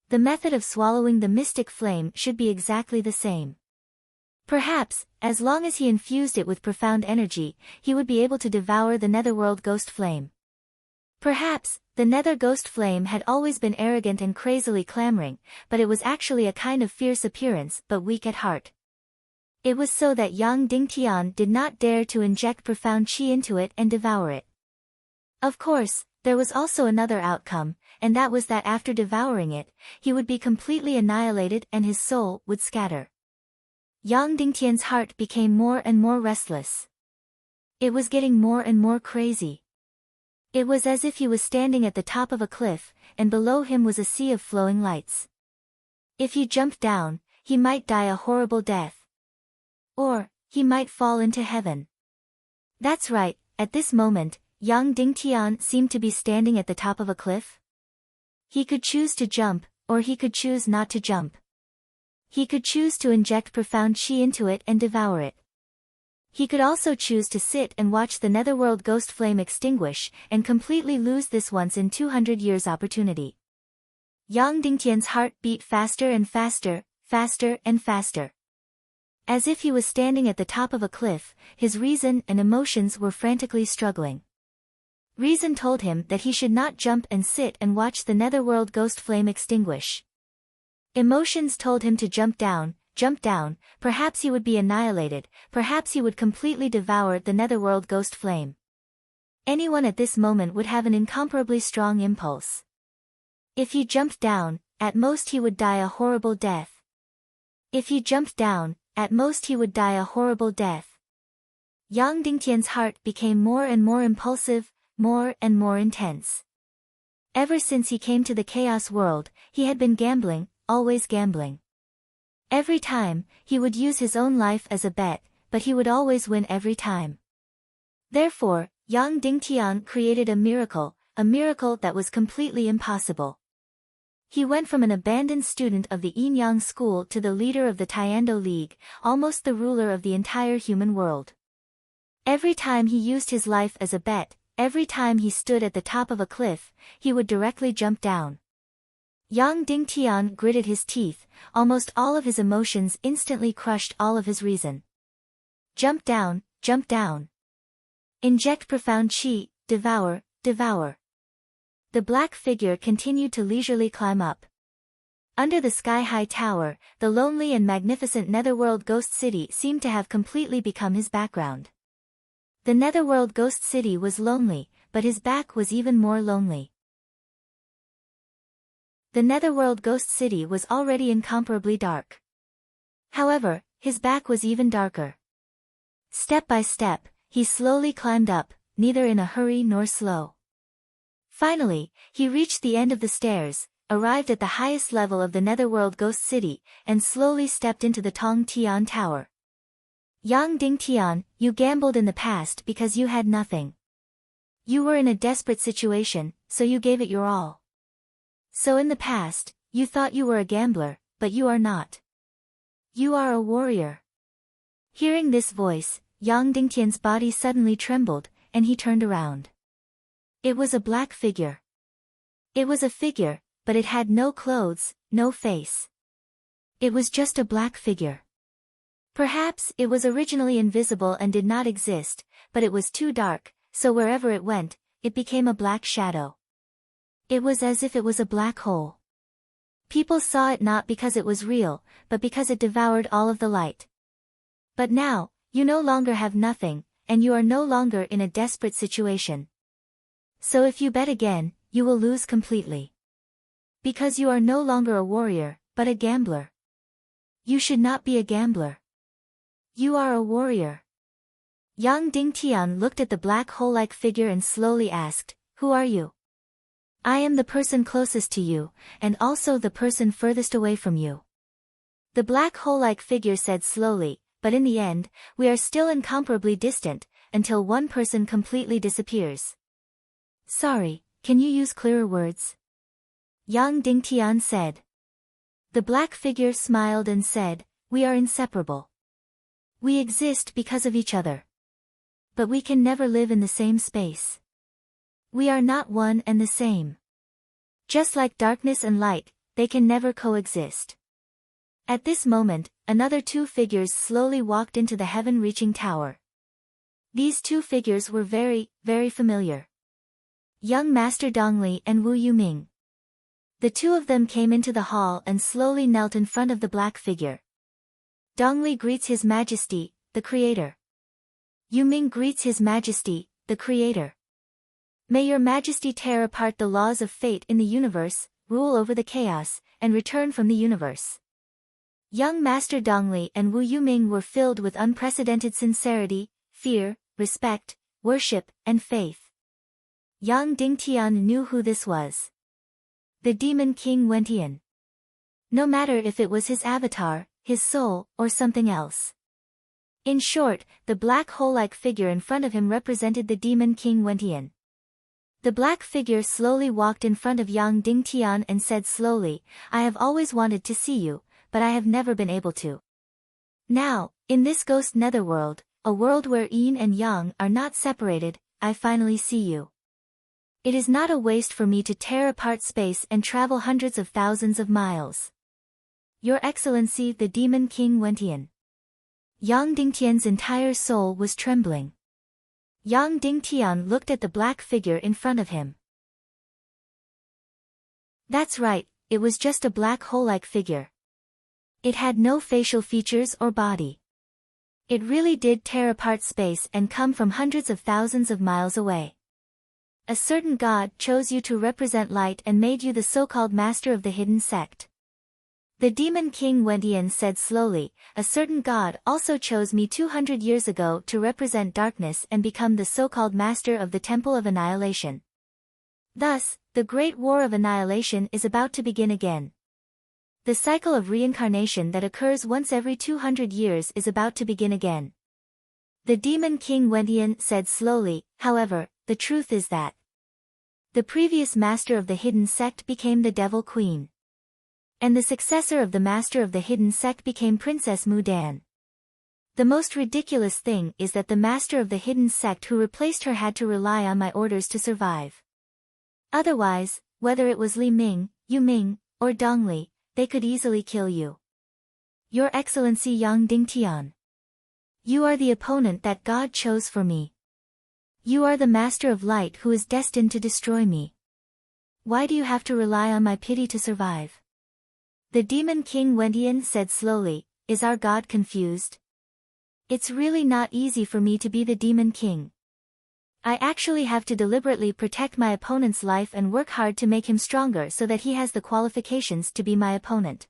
The method of swallowing the mystic flame should be exactly the same. Perhaps, as long as he infused it with profound energy, he would be able to devour the netherworld ghost flame. Perhaps, the nether ghost flame had always been arrogant and crazily clamoring, but it was actually a kind of fierce appearance but weak at heart. It was so that Yang Dingtian did not dare to inject profound qi into it and devour it. Of course, there was also another outcome, and that was that after devouring it, he would be completely annihilated and his soul would scatter. Yang Dingtian's heart became more and more restless. It was getting more and more crazy. It was as if he was standing at the top of a cliff, and below him was a sea of flowing lights. If he jumped down, he might die a horrible death. Or, he might fall into heaven. That's right, at this moment, Yang Dingtian seemed to be standing at the top of a cliff. He could choose to jump, or he could choose not to jump. He could choose to inject profound qi into it and devour it. He could also choose to sit and watch the netherworld ghost flame extinguish and completely lose this once in 200 years opportunity. Yang Dingtian's heart beat faster and faster, faster and faster. As if he was standing at the top of a cliff, his reason and emotions were frantically struggling. Reason told him that he should not jump and sit and watch the netherworld ghost flame extinguish. Emotions told him to jump down, jump down, perhaps he would be annihilated, perhaps he would completely devour the netherworld ghost flame. Anyone at this moment would have an incomparably strong impulse. If he jumped down, at most he would die a horrible death. If he jumped down, at most he would die a horrible death. Yang Dingtian's heart became more and more impulsive, more and more intense. Ever since he came to the chaos world, he had been gambling, always gambling. Every time, he would use his own life as a bet, but he would always win every time. Therefore, Yang Dingtian created a miracle that was completely impossible. He went from an abandoned student of the Yin-Yang school to the leader of the Tiando League, almost the ruler of the entire human world. Every time he used his life as a bet, every time he stood at the top of a cliff, he would directly jump down. Yang Dingtian gritted his teeth, almost all of his emotions instantly crushed all of his reason. Jump down, jump down. Inject profound qi, devour, devour. The black figure continued to leisurely climb up. Under the sky-high tower, the lonely and magnificent netherworld ghost city seemed to have completely become his background. The netherworld ghost city was lonely, but his back was even more lonely. The netherworld ghost city was already incomparably dark. However, his back was even darker. Step by step, he slowly climbed up, neither in a hurry nor slow. Finally, he reached the end of the stairs, arrived at the highest level of the netherworld ghost city, and slowly stepped into the Tong Tian Tower. Yang Dingtian, you gambled in the past because you had nothing. You were in a desperate situation, so you gave it your all. So in the past, you thought you were a gambler, but you are not. You are a warrior. Hearing this voice, Yang Dingtian's body suddenly trembled, and he turned around. It was a black figure. It was a figure, but it had no clothes, no face. It was just a black figure. Perhaps it was originally invisible and did not exist, but it was too dark, so wherever it went, it became a black shadow. It was as if it was a black hole. People saw it not because it was real, but because it devoured all of the light. But now, you no longer have nothing, and you are no longer in a desperate situation. So if you bet again, you will lose completely. Because you are no longer a warrior, but a gambler. You should not be a gambler. You are a warrior. Yang Dingtian looked at the black hole-like figure and slowly asked, "Who are you?" "I am the person closest to you, and also the person furthest away from you." The black hole-like figure said slowly, "But in the end, we are still incomparably distant, until one person completely disappears." "Sorry, can you use clearer words?" Yang Dingtian said. The black figure smiled and said, "We are inseparable. We exist because of each other. But we can never live in the same space. We are not one and the same. Just like darkness and light, they can never coexist." At this moment, another two figures slowly walked into the heaven-reaching tower. These two figures were very, very familiar. Young Master Dongli and Wu Yuming. The two of them came into the hall and slowly knelt in front of the black figure. Dongli greets His Majesty, the Creator. Yuming greets His Majesty, the Creator. "May your Majesty tear apart the laws of fate in the universe, rule over the chaos, and return from the universe." Young Master Dongli and Wu Yuming were filled with unprecedented sincerity, fear, respect, worship, and faith. Yang Dingtian knew who this was. The Demon King Wentian. No matter if it was his avatar, his soul, or something else. In short, the black hole-like figure in front of him represented the Demon King Wentian. The black figure slowly walked in front of Yang Dingtian and said slowly, "I have always wanted to see you, but I have never been able to. Now, in this ghost netherworld, a world where yin and yang are not separated, I finally see you. It is not a waste for me to tear apart space and travel hundreds of thousands of miles. Your Excellency the Demon King Wentian." Yang Dingtian's entire soul was trembling. Yang Dingtian looked at the black figure in front of him. That's right, it was just a black hole-like figure. It had no facial features or body. It really did tear apart space and come from hundreds of thousands of miles away. A certain god chose you to represent light and made you the so-called master of the hidden sect. The demon king Wentian said slowly, a certain god also chose me 200 years ago to represent darkness and become the so-called master of the Temple of Annihilation. Thus, the Great War of Annihilation is about to begin again. The cycle of reincarnation that occurs once every 200 years is about to begin again. The demon king Wentian said slowly, however, the truth is that the previous master of the hidden sect became the devil queen. And the successor of the master of the hidden sect became Princess Mudan. The most ridiculous thing is that the master of the hidden sect who replaced her had to rely on my orders to survive. Otherwise, whether it was Li Ming, Yu Ming, or Dong Li, they could easily kill you. Your Excellency Yang Dingtian. You are the opponent that God chose for me. You are the master of light who is destined to destroy me. Why do you have to rely on my pity to survive? The demon king Wentian said slowly, is our God confused? It's really not easy for me to be the demon king. I actually have to deliberately protect my opponent's life and work hard to make him stronger so that he has the qualifications to be my opponent.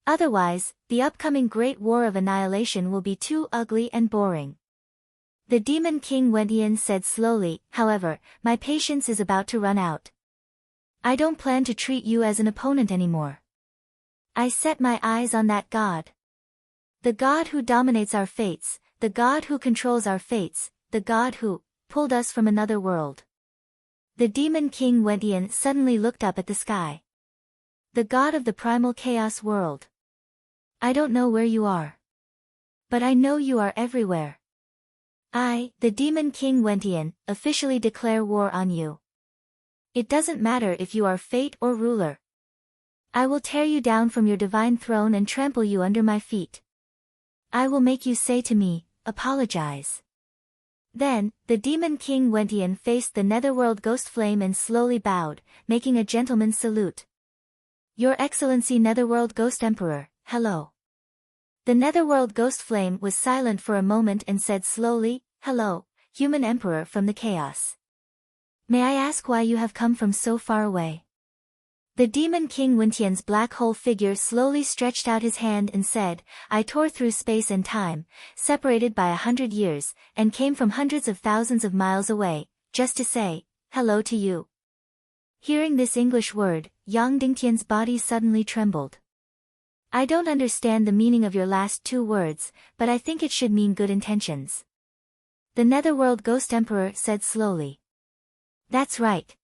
Otherwise, the upcoming Great War of Annihilation will be too ugly and boring. The demon king Wentian said slowly, however, my patience is about to run out. I don't plan to treat you as an opponent anymore. I set my eyes on that God. The God who dominates our fates, the God who controls our fates, the God who pulled us from another world. The demon king Wentian suddenly looked up at the sky. The God of the primal chaos world. I don't know where you are. But I know you are everywhere. I, the demon king Wentian, officially declare war on you. It doesn't matter if you are fate or ruler. I will tear you down from your divine throne and trample you under my feet. I will make you say to me, apologize. Then, the demon king Wentian faced the netherworld ghost flame and slowly bowed, making a gentleman's salute. Your Excellency Netherworld Ghost Emperor, hello. The netherworld ghost flame was silent for a moment and said slowly, hello, human emperor from the chaos. May I ask why you have come from so far away? The demon king Wentian's black hole figure slowly stretched out his hand and said, I tore through space and time, separated by 100 years, and came from hundreds of thousands of miles away, just to say, hello to you. Hearing this English word, Yang Dingtian's body suddenly trembled. I don't understand the meaning of your last two words, but I think it should mean good intentions. The netherworld ghost emperor said slowly. That's right.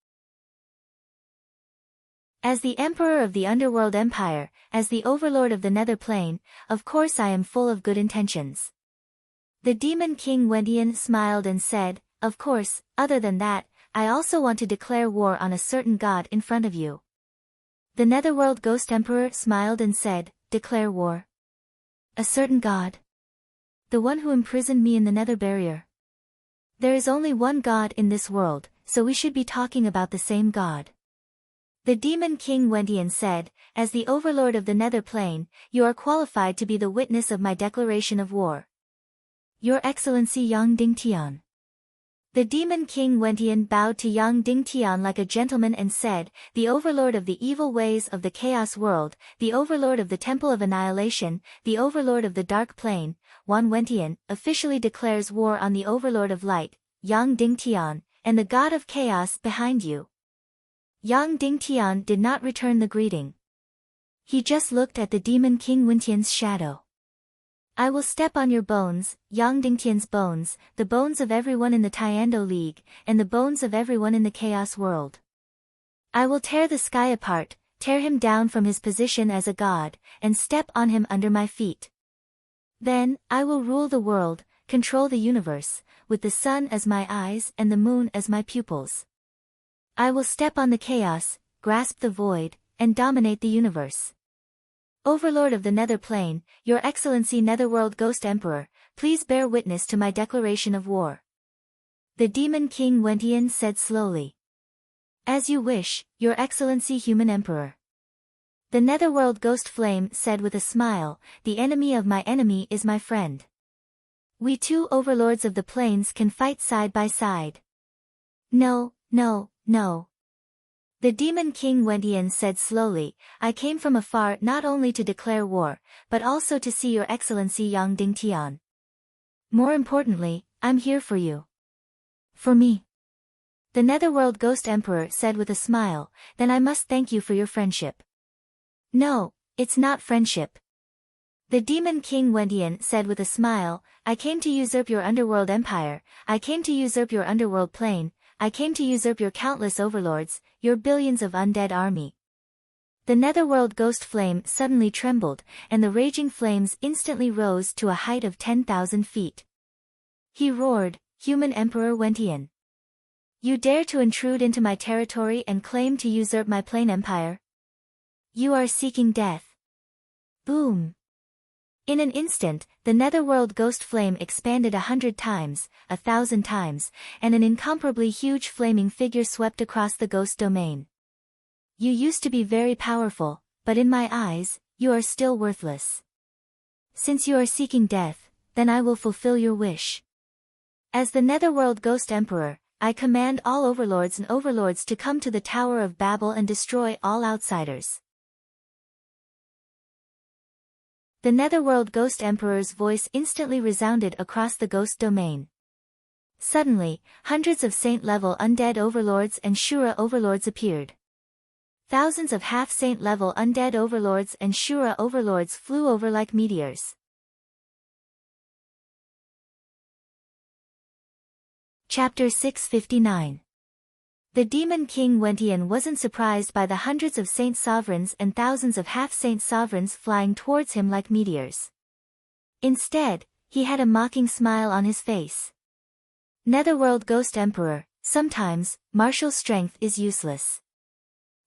As the emperor of the underworld empire, as the overlord of the nether plane, of course I am full of good intentions. The demon king Wentian smiled and said, of course, other than that, I also want to declare war on a certain god in front of you. The netherworld ghost emperor smiled and said, declare war? A certain god? The one who imprisoned me in the nether barrier? There is only one god in this world, so we should be talking about the same god. The demon king Wentian said, as the overlord of the nether plane, you are qualified to be the witness of my declaration of war. Your Excellency Yang Dingtian. The demon king Wentian bowed to Yang Dingtian like a gentleman and said, the overlord of the evil ways of the chaos world, the overlord of the Temple of Annihilation, the overlord of the dark plane, Wan Wentian, officially declares war on the overlord of light, Yang Dingtian, and the god of chaos behind you. Yang Dingtian did not return the greeting. He just looked at the demon king Wentian's shadow. I will step on your bones, Yang Dingtian's bones, the bones of everyone in the Tiando League, and the bones of everyone in the chaos world. I will tear the sky apart, tear him down from his position as a god, and step on him under my feet. Then, I will rule the world, control the universe, with the sun as my eyes and the moon as my pupils. I will step on the chaos, grasp the void, and dominate the universe. Overlord of the Nether Plane, Your Excellency Netherworld Ghost Emperor, please bear witness to my declaration of war. The Demon King Wentian said slowly. As you wish, Your Excellency Human Emperor. The netherworld ghost flame said with a smile, the enemy of my enemy is my friend. We two overlords of the plains can fight side by side. No, no, no. The demon king Wentian said slowly, I came from afar not only to declare war, but also to see your excellency Yang Dingtian. More importantly, I'm here for you. For me. The netherworld ghost emperor said with a smile, then I must thank you for your friendship. No, it's not friendship. The demon king Wentian said with a smile, I came to usurp your underworld empire, I came to usurp your underworld plane, I came to usurp your countless overlords, your billions of undead army. The netherworld ghost flame suddenly trembled, and the raging flames instantly rose to a height of 10,000 feet. He roared, Human Emperor Wentian. You dare to intrude into my territory and claim to usurp my plane empire? You are seeking death. Boom. In an instant, the netherworld ghost flame expanded 100 times, 1,000 times, and an incomparably huge flaming figure swept across the ghost domain. You used to be very powerful, but in my eyes, you are still worthless. Since you are seeking death, then I will fulfill your wish. As the netherworld ghost emperor, I command all overlords and overlords to come to the Tower of Babel and destroy all outsiders. The netherworld ghost emperor's voice instantly resounded across the ghost domain. Suddenly, hundreds of saint-level undead overlords and Shura overlords appeared. Thousands of half-saint-level undead overlords and Shura overlords flew over like meteors. Chapter 659. The demon king Wentian wasn't surprised by the hundreds of saint sovereigns and thousands of half-saint sovereigns flying towards him like meteors. Instead, he had a mocking smile on his face. Netherworld Ghost Emperor, sometimes, martial strength is useless.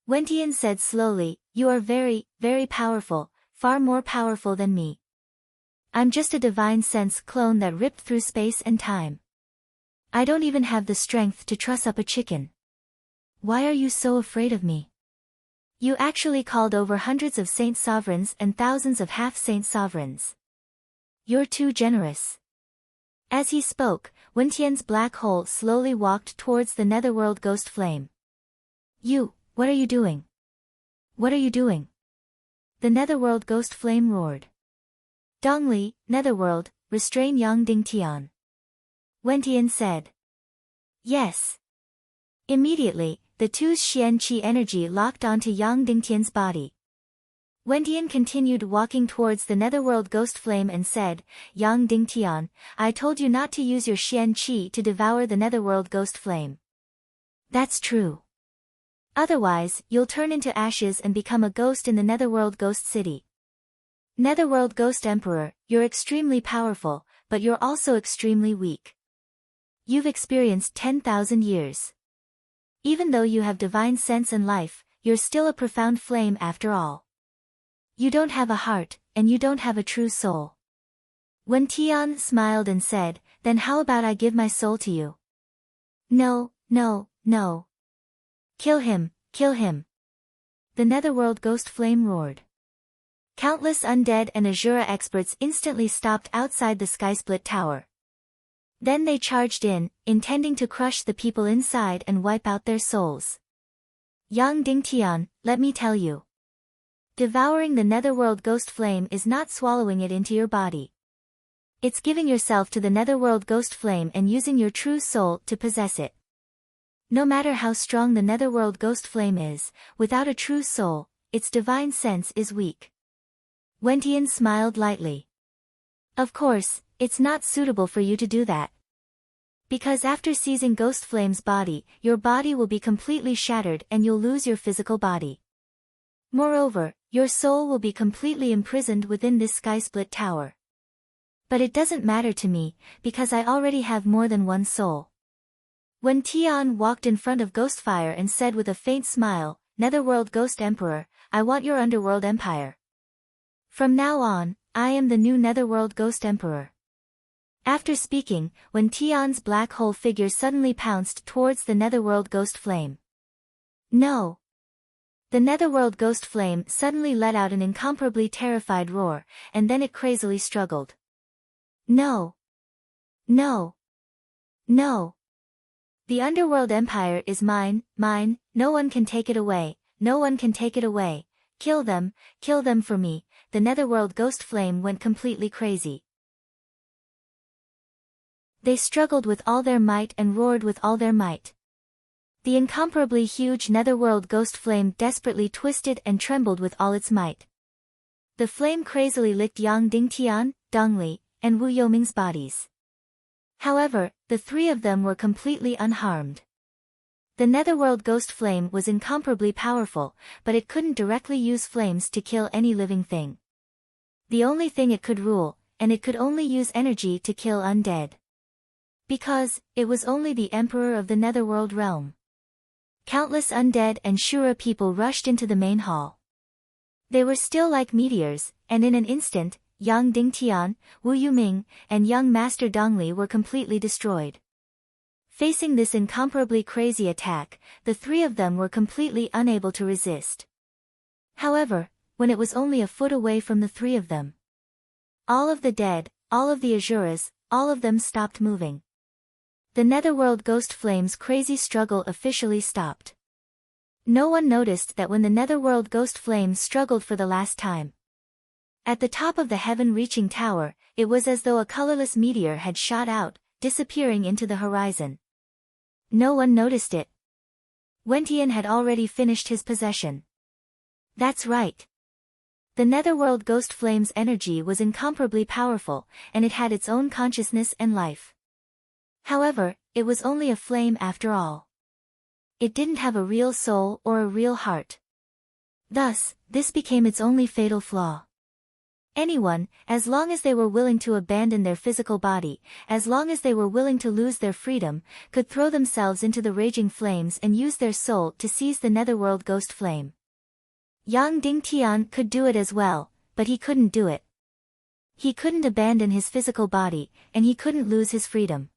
Wentian said slowly, you are very, very powerful, far more powerful than me. I'm just a divine sense clone that ripped through space and time. I don't even have the strength to truss up a chicken. Why are you so afraid of me? You actually called over hundreds of saint sovereigns and thousands of half-saint sovereigns. You're too generous. As he spoke, Wentian's black hole slowly walked towards the netherworld ghost flame. What are you doing? What are you doing? The netherworld ghost flame roared. Dongli, netherworld, restrain Yang Dingtian. Wentian said. Yes. Immediately, the two's Xian Qi energy locked onto Yang Dingtian's body. Wentian continued walking towards the netherworld ghost flame and said, Yang Dingtian, I told you not to use your Xian Qi to devour the netherworld ghost flame. That's true. Otherwise, you'll turn into ashes and become a ghost in the netherworld ghost city. Netherworld Ghost Emperor, you're extremely powerful, but you're also extremely weak. You've experienced 10,000 years. Even though you have divine sense and life, you're still a profound flame after all. You don't have a heart, and you don't have a true soul. Wentian smiled and said, then how about I give my soul to you? No, no, no. Kill him, kill him. The netherworld ghost flame roared. Countless undead and Azura experts instantly stopped outside the Skysplit Tower. Then they charged in, intending to crush the people inside and wipe out their souls. Yang Dingtian, let me tell you. Devouring the netherworld ghost flame is not swallowing it into your body. It's giving yourself to the netherworld ghost flame and using your true soul to possess it. No matter how strong the netherworld ghost flame is, without a true soul, its divine sense is weak. Wentian smiled lightly. Of course, it's not suitable for you to do that. Because after seizing Ghost Flame's body, your body will be completely shattered and you'll lose your physical body. Moreover, your soul will be completely imprisoned within this Skysplit Tower. But it doesn't matter to me, because I already have more than one soul. When Tian walked in front of Ghostfire and said with a faint smile, Netherworld Ghost Emperor, I want your underworld empire. From now on, I am the new Netherworld Ghost Emperor. After speaking, when Tian's black hole figure suddenly pounced towards the netherworld ghost flame. No! The netherworld ghost flame suddenly let out an incomparably terrified roar, and then it crazily struggled. No! No! No! The underworld empire is mine, mine, no one can take it away, no one can take it away. Kill them for me. The netherworld ghost flame went completely crazy. They struggled with all their might and roared with all their might. The incomparably huge netherworld ghost flame desperately twisted and trembled with all its might. The flame crazily licked Yang Dingtian, Dongli, and Wu Yoming's bodies. However, the three of them were completely unharmed. The netherworld ghost flame was incomparably powerful, but it couldn't directly use flames to kill any living thing. The only thing it could rule, and it could only use energy to kill undead. Because, it was only the emperor of the netherworld realm. Countless undead and Shura people rushed into the main hall. They were still like meteors, and in an instant, Yang Dingtian, Wu Yuming, and young Master Dongli were completely destroyed. Facing this incomparably crazy attack, the three of them were completely unable to resist. However, when it was only a foot away from the three of them, all of the dead, all of the Azuras, all of them stopped moving. The netherworld ghost flame's crazy struggle officially stopped. No one noticed that when the netherworld ghost flame struggled for the last time. At the top of the heaven-reaching tower, it was as though a colorless meteor had shot out, disappearing into the horizon. No one noticed it. Wentian had already finished his possession. That's right. The netherworld ghost flame's energy was incomparably powerful, and it had its own consciousness and life. However, it was only a flame after all. It didn't have a real soul or a real heart. Thus, this became its only fatal flaw. Anyone, as long as they were willing to abandon their physical body, as long as they were willing to lose their freedom, could throw themselves into the raging flames and use their soul to seize the netherworld ghost flame. Yang Dingtian could do it as well, but he couldn't do it. He couldn't abandon his physical body, and he couldn't lose his freedom.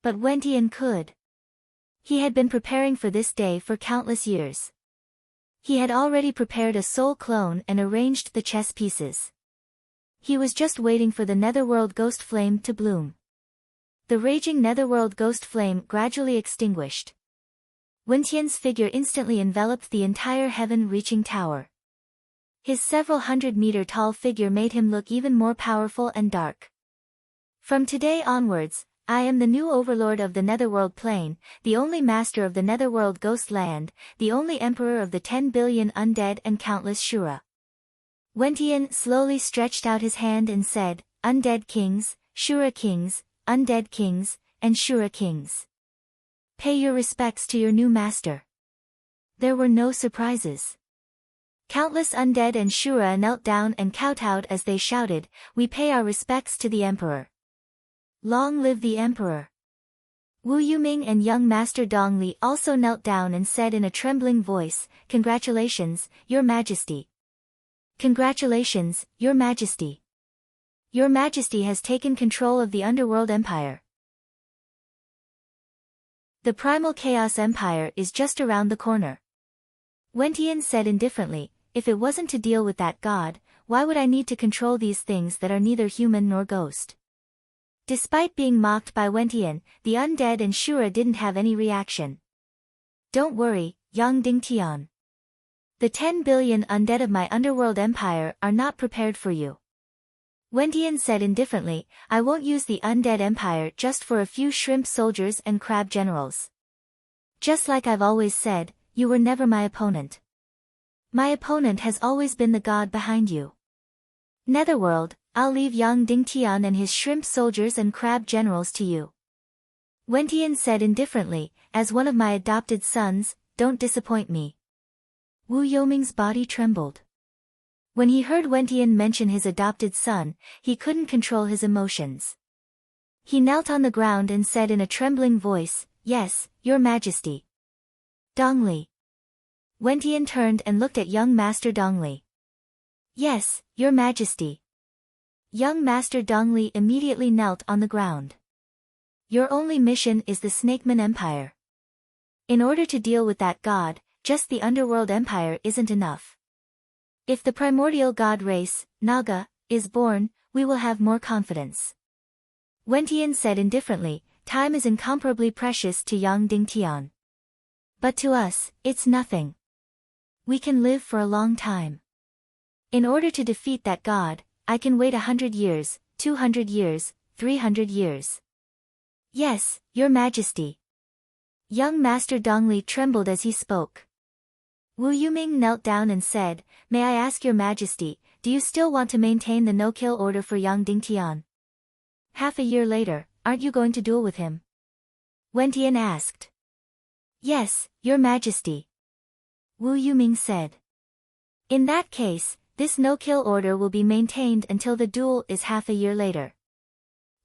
But Wentian could. He had been preparing for this day for countless years. He had already prepared a soul clone and arranged the chess pieces. He was just waiting for the netherworld ghost flame to bloom. The raging netherworld ghost flame gradually extinguished. Wentian's figure instantly enveloped the entire heaven-reaching tower. His several hundred-meter-tall figure made him look even more powerful and dark. From today onwards, I am the new overlord of the netherworld plane, the only master of the netherworld ghost land, the only emperor of the 10 billion undead and countless Shura. Wentian slowly stretched out his hand and said, Undead kings, Shura kings, undead kings, and Shura kings. Pay your respects to your new master. There were no surprises. Countless undead and Shura knelt down and kowtowed as they shouted, We pay our respects to the emperor. Long live the emperor. Wu Yuming and young Master Dongli also knelt down and said in a trembling voice, Congratulations, your majesty. Congratulations, your majesty. Your majesty has taken control of the underworld empire. The primal chaos empire is just around the corner. Wentian said indifferently, If it wasn't to deal with that god, why would I need to control these things that are neither human nor ghost? Despite being mocked by Wentian, the undead and Shura didn't have any reaction. Don't worry, Yang Dingtian. The 10 billion undead of my underworld empire are not prepared for you. Wentian said indifferently, I won't use the undead empire just for a few shrimp soldiers and crab generals. Just like I've always said, you were never my opponent. My opponent has always been the god behind you. Netherworld, I'll leave Yang Dingtian and his shrimp soldiers and crab generals to you. Wentian said indifferently, as one of my adopted sons, don't disappoint me. Wu Yoming's body trembled. When he heard Wentian mention his adopted son, he couldn't control his emotions. He knelt on the ground and said in a trembling voice, Yes, your majesty. Dongli. Wentian turned and looked at young Master Dongli. Yes, your majesty. Young Master Dongli immediately knelt on the ground. Your only mission is the Snakeman Empire. In order to deal with that god, just the underworld empire isn't enough. If the primordial god race, Naga, is born, we will have more confidence. Wentian said indifferently, time is incomparably precious to young Dingtian. But to us, it's nothing. We can live for a long time. In order to defeat that god, I can wait 100 years, 200 years, 300 years. Yes, your majesty. Young Master Dongli trembled as he spoke. Wu Yuming knelt down and said, May I ask your majesty, do you still want to maintain the no-kill order for young Dingtian? Half a year later, aren't you going to duel with him? Wentian asked. Yes, your majesty. Wu Yuming said. In that case, this no-kill order will be maintained until the duel is half a year later.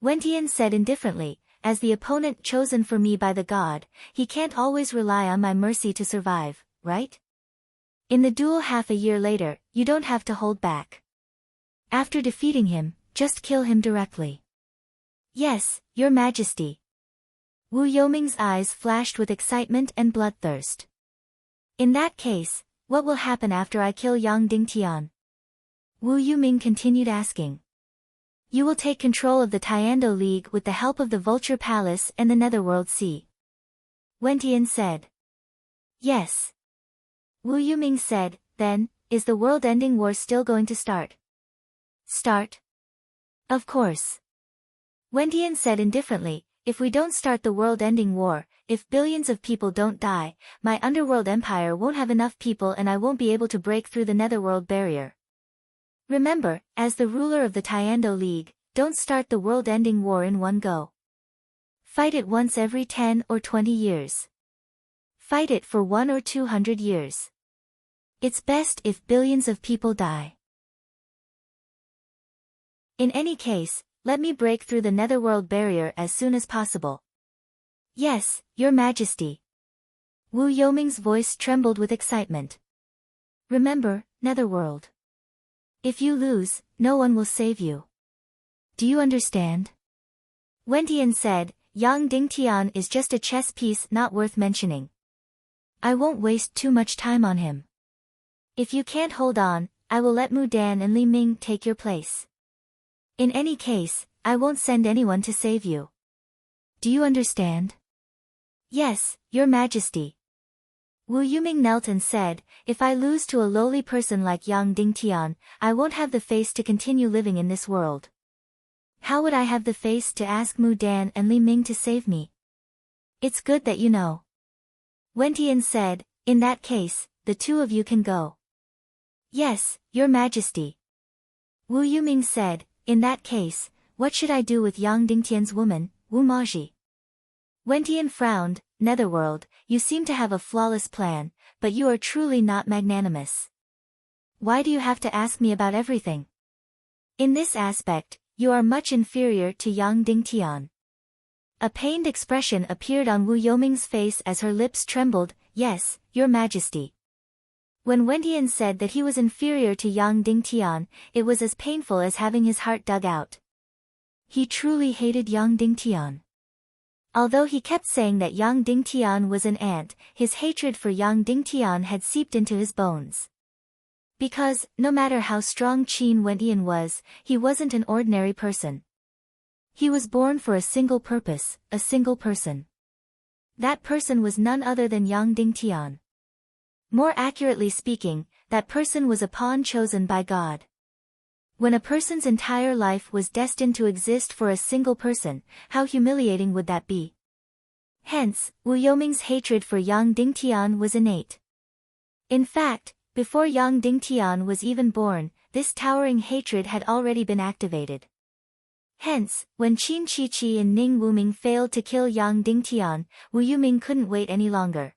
Wentian said indifferently, as the opponent chosen for me by the god, he can't always rely on my mercy to survive, right? In the duel half a year later, you don't have to hold back. After defeating him, just kill him directly. Yes, your majesty. Wu Yoming's eyes flashed with excitement and bloodthirst. In that case, what will happen after I kill young Dingtian? Wu Yuming continued asking. You will take control of the Tiando League with the help of the Vulture Palace and the Netherworld Sea. Wentian said. Yes. Wu Yuming said, then, is the world-ending war still going to start? Start? Of course. Wentian said indifferently, if we don't start the world-ending war, if billions of people don't die, my underworld empire won't have enough people and I won't be able to break through the netherworld barrier. Remember, as the ruler of the Tiando League, don't start the world-ending war in one go. Fight it once every 10 or 20 years. Fight it for 100 or 200 years. It's best if billions of people die. In any case, let me break through the netherworld barrier as soon as possible. Yes, your majesty. Wu Yoming's voice trembled with excitement. Remember, netherworld. If you lose, no one will save you. Do you understand? Wentian said, Yang Dingtian is just a chess piece not worth mentioning. I won't waste too much time on him. If you can't hold on, I will let Mu Dan and Li Ming take your place. In any case, I won't send anyone to save you. Do you understand? Yes, your majesty. Wu Yuming knelt and said, if I lose to a lowly person like Yang Dingtian, I won't have the face to continue living in this world. How would I have the face to ask Mu Dan and Li Ming to save me? It's good that you know. Wentian said, in that case, the two of you can go. Yes, your majesty. Wu Yuming said, in that case, what should I do with Yang Dingtian's woman, Wu Maji? Wentian frowned, Netherworld, you seem to have a flawless plan, but you are truly not magnanimous. Why do you have to ask me about everything? In this aspect, you are much inferior to Yang Dingtian. A pained expression appeared on Wu Yoming's face as her lips trembled, yes, your majesty. When Wentian said that he was inferior to Yang Dingtian, it was as painful as having his heart dug out. He truly hated Yang Dingtian. Although he kept saying that Yang Dingtian was an ant, his hatred for Yang Dingtian had seeped into his bones. Because, no matter how strong Qin Wentian was, he wasn't an ordinary person. He was born for a single purpose, a single person. That person was none other than Yang Dingtian. More accurately speaking, that person was a pawn chosen by God. When a person's entire life was destined to exist for a single person, how humiliating would that be? Hence, Wu Yoming's hatred for Yang Dingtian was innate. In fact, before Yang Dingtian was even born, this towering hatred had already been activated. Hence, when Qin Chi and Ning Wuming failed to kill Yang Dingtian, Wu Yuming couldn't wait any longer.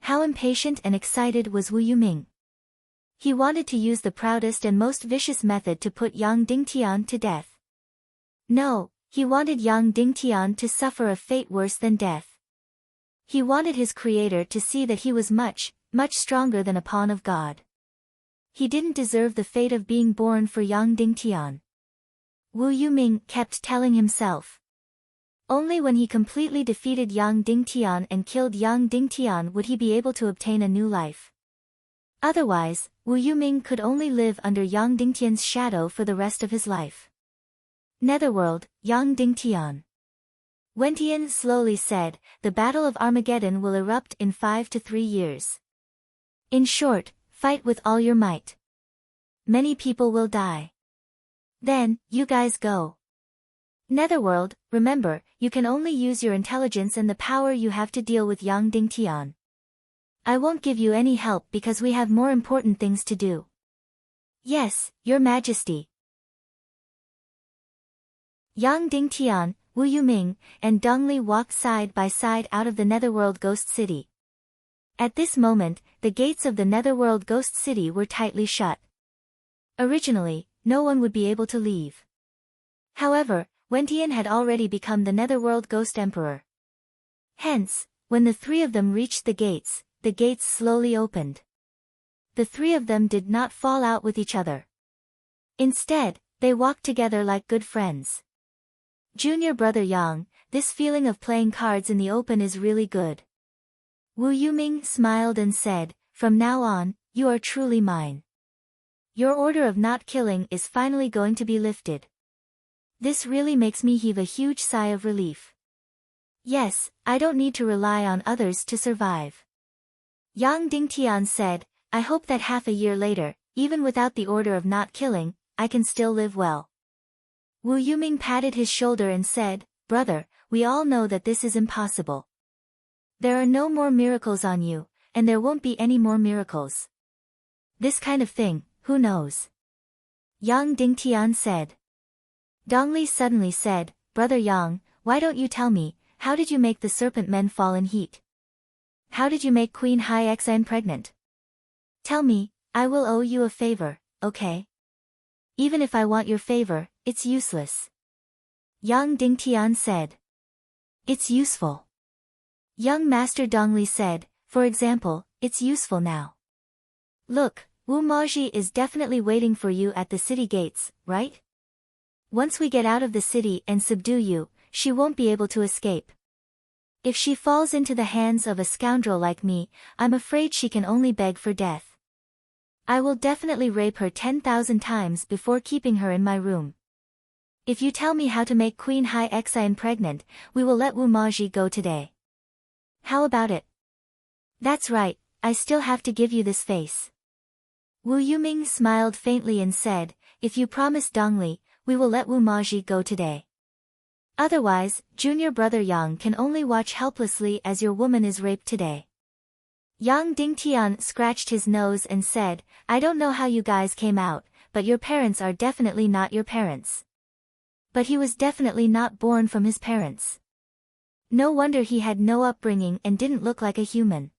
How impatient and excited was Wu Yuming. He wanted to use the proudest and most vicious method to put Yang Dingtian to death. No, he wanted Yang Dingtian to suffer a fate worse than death. He wanted his creator to see that he was much, much stronger than a pawn of God. He didn't deserve the fate of being born for Yang Dingtian. Wu Yuming kept telling himself. Only when he completely defeated Yang Dingtian and killed Yang Dingtian would he be able to obtain a new life. Otherwise, Wu Yuming could only live under Yang Dingtian's shadow for the rest of his life. Netherworld, Yang Dingtian. Wentian slowly said, the Battle of Armageddon will erupt in 5 to 3 years. In short, fight with all your might. Many people will die. Then, you guys go. Netherworld, remember, you can only use your intelligence and the power you have to deal with Yang Dingtian. I won't give you any help because we have more important things to do. Yes, Your Majesty. Yang Dingtian, Wu Yuming, and Dongli walked side by side out of the Netherworld Ghost City. At this moment, the gates of the Netherworld Ghost City were tightly shut. Originally, no one would be able to leave. However, Wentian had already become the Netherworld Ghost Emperor. Hence, when the three of them reached the gates slowly opened. The three of them did not fall out with each other. Instead, they walked together like good friends. Junior brother Yang, this feeling of playing cards in the open is really good. Wu Yuming smiled and said, from now on, you are truly mine. Your order of not killing is finally going to be lifted. This really makes me heave a huge sigh of relief. Yes, I don't need to rely on others to survive. Yang Dingtian said, I hope that half a year later, even without the order of not killing, I can still live well. Wu Yuming patted his shoulder and said, brother, we all know that this is impossible. There are no more miracles on you, and there won't be any more miracles. This kind of thing, who knows? Yang Dingtian said. Dongli suddenly said, brother Yang, why don't you tell me, how did you make the serpent men fall in heat? How did you make Queen Hai Xan pregnant? Tell me, I will owe you a favor, okay? Even if I want your favor, it's useless. Yang Dingtian said. It's useful. Young Master Dongli said, for example, it's useful now. Look, Wu Maji is definitely waiting for you at the city gates, right? Once we get out of the city and subdue you, she won't be able to escape. If she falls into the hands of a scoundrel like me, I'm afraid she can only beg for death. I will definitely rape her 10,000 times before keeping her in my room. If you tell me how to make Queen Hai Xan pregnant, we will let Wu Maji go today. How about it? That's right, I still have to give you this face. Wu Yuming smiled faintly and said, if you promise Dongli, we will let Wu Maji go today. Otherwise, junior brother Yang can only watch helplessly as your woman is raped today. Yang Dingtian scratched his nose and said, I don't know how you guys came out, but your parents are definitely not your parents. But he was definitely not born from his parents. No wonder he had no upbringing and didn't look like a human.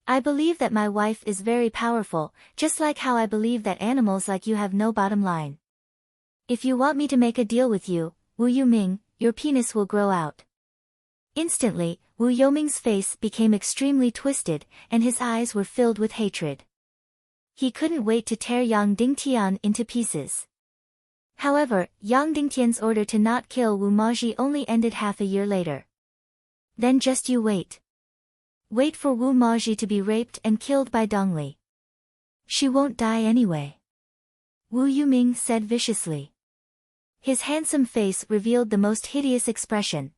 I believe that my wife is very powerful, just like how I believe that animals like you have no bottom line. If you want me to make a deal with you, Wu Yuming, your penis will grow out. Instantly, Wu Yuming's face became extremely twisted, and his eyes were filled with hatred. He couldn't wait to tear Yang Dingtian into pieces. However, Yang Dingtian's order to not kill Wu Maji only ended half a year later. Then just you wait. Wait for Wu Maji to be raped and killed by Dongli. She won't die anyway. Wu Yuming said viciously. His handsome face revealed the most hideous expression.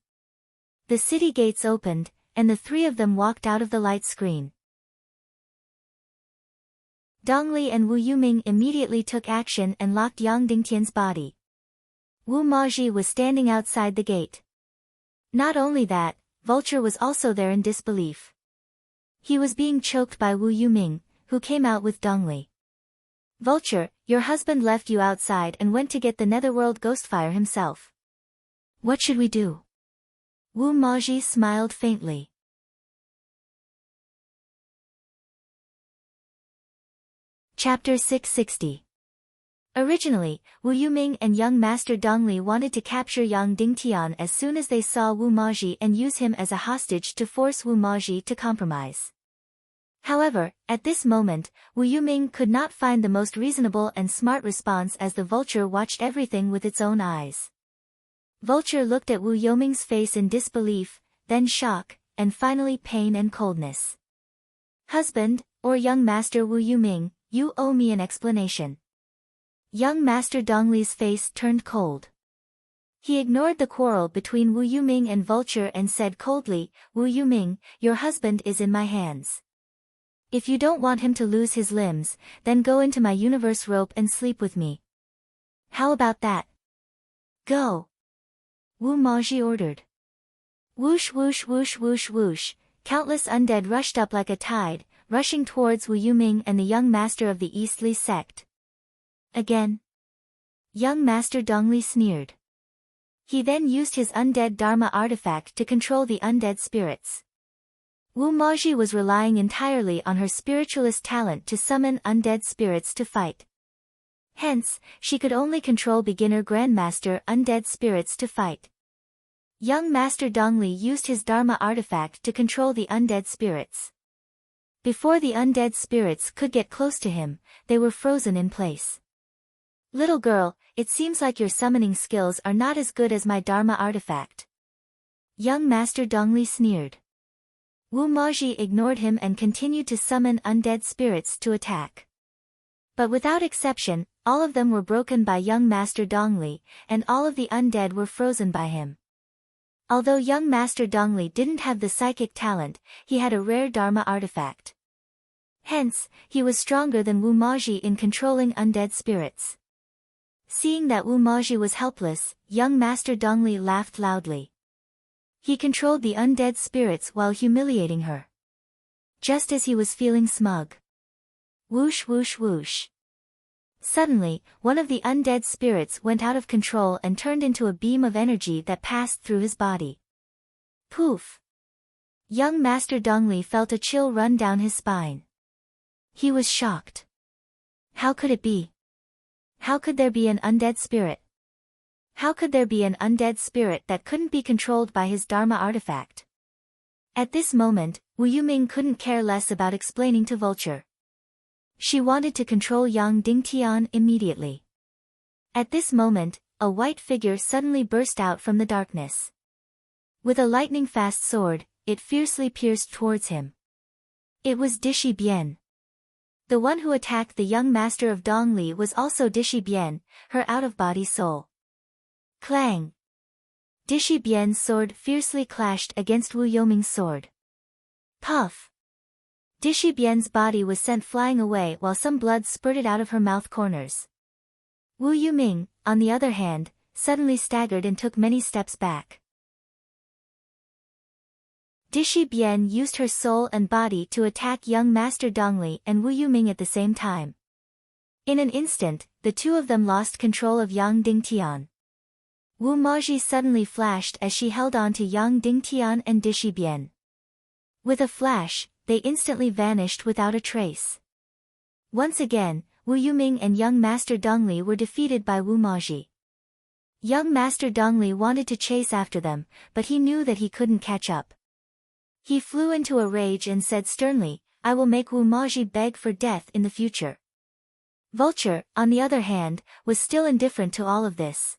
The city gates opened, and the three of them walked out of the light screen. Dongli and Wu Yuming immediately took action and locked Yang Dingtian's body. Wu Maji was standing outside the gate. Not only that, Vulture was also there in disbelief. He was being choked by Wu Yuming, who came out with Dongli. Vulture, your husband left you outside and went to get the Netherworld Ghostfire himself. What should we do? Wu Maji smiled faintly. Chapter 660. Originally, Wu Yuming and young Master Dongli wanted to capture Yang Dingtian as soon as they saw Wu Maji and use him as a hostage to force Wu Maji to compromise. However, at this moment, Wu Yuming could not find the most reasonable and smart response as the vulture watched everything with its own eyes. Vulture looked at Wu Yoming's face in disbelief, then shock, and finally pain and coldness. Husband, or young master Wu Yuming, you owe me an explanation. Young master Dongli's face turned cold. He ignored the quarrel between Wu Yuming and Vulture and said coldly, Wu Yuming, your husband is in my hands. If you don't want him to lose his limbs, then go into my universe rope and sleep with me. How about that? Go. Wu Maji ordered. Whoosh whoosh whoosh whoosh whoosh, countless undead rushed up like a tide, rushing towards Wu Yuming and the young master of the Eastli sect. Again? Young master Dongli sneered. He then used his undead Dharma artifact to control the undead spirits. Wu Maji was relying entirely on her spiritualist talent to summon undead spirits to fight. Hence, she could only control beginner grandmaster undead spirits to fight. Young master Dongli used his Dharma artifact to control the undead spirits. Before the undead spirits could get close to him, they were frozen in place. Little girl, it seems like your summoning skills are not as good as my Dharma artifact. Young master Dongli sneered. Wu Maji ignored him and continued to summon undead spirits to attack. But without exception, all of them were broken by young master Dongli, and all of the undead were frozen by him. Although young master Dongli didn't have the psychic talent, he had a rare Dharma artifact. Hence, he was stronger than Wu Maji in controlling undead spirits. Seeing that Wu Maji was helpless, young master Dongli laughed loudly. He controlled the undead spirits while humiliating her. Just as he was feeling smug. Whoosh whoosh whoosh. Suddenly, one of the undead spirits went out of control and turned into a beam of energy that passed through his body. Poof! Young master Dongli felt a chill run down his spine. He was shocked. How could it be? How could there be an undead spirit? How could there be an undead spirit that couldn't be controlled by his Dharma artifact? At this moment, Wu Yuming couldn't care less about explaining to Vulture. She wanted to control Yang Dingtian immediately. At this moment, a white figure suddenly burst out from the darkness. With a lightning-fast sword, it fiercely pierced towards him. It was Dishi Bian. The one who attacked the young master of Dongli was also Dishi Bian, her out-of-body soul. Clang! Dishi Bian's sword fiercely clashed against Wu Yoming's sword. Puff! Dishi Bian's body was sent flying away while some blood spurted out of her mouth corners. Wu Yuming, on the other hand, suddenly staggered and took many steps back. Dishi Bian used her soul and body to attack young master Dongli and Wu Yuming at the same time. In an instant, the two of them lost control of Yang Dingtian. Wu Maji suddenly flashed as she held on to Yang Dingtian and Dishi Bian. With a flash, they instantly vanished without a trace. Once again, Wu Yuming and young master Dongli were defeated by Wu Maji. Young master Dongli wanted to chase after them, but he knew that he couldn't catch up. He flew into a rage and said sternly, I will make Wu Maji beg for death in the future. Vulture, on the other hand, was still indifferent to all of this.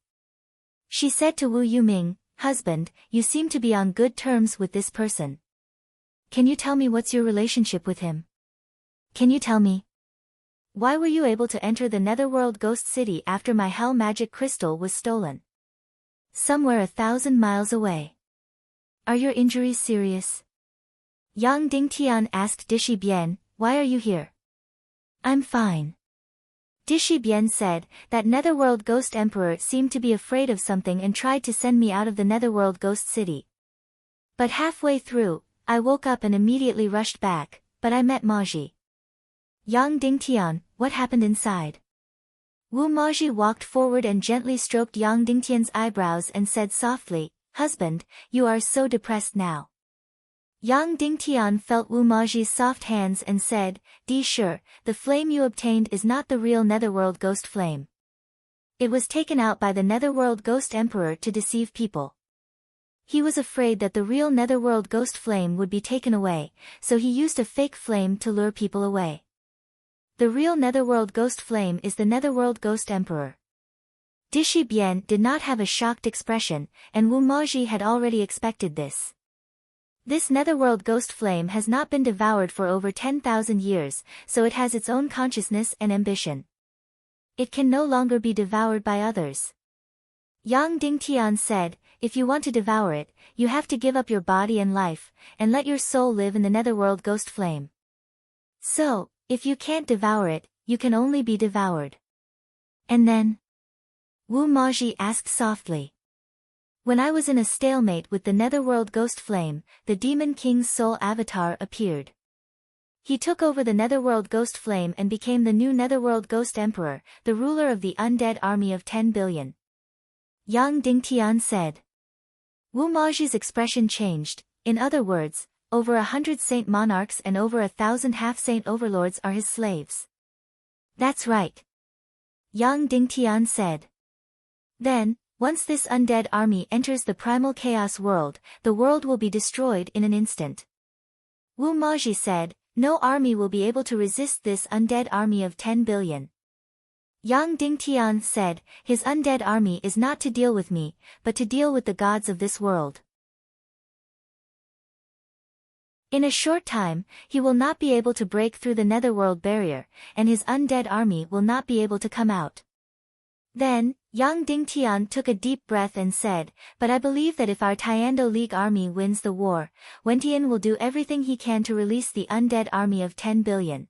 She said to Wu Yuming, husband, you seem to be on good terms with this person. Can you tell me what's your relationship with him? Can you tell me? Why were you able to enter the Netherworld Ghost City after my Hell Magic Crystal was stolen? Somewhere 1,000 miles away. Are your injuries serious? Yang Dingtian asked Dishi Bian, why are you here? I'm fine. Dishi Bian said, that Netherworld Ghost Emperor seemed to be afraid of something and tried to send me out of the Netherworld Ghost City. But halfway through, I woke up and immediately rushed back, but I met Maji. Yang Dingtian, what happened inside? Wu Maji walked forward and gently stroked Yang Dingtian's eyebrows and said softly, husband, you are so depressed now. Yang Dingtian felt Wu Maji's soft hands and said, Di sure, the flame you obtained is not the real Netherworld Ghost Flame. It was taken out by the Netherworld Ghost Emperor to deceive people. He was afraid that the real Netherworld Ghost Flame would be taken away, so he used a fake flame to lure people away. The real Netherworld Ghost Flame is the Netherworld Ghost Emperor. Dishi Bian did not have a shocked expression, and Wu Maji had already expected this. This netherworld ghost flame has not been devoured for over 10,000 years, so it has its own consciousness and ambition. It can no longer be devoured by others. Yang Dingtian said, if you want to devour it, you have to give up your body and life, and let your soul live in the netherworld ghost flame. So, if you can't devour it, you can only be devoured. And then? Wu Maji asked softly. When I was in a stalemate with the netherworld ghost flame, the Demon King's soul avatar appeared. He took over the netherworld ghost flame and became the new netherworld ghost emperor, the ruler of the undead army of 10 billion. Yang Dingtian said. Wu Maji's expression changed. In other words, over 100 saint monarchs and over 1,000 half-saint overlords are his slaves. That's right. Yang Dingtian said. Then, once this undead army enters the primal chaos world, the world will be destroyed in an instant. Wu Maji said, no army will be able to resist this undead army of 10 billion. Yang Dingtian said, his undead army is not to deal with me, but to deal with the gods of this world. In a short time, he will not be able to break through the netherworld barrier, and his undead army will not be able to come out. Then, Yang Dingtian took a deep breath and said, but I believe that if our Tiando League army wins the war, Wentian will do everything he can to release the undead army of 10 billion.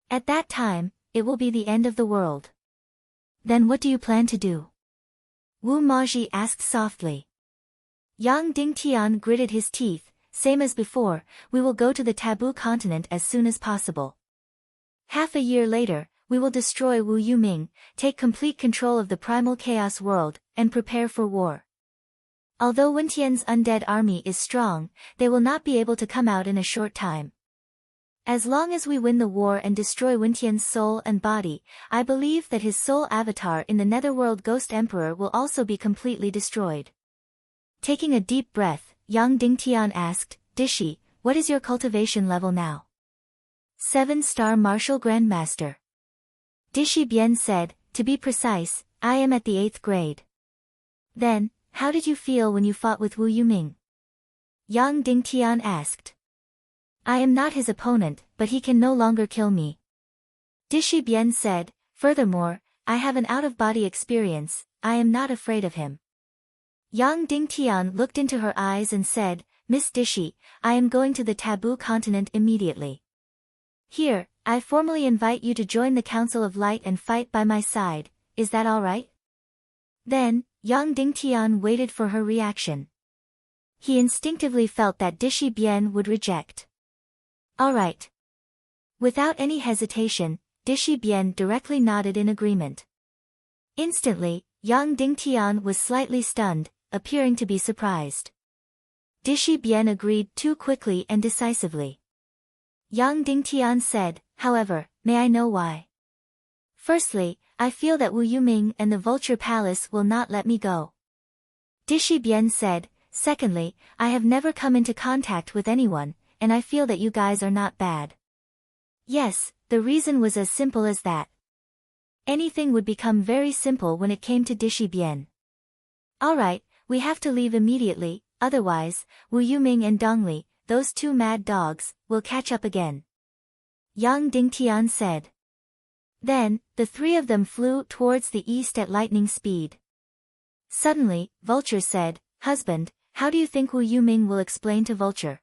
At that time, it will be the end of the world. Then what do you plan to do? Wu Maji asked softly. Yang Dingtian gritted his teeth, same as before, we will go to the taboo continent as soon as possible. Half a year later, we will destroy Wu Yuming, take complete control of the primal chaos world, and prepare for war. Although Wentian's undead army is strong, they will not be able to come out in a short time. As long as we win the war and destroy Wentian's soul and body, I believe that his soul avatar in the netherworld ghost emperor will also be completely destroyed. Taking a deep breath, Yang Dingtian asked, Dishi, what is your cultivation level now? 7-star martial grandmaster. Dishi Bian said, to be precise, I am at the 8th grade. Then, how did you feel when you fought with Wu Yuming? Yang Dingtian asked. I am not his opponent, but he can no longer kill me. Dishi Bian said, furthermore, I have an out-of-body experience, I am not afraid of him. Yang Dingtian looked into her eyes and said, Miss Dishi, I am going to the taboo continent immediately. Here, I formally invite you to join the Council of Light and fight by my side, is that all right? Then, Yang Dingtian waited for her reaction. He instinctively felt that Dishi Bian would reject. All right. Without any hesitation, Dishi Bian directly nodded in agreement. Instantly, Yang Dingtian was slightly stunned, appearing to be surprised. Dishi Bian agreed too quickly and decisively. Yang Dingtian said, however, may I know why? Firstly, I feel that Wu Yuming and the Vulture Palace will not let me go. Dishi Bian said, secondly, I have never come into contact with anyone, and I feel that you guys are not bad. Yes, the reason was as simple as that. Anything would become very simple when it came to Dishi Bian. Alright, we have to leave immediately, otherwise, Wu Yuming and Dongli, those two mad dogs, will catch up again. Yang Dingtian said. Then, the three of them flew towards the east at lightning speed. Suddenly, Vulture said, Husband, how do you think Wu Yuming will explain to Vulture?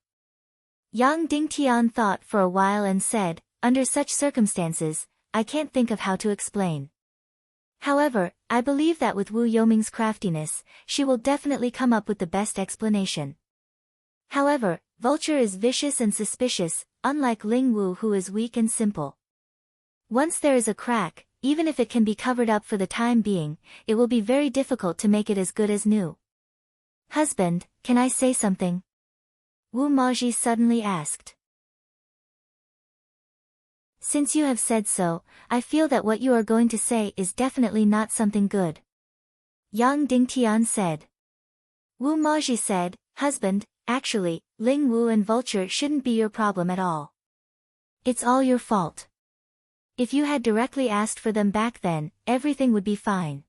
Yang Dingtian thought for a while and said, under such circumstances, I can't think of how to explain. However, I believe that with Wu Yuming's craftiness, she will definitely come up with the best explanation. However, Vulture is vicious and suspicious, unlike Ling Wu who is weak and simple. Once there is a crack, even if it can be covered up for the time being, it will be very difficult to make it as good as new. Husband, can I say something? Wu Maji suddenly asked. Since you have said so, I feel that what you are going to say is definitely not something good. Yang Dingtian said. Wu Maji said, Husband, actually, Ling Wu and Vulture shouldn't be your problem at all. It's all your fault. If you had directly asked for them back then, everything would be fine.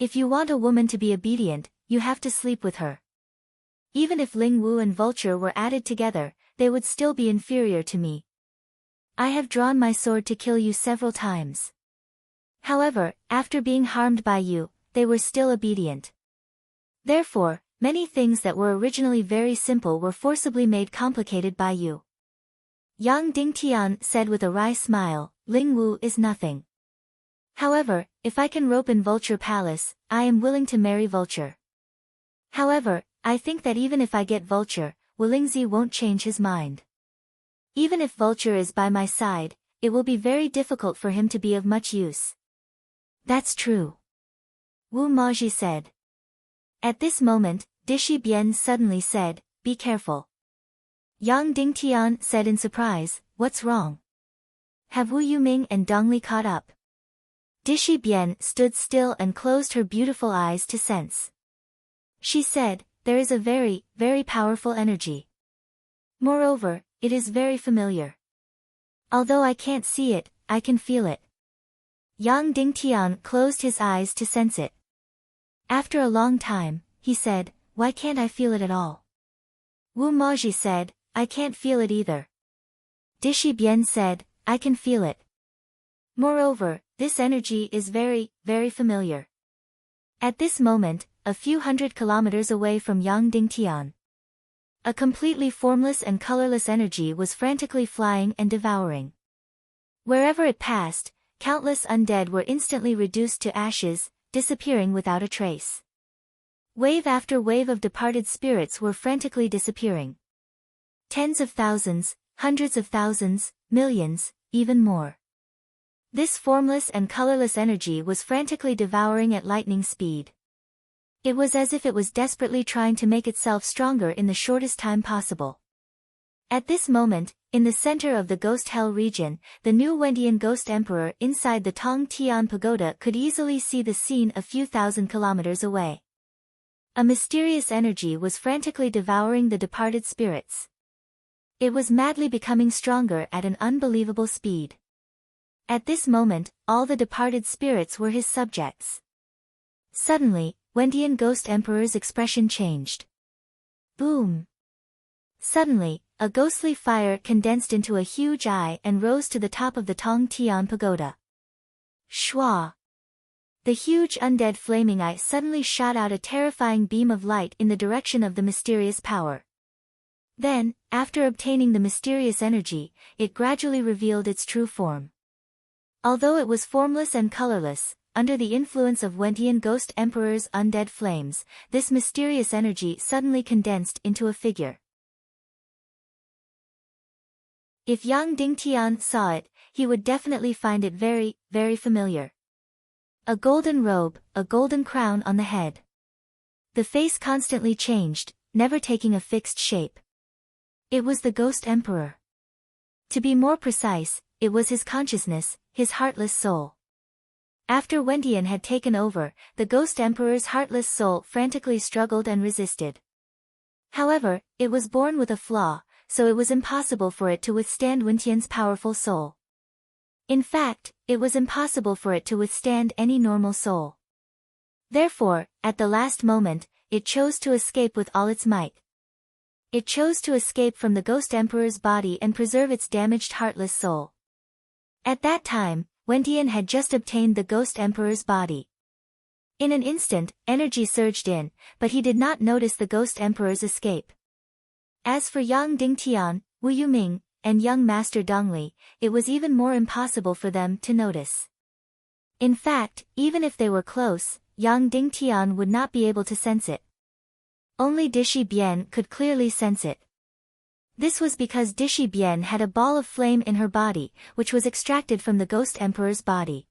If you want a woman to be obedient, you have to sleep with her. Even if Ling Wu and Vulture were added together, they would still be inferior to me. I have drawn my sword to kill you several times. However, after being harmed by you, they were still obedient. Therefore, many things that were originally very simple were forcibly made complicated by you. Yang Dingtian said with a wry smile, Ling Wu is nothing. However, if I can rope in Vulture Palace, I am willing to marry Vulture. However, I think that even if I get Vulture, Willingzi won't change his mind. Even if Vulture is by my side, it will be very difficult for him to be of much use. That's true. Wu Maji said. At this moment, Dishi Bian suddenly said, be careful. Yang Dingtian said in surprise, what's wrong? Have Wu Yuming and Dongli caught up? Dishi Bian stood still and closed her beautiful eyes to sense. She said, there is a very, very powerful energy. Moreover, it is very familiar. Although I can't see it, I can feel it. Yang Dingtian closed his eyes to sense it. After a long time, he said, why can't I feel it at all? Wu Maji said, I can't feel it either. Dishi Bian said, I can feel it. Moreover, this energy is very, very familiar. At this moment, a few hundred kilometers away from Yang Dingtian, a completely formless and colorless energy was frantically flying and devouring. Wherever it passed, countless undead were instantly reduced to ashes, disappearing without a trace. Wave after wave of departed spirits were frantically disappearing. Tens of thousands, hundreds of thousands, millions, even more. This formless and colorless energy was frantically devouring at lightning speed. It was as if it was desperately trying to make itself stronger in the shortest time possible. At this moment, in the center of the Ghost Hell region, the new Wendian Ghost Emperor inside the Tong Tian Pagoda could easily see the scene a few thousand kilometers away. A mysterious energy was frantically devouring the departed spirits. It was madly becoming stronger at an unbelievable speed. At this moment, all the departed spirits were his subjects. Suddenly, Wendian Ghost Emperor's expression changed. Boom! Suddenly, a ghostly fire condensed into a huge eye and rose to the top of the Tong Tian Pagoda. Shwa! The huge undead flaming eye suddenly shot out a terrifying beam of light in the direction of the mysterious power. Then, after obtaining the mysterious energy, it gradually revealed its true form. Although it was formless and colorless, under the influence of Wendian Ghost Emperor's undead flames, this mysterious energy suddenly condensed into a figure. If Yang Dingtian saw it, he would definitely find it very, very familiar. A golden robe, a golden crown on the head. The face constantly changed, never taking a fixed shape. It was the Ghost Emperor. To be more precise, it was his consciousness, his heartless soul. After Wendian had taken over, the Ghost Emperor's heartless soul frantically struggled and resisted. However, it was born with a flaw, so it was impossible for it to withstand Wendian's powerful soul. In fact, it was impossible for it to withstand any normal soul. Therefore, at the last moment, it chose to escape with all its might. It chose to escape from the Ghost Emperor's body and preserve its damaged heartless soul. At that time, Wendian had just obtained the Ghost Emperor's body. In an instant, energy surged in, but he did not notice the Ghost Emperor's escape. As for Yang Dingtian, Wu Yuming, and young Master Dongli, it was even more impossible for them to notice. In fact, even if they were close, Yang Dingtian would not be able to sense it. Only Dishi Bian could clearly sense it. This was because Dishi Bian had a ball of flame in her body, which was extracted from the Ghost Emperor's body.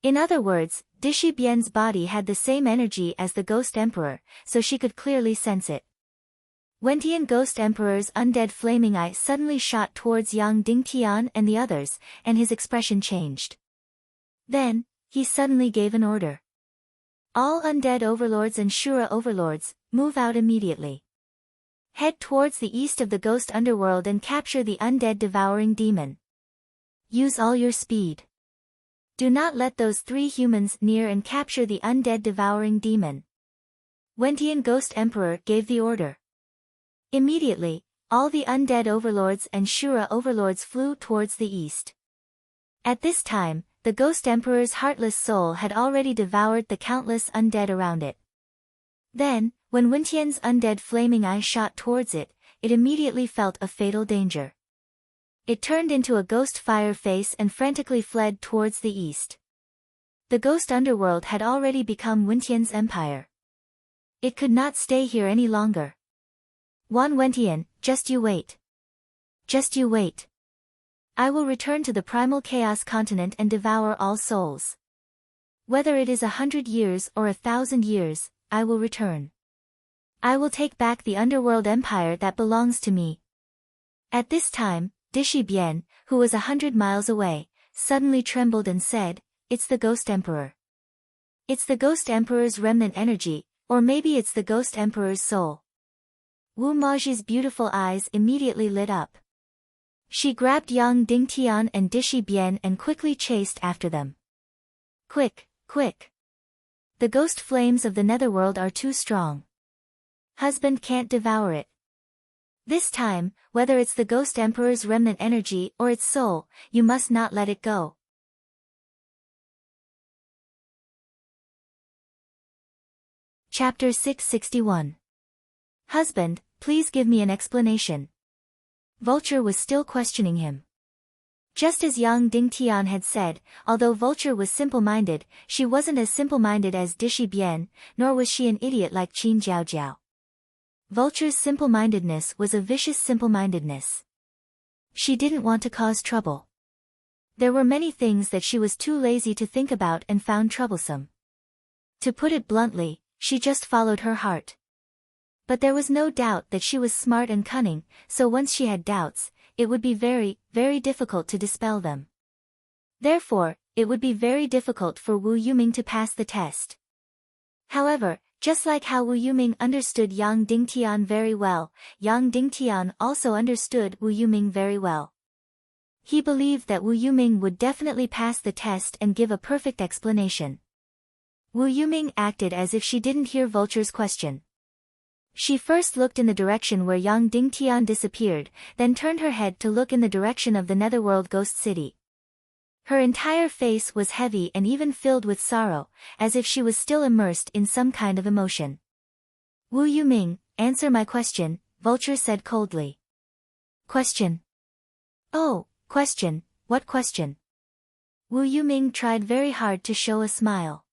In other words, Dishi Bian's body had the same energy as the Ghost Emperor, so she could clearly sense it. Wendian Ghost Emperor's undead flaming eye suddenly shot towards Yang Dingtian and the others, and his expression changed. Then, he suddenly gave an order. All undead overlords and Shura overlords, move out immediately. Head towards the east of the ghost underworld and capture the undead devouring demon. Use all your speed. Do not let those 3 humans near and capture the undead devouring demon. Wentian Ghost Emperor gave the order. Immediately, all the undead overlords and Shura overlords flew towards the east. At this time, the Ghost Emperor's heartless soul had already devoured the countless undead around it. Then, when Wentian's undead flaming eye shot towards it, it immediately felt a fatal danger. It turned into a ghost fire face and frantically fled towards the east. The ghost underworld had already become Wentian's empire. It could not stay here any longer. Wan Wentian, just you wait. Just you wait. I will return to the primal chaos continent and devour all souls. Whether it is 100 years or 1,000 years, I will return. I will take back the underworld empire that belongs to me. At this time, Dishi Bian, who was 100 miles away, suddenly trembled and said, "It's the Ghost Emperor. It's the Ghost Emperor's remnant energy, or maybe it's the Ghost Emperor's soul." Wu Maji's beautiful eyes immediately lit up. She grabbed Yang Dingtian and Dishi Bian and quickly chased after them. Quick, quick! The ghost flames of the netherworld are too strong. Husband can't devour it. This time, whether it's the Ghost Emperor's remnant energy or its soul, you must not let it go. Chapter 661. Husband, please give me an explanation. Vulture was still questioning him. Just as Yang Dingtian had said, although Vulture was simple-minded, she wasn't as simple-minded as Dishi Bian, nor was she an idiot like Qin Jiaojiao. Vulture's simple-mindedness was a vicious simple-mindedness. She didn't want to cause trouble. There were many things that she was too lazy to think about and found troublesome. To put it bluntly, she just followed her heart. But there was no doubt that she was smart and cunning, so once she had doubts, it would be very, very difficult to dispel them. Therefore, it would be very difficult for Wu Yuming to pass the test. However, just like how Wu Yuming understood Yang Dingtian very well, Yang Dingtian also understood Wu Yuming very well. He believed that Wu Yuming would definitely pass the test and give a perfect explanation. Wu Yuming acted as if she didn't hear Vulture's question. She first looked in the direction where Yang Dingtian disappeared, then turned her head to look in the direction of the Netherworld Ghost City. Her entire face was heavy and even filled with sorrow, as if she was still immersed in some kind of emotion. Wu Yuming, answer my question, Vulture said coldly. Question? Oh, question, what question? Wu Yuming tried very hard to show a smile.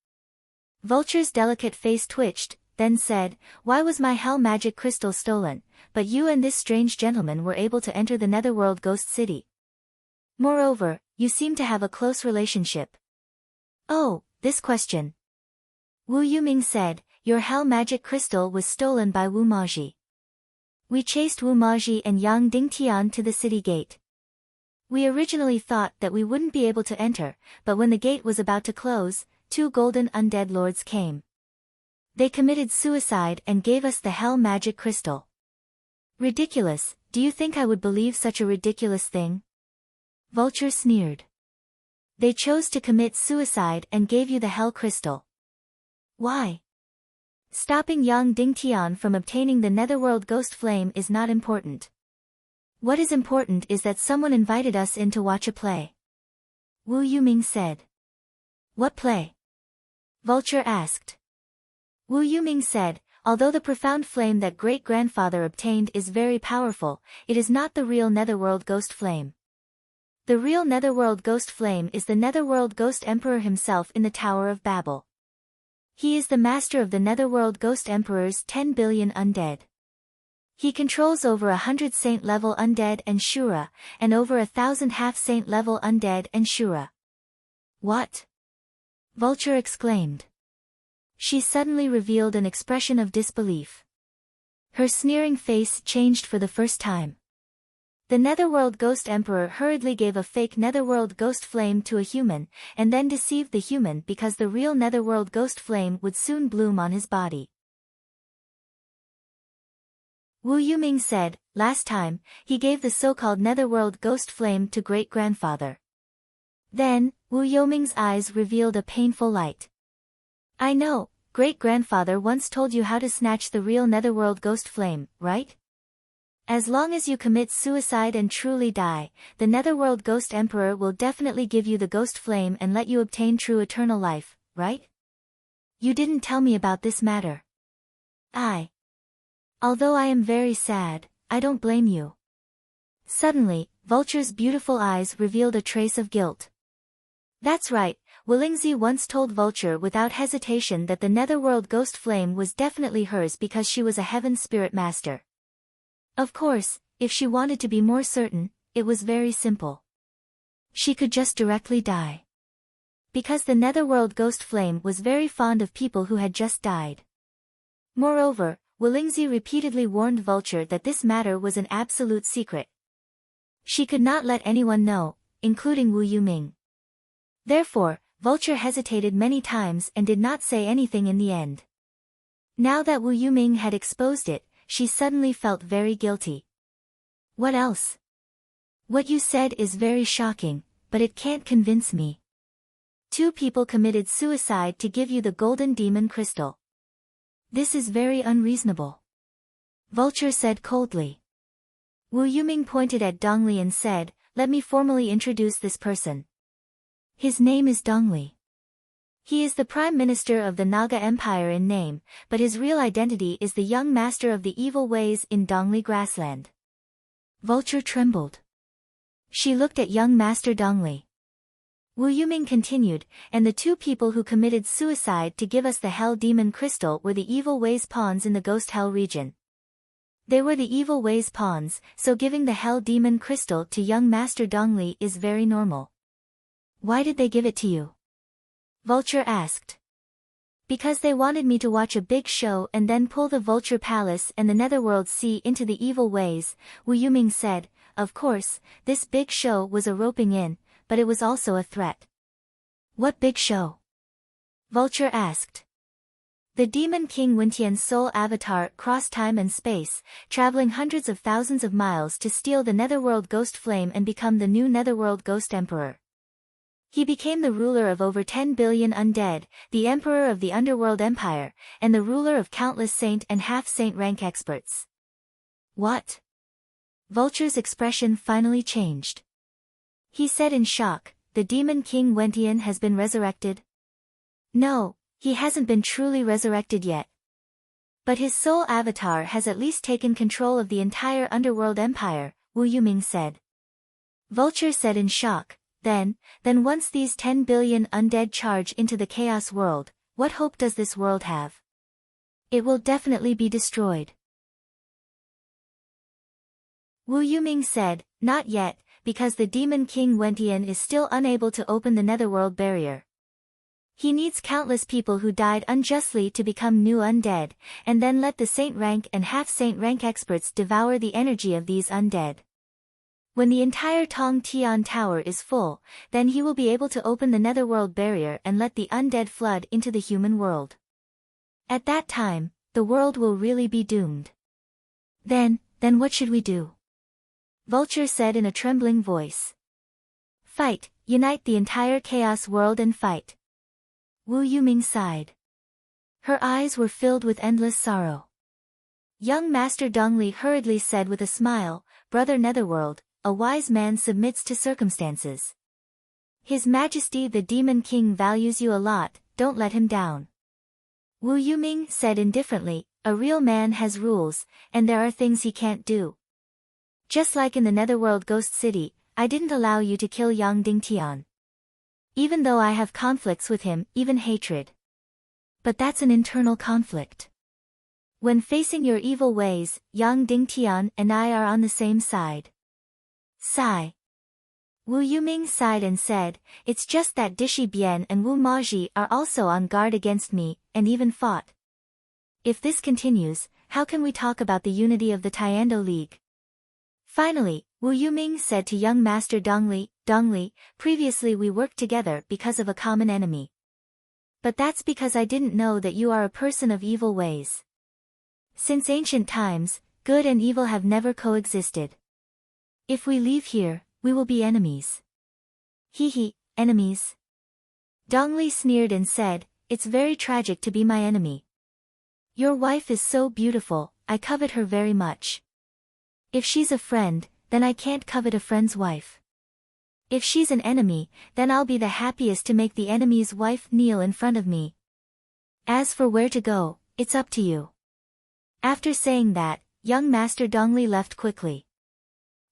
Vulture's delicate face twitched, then said, why was my hell magic crystal stolen, but you and this strange gentleman were able to enter the Netherworld Ghost City? Moreover, you seem to have a close relationship. Oh, this question. Wu Yuming said, your hell magic crystal was stolen by Wu Maji. We chased Wu Maji and Yang Dingtian to the city gate. We originally thought that we wouldn't be able to enter, but when the gate was about to close, 2 golden undead lords came. They committed suicide and gave us the hell magic crystal. Ridiculous, do you think I would believe such a ridiculous thing? Vulture sneered. They chose to commit suicide and gave you the hell crystal. Why? Stopping Yang Dingtian from obtaining the Netherworld Ghost Flame is not important. What is important is that someone invited us in to watch a play. Wu Yuming said. What play? Vulture asked. Wu Yuming said, although the profound flame that great-grandfather obtained is very powerful, it is not the real Netherworld Ghost Flame. The real Netherworld Ghost Flame is the Netherworld Ghost Emperor himself in the Tower of Babel. He is the master of the Netherworld Ghost Emperor's 10 billion undead. He controls over 100 saint-level undead and Shura, and over 1,000 half-saint-level undead and Shura. What? Vulture exclaimed. She suddenly revealed an expression of disbelief. Her sneering face changed for the first time. The Netherworld Ghost Emperor hurriedly gave a fake Netherworld Ghost Flame to a human, and then deceived the human because the real Netherworld Ghost Flame would soon bloom on his body. Wu Yuming said, last time, he gave the so-called Netherworld Ghost Flame to great-grandfather. Then, Wu Yoming's eyes revealed a painful light. I know, great-grandfather once told you how to snatch the real netherworld ghost flame, right? As long as you commit suicide and truly die, the netherworld ghost emperor will definitely give you the ghost flame and let you obtain true eternal life, right? You didn't tell me about this matter. Although I am very sad, I don't blame you. Suddenly, Vulture's beautiful eyes revealed a trace of guilt. That's right, Willingzi once told Vulture without hesitation that the netherworld ghost flame was definitely hers because she was a heaven spirit master. Of course, if she wanted to be more certain, it was very simple. She could just directly die. Because the netherworld ghost flame was very fond of people who had just died. Moreover, Willingzi repeatedly warned Vulture that this matter was an absolute secret. She could not let anyone know, including Wu Yuming. Therefore, Vulture hesitated many times and did not say anything in the end. Now that Wu Yuming had exposed it, she suddenly felt very guilty. What else? What you said is very shocking, but it can't convince me. 2 people committed suicide to give you the golden demon crystal. This is very unreasonable. Vulture said coldly. Wu Yuming pointed at Dongli and said, let me formally introduce this person. His name is Dongli. He is the Prime Minister of the Naga Empire in name, but his real identity is the young master of the evil ways in Dongli grassland. Vulture trembled. She looked at young Master Dongli. Wu Yuming continued, and the 2 people who committed suicide to give us the Hell Demon Crystal were the evil ways pawns in the Ghost Hell region. They were the evil ways pawns, so giving the Hell Demon Crystal to young Master Dongli is very normal. Why did they give it to you? Vulture asked. Because they wanted me to watch a big show and then pull the Vulture Palace and the Netherworld Sea into the evil ways, Wu Yuming said. Of course, this big show was a roping in, but it was also a threat. What big show? Vulture asked. The Demon King Wintian's soul avatar crossed time and space, traveling hundreds of thousands of miles to steal the Netherworld Ghost Flame and become the new Netherworld Ghost Emperor. He became the ruler of over 10 billion undead, the emperor of the Underworld Empire, and the ruler of countless saint and half-saint rank experts. What? Vulture's expression finally changed. He said in shock, the Demon King Wentian has been resurrected? No, he hasn't been truly resurrected yet. But his soul avatar has at least taken control of the entire Underworld Empire, Wu Yuming said. Vulture said in shock, Then once these 10 billion undead charge into the chaos world, what hope does this world have? It will definitely be destroyed. Wu Yuming said, not yet, because the Demon King Wentian is still unable to open the Netherworld barrier. He needs countless people who died unjustly to become new undead, and then let the saint rank and half-saint rank experts devour the energy of these undead. When the entire Tong Tian Tower is full, then he will be able to open the Netherworld barrier and let the undead flood into the human world. At that time, the world will really be doomed. Then what should we do? Vulture said in a trembling voice. Fight, unite the entire chaos world and fight. Wu Yuming sighed. Her eyes were filled with endless sorrow. Young Master Dongli hurriedly said with a smile, Brother Netherworld, a wise man submits to circumstances. His Majesty the Demon King values you a lot, don't let him down. Wu Yuming said indifferently, a real man has rules, and there are things he can't do. Just like in the Netherworld Ghost City, I didn't allow you to kill Yang Dingtian. Even though I have conflicts with him, even hatred. But that's an internal conflict. When facing your evil ways, Yang Dingtian and I are on the same side. Sigh. Wu Yuming sighed and said, it's just that Dishi Bian and Wu Maji are also on guard against me, and even fought. If this continues, how can we talk about the unity of the Tiando League? Finally, Wu Yuming said to young Master Dongli, previously we worked together because of a common enemy. But that's because I didn't know that you are a person of evil ways. Since ancient times, good and evil have never coexisted. If we leave here, we will be enemies. enemies? Dongli sneered and said, "It's very tragic to be my enemy. Your wife is so beautiful, I covet her very much. If she's a friend, then I can't covet a friend's wife. If she's an enemy, then I'll be the happiest to make the enemy's wife kneel in front of me. As for where to go, it's up to you." After saying that, young Master Dongli left quickly.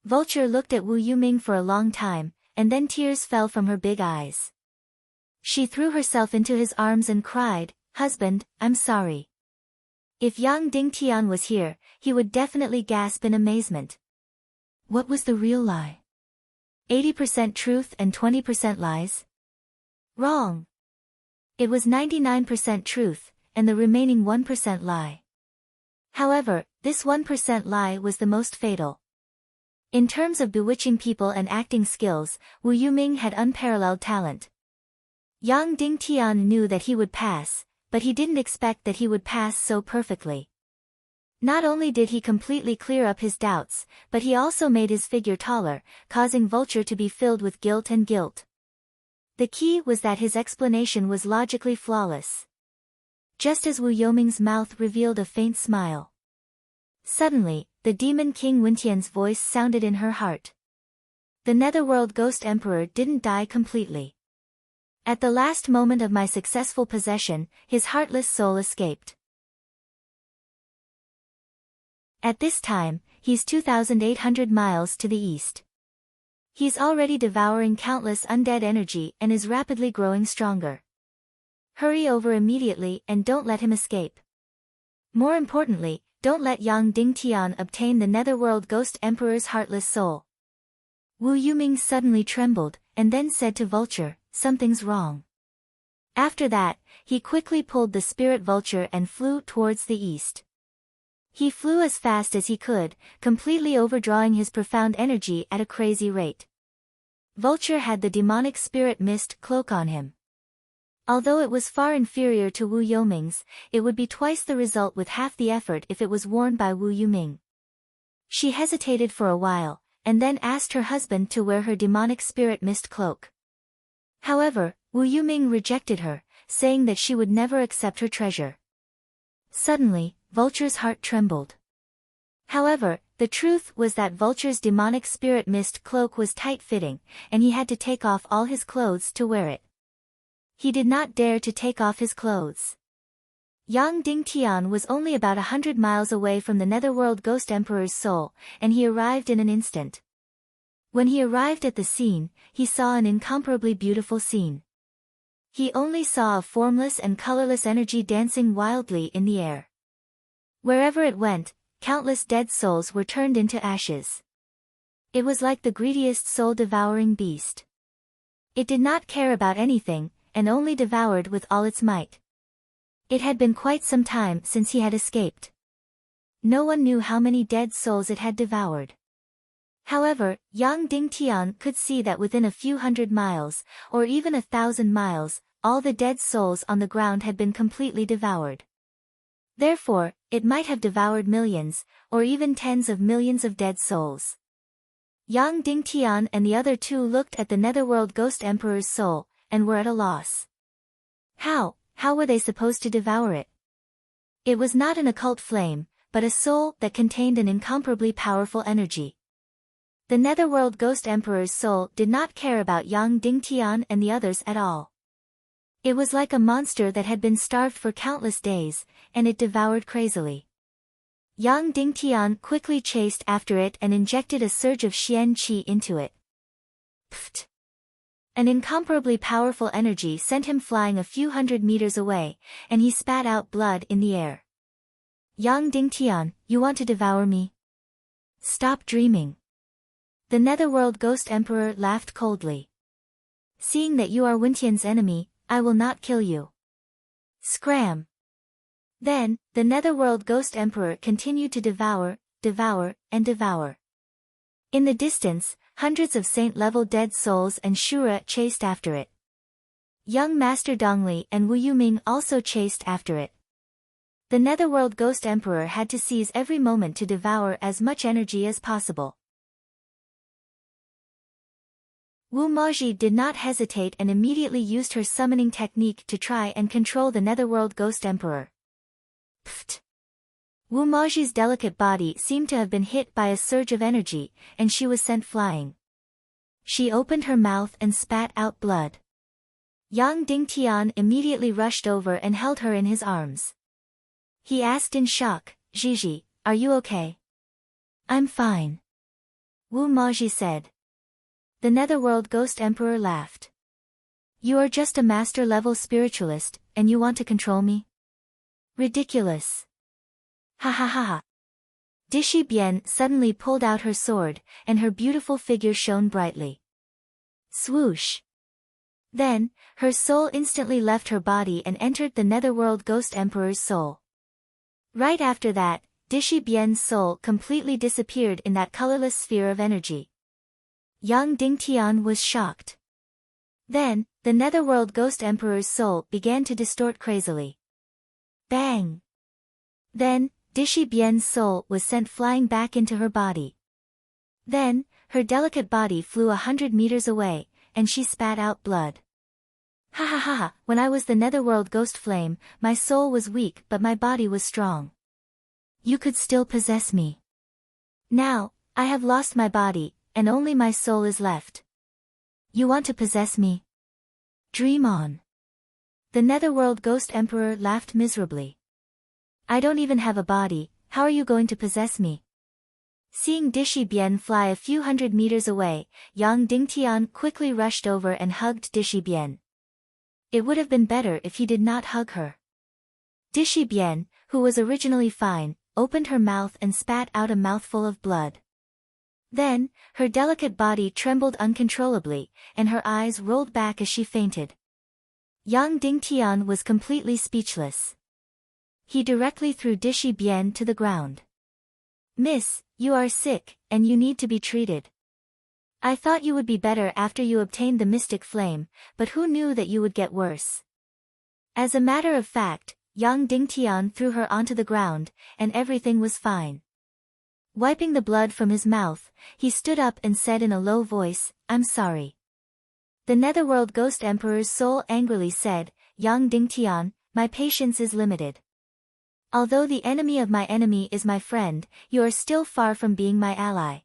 Vulture looked at Wu Yuming for a long time, and then tears fell from her big eyes. She threw herself into his arms and cried, "Husband, I'm sorry." If Yang Dingtian was here, he would definitely gasp in amazement. What was the real lie? 80% truth and 20% lies? Wrong. It was 99% truth, and the remaining 1% lie. However, this 1% lie was the most fatal. In terms of bewitching people and acting skills, Wu Yuming had unparalleled talent. Yang Dingtian knew that he would pass, but he didn't expect that he would pass so perfectly. Not only did he completely clear up his doubts, but he also made his figure taller, causing Vulture to be filled with guilt and guilt. The key was that his explanation was logically flawless. Just as Wu Yoming's mouth revealed a faint smile. Suddenly, the demon King Wintian's voice sounded in her heart. The Netherworld Ghost Emperor didn't die completely. At the last moment of my successful possession, his heartless soul escaped. At this time, he's 2,800 miles to the east. He's already devouring countless undead energy and is rapidly growing stronger. Hurry over immediately and don't let him escape. More importantly, don't let Yang Dingtian obtain the Netherworld Ghost Emperor's heartless soul. Wu Yuming suddenly trembled, and then said to Vulture, "Something's wrong." After that, he quickly pulled the spirit vulture and flew towards the east. He flew as fast as he could, completely overdrawing his profound energy at a crazy rate. Vulture had the demonic spirit mist cloak on him. Although it was far inferior to Wu Yoming's, it would be twice the result with half the effort if it was worn by Wu Yuming. She hesitated for a while, and then asked her husband to wear her demonic spirit mist cloak. However, Wu Yuming rejected her, saying that she would never accept her treasure. Suddenly, Vulture's heart trembled. However, the truth was that Vulture's demonic spirit mist cloak was tight-fitting, and he had to take off all his clothes to wear it. He did not dare to take off his clothes. Yang Dingtian was only about 100 miles away from the Netherworld Ghost Emperor's soul, and he arrived in an instant. When he arrived at the scene, he saw an incomparably beautiful scene. He only saw a formless and colorless energy dancing wildly in the air. Wherever it went, countless dead souls were turned into ashes. It was like the greediest soul-devouring beast. It did not care about anything, and only devoured with all its might. It had been quite some time since he had escaped. No one knew how many dead souls it had devoured. However, Yang Dingtian could see that within a few hundred miles, or even 1,000 miles, all the dead souls on the ground had been completely devoured. Therefore, it might have devoured millions, or even tens of millions of dead souls. Yang Dingtian and the other two looked at the Netherworld Ghost Emperor's soul, and were at a loss. How were they supposed to devour it? It was not an occult flame, but a soul that contained an incomparably powerful energy. The Netherworld Ghost Emperor's soul did not care about Yang Dingtian and the others at all. It was like a monster that had been starved for countless days, and it devoured crazily. Yang Dingtian quickly chased after it and injected a surge of Xian Qi into it. Pfft! An incomparably powerful energy sent him flying a few hundred meters away, and he spat out blood in the air. Yang Dingtian, you want to devour me? Stop dreaming. The Netherworld Ghost Emperor laughed coldly. Seeing that you are Wintian's enemy, I will not kill you. Scram! Then, the Netherworld Ghost Emperor continued to devour, and devour. In the distance, hundreds of saint-level dead souls and Shura chased after it. Young Master Dongli and Wu Yuming also chased after it. The Netherworld Ghost Emperor had to seize every moment to devour as much energy as possible. Wu Maji did not hesitate and immediately used her summoning technique to try and control the Netherworld Ghost Emperor. Pfft! Wu Maji's delicate body seemed to have been hit by a surge of energy, and she was sent flying. She opened her mouth and spat out blood. Yang Dingtian immediately rushed over and held her in his arms. He asked in shock, "Gigi, are you okay?" "I'm fine," Wu Maji said. The Netherworld Ghost Emperor laughed. "You are just a master-level spiritualist, and you want to control me? Ridiculous. Ha ha ha ha." Dishi Bian suddenly pulled out her sword, and her beautiful figure shone brightly. Swoosh! Then, her soul instantly left her body and entered the Netherworld Ghost Emperor's soul. Right after that, Dishi Bian's soul completely disappeared in that colorless sphere of energy. Yang Dingtian was shocked. Then, the Netherworld Ghost Emperor's soul began to distort crazily. Bang! Then, Dishi Bian's soul was sent flying back into her body. Then, her delicate body flew 100 meters away, and she spat out blood. Ha ha ha ha, when I was the Netherworld Ghost Flame, my soul was weak but my body was strong. You could still possess me. Now, I have lost my body, and only my soul is left. You want to possess me? Dream on. The Netherworld Ghost Emperor laughed miserably. I don't even have a body, how are you going to possess me? Seeing Dishi Bian fly a few hundred meters away, Yang Dingtian quickly rushed over and hugged Dishi Bian. It would have been better if he did not hug her. Dishi Bian, who was originally fine, opened her mouth and spat out a mouthful of blood. Then, her delicate body trembled uncontrollably, and her eyes rolled back as she fainted. Yang Dingtian was completely speechless. He directly threw Dishi Bian to the ground. Miss, you are sick, and you need to be treated. I thought you would be better after you obtained the mystic flame, but who knew that you would get worse? As a matter of fact, Yang Dingtian threw her onto the ground, and everything was fine. Wiping the blood from his mouth, he stood up and said in a low voice, I'm sorry. The Netherworld Ghost Emperor's soul angrily said, Yang Dingtian, my patience is limited. Although the enemy of my enemy is my friend, you are still far from being my ally.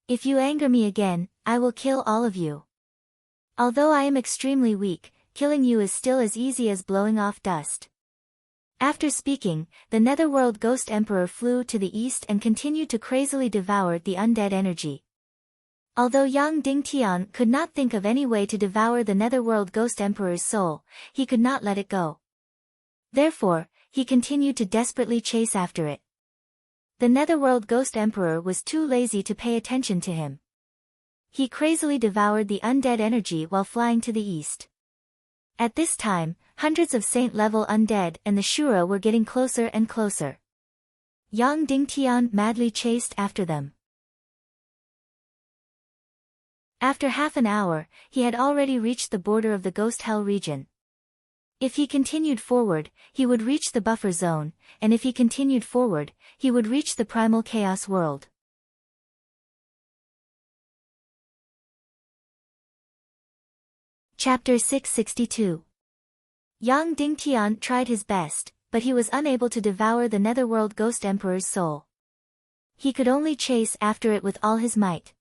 If you anger me again, I will kill all of you. Although I am extremely weak, killing you is still as easy as blowing off dust. After speaking, the Netherworld Ghost Emperor flew to the east and continued to crazily devour the undead energy. Although Yang Dingtian could not think of any way to devour the Netherworld Ghost Emperor's soul, he could not let it go. Therefore, he continued to desperately chase after it. The Netherworld Ghost Emperor was too lazy to pay attention to him. He crazily devoured the undead energy while flying to the east. At this time, hundreds of saint-level undead and the Shura were getting closer and closer. Yang Dingtian madly chased after them. After half an hour, he had already reached the border of the Ghost Hell region. If he continued forward, he would reach the buffer zone, and if he continued forward, he would reach the primal chaos world. Chapter 662. Yang Dingtian tried his best, but he was unable to devour the Netherworld Ghost Emperor's soul. He could only chase after it with all his might.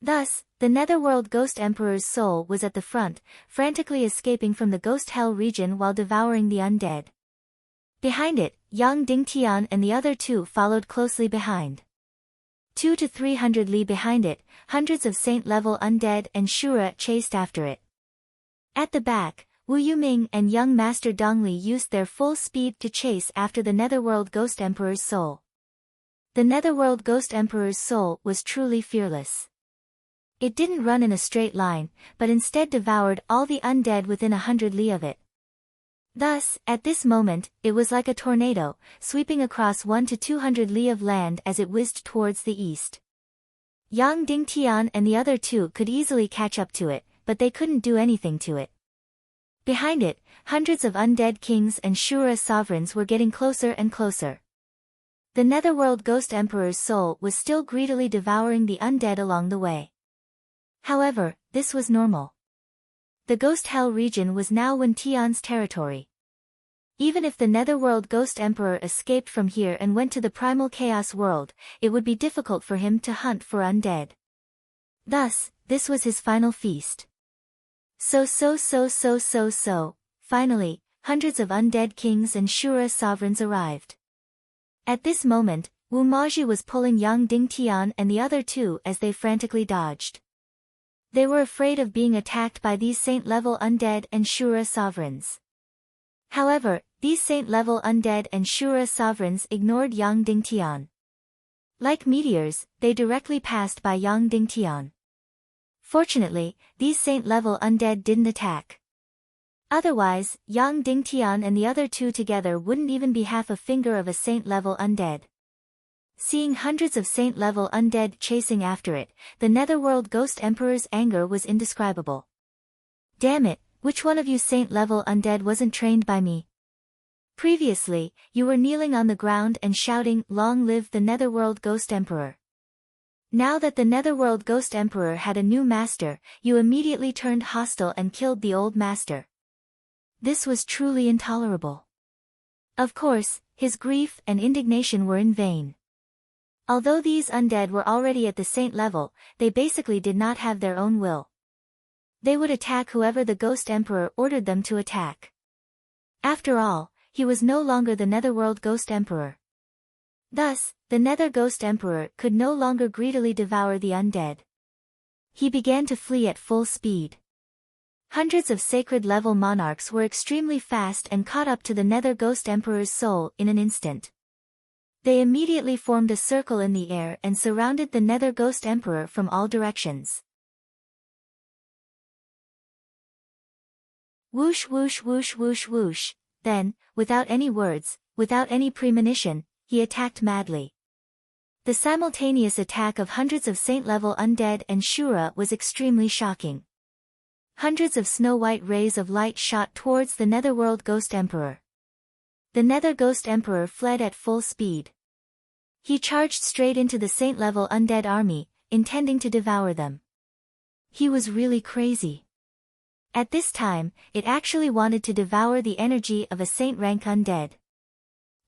Thus, the Netherworld Ghost Emperor's soul was at the front, frantically escaping from the Ghost Hell region while devouring the undead. Behind it, Yang Dingtian and the other two followed closely behind. 200 to 300 li behind it, hundreds of saint-level undead and Shura chased after it. At the back, Wu Yuming and young Master Dongli used their full speed to chase after the Netherworld Ghost Emperor's soul. The Netherworld Ghost Emperor's soul was truly fearless. It didn't run in a straight line, but instead devoured all the undead within 100 li of it. Thus, at this moment, it was like a tornado, sweeping across 100 to 200 li of land as it whizzed towards the east. Yang Dingtian and the other two could easily catch up to it, but they couldn't do anything to it. Behind it, hundreds of undead kings and Shura sovereigns were getting closer and closer. The Netherworld Ghost Emperor's soul was still greedily devouring the undead along the way. However, this was normal. The Ghost Hell region was now Wen Tian's territory. Even if the Netherworld Ghost Emperor escaped from here and went to the Primal Chaos world, it would be difficult for him to hunt for undead. Thus, this was his final feast. Finally, hundreds of undead kings and Shura sovereigns arrived. At this moment, Wu Maji was pulling Yang Dingtian and the other two as they frantically dodged. They were afraid of being attacked by these saint-level undead and Shura sovereigns. However, these saint-level undead and Shura sovereigns ignored Yang Dingtian. Like meteors, they directly passed by Yang Dingtian. Fortunately, these saint-level undead didn't attack. Otherwise, Yang Dingtian and the other two together wouldn't even be half a finger of a saint-level undead. Seeing hundreds of saint-level undead chasing after it, the Netherworld Ghost Emperor's anger was indescribable. Damn it, which one of you saint-level undead wasn't trained by me? Previously, you were kneeling on the ground and shouting, "Long live the Netherworld Ghost Emperor." Now that the Netherworld Ghost Emperor had a new master, you immediately turned hostile and killed the old master. This was truly intolerable. Of course, his grief and indignation were in vain. Although these undead were already at the saint level, they basically did not have their own will. They would attack whoever the Ghost Emperor ordered them to attack. After all, he was no longer the Netherworld Ghost Emperor. Thus, the Nether Ghost Emperor could no longer greedily devour the undead. He began to flee at full speed. Hundreds of sacred-level monarchs were extremely fast and caught up to the Nether Ghost Emperor's soul in an instant. They immediately formed a circle in the air and surrounded the Nether Ghost Emperor from all directions. Whoosh whoosh whoosh whoosh whoosh. Then, without any words, without any premonition, he attacked madly. The simultaneous attack of hundreds of saint-level undead and Shura was extremely shocking. Hundreds of snow-white rays of light shot towards the Netherworld Ghost Emperor. The Nether Ghost Emperor fled at full speed. He charged straight into the saint-level undead army, intending to devour them. He was really crazy. At this time, it actually wanted to devour the energy of a saint-rank undead.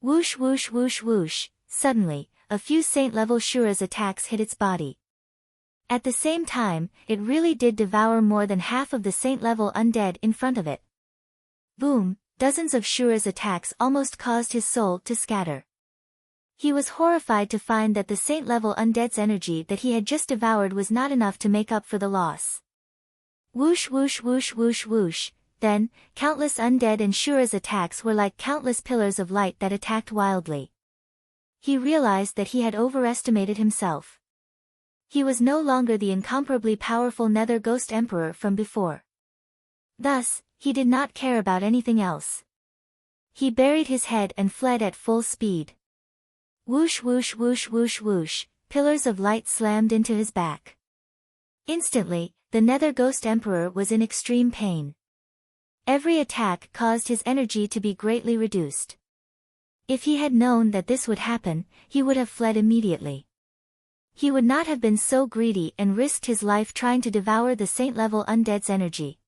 Whoosh whoosh whoosh whoosh. Suddenly, a few saint-level Shura's attacks hit its body. At the same time, it really did devour more than half of the saint-level undead in front of it. Boom, dozens of Shura's attacks almost caused his soul to scatter. He was horrified to find that the saint-level undead's energy that he had just devoured was not enough to make up for the loss. Whoosh whoosh whoosh whoosh whoosh. Then, countless undead and Shura's attacks were like countless pillars of light that attacked wildly. He realized that he had overestimated himself. He was no longer the incomparably powerful Nether Ghost Emperor from before. Thus, he did not care about anything else. He buried his head and fled at full speed. Whoosh whoosh whoosh whoosh whoosh, pillars of light slammed into his back. Instantly, the Nether Ghost Emperor was in extreme pain. Every attack caused his energy to be greatly reduced. If he had known that this would happen, he would have fled immediately. He would not have been so greedy and risked his life trying to devour the saint-level undead's energy.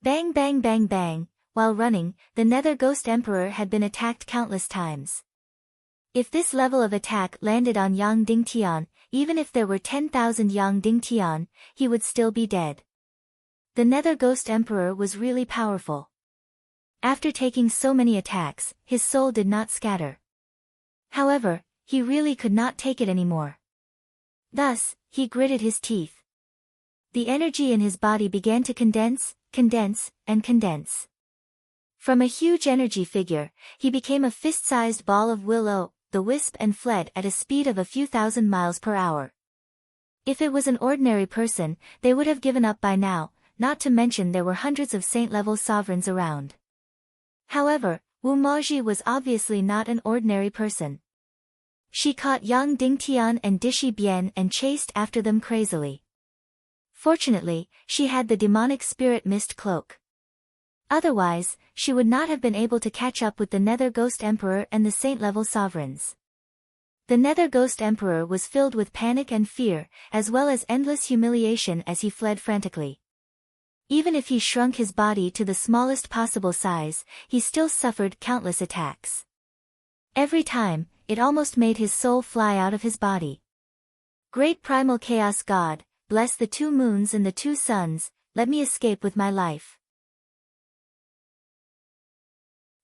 Bang bang bang bang. While running, the Nether Ghost Emperor had been attacked countless times. If this level of attack landed on Yang Dingtian, even if there were 10,000 Yang Dingtian, he would still be dead. The Nether Ghost Emperor was really powerful. After taking so many attacks, his soul did not scatter. However, he really could not take it anymore. Thus, he gritted his teeth. The energy in his body began to condense, condense, and condense. From a huge energy figure, he became a fist-sized ball of will-o'-the-wisp and fled at a speed of a few thousand miles per hour. If it was an ordinary person, they would have given up by now, not to mention there were hundreds of saint-level sovereigns around. However, Wu Maji was obviously not an ordinary person. She caught Yang Dingtian and Dishi Bian and chased after them crazily. Fortunately, she had the demonic spirit mist cloak. Otherwise, she would not have been able to catch up with the Nether Ghost Emperor and the saint-level sovereigns. The Nether Ghost Emperor was filled with panic and fear, as well as endless humiliation as he fled frantically. Even if he shrunk his body to the smallest possible size, he still suffered countless attacks. Every time, it almost made his soul fly out of his body. Great primal chaos god, bless the 2 moons and the 2 suns, let me escape with my life.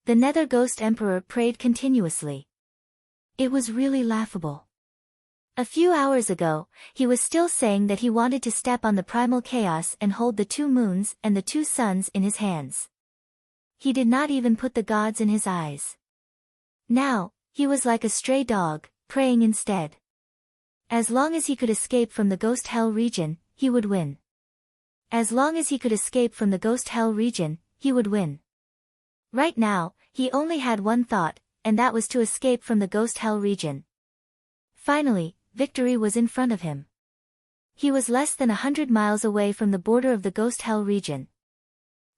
The Nether Ghost Emperor prayed continuously. It was really laughable. A few hours ago, he was still saying that he wanted to step on the primal chaos and hold the 2 moons and the 2 suns in his hands. He did not even put the gods in his eyes. Now, he was like a stray dog, praying instead. As long as he could escape from the Ghost Hell region, he would win. As long as he could escape from the Ghost Hell region, he would win. Right now, he only had one thought, and that was to escape from the Ghost Hell region. Finally, victory was in front of him. He was less than 100 miles away from the border of the Ghost Hell region.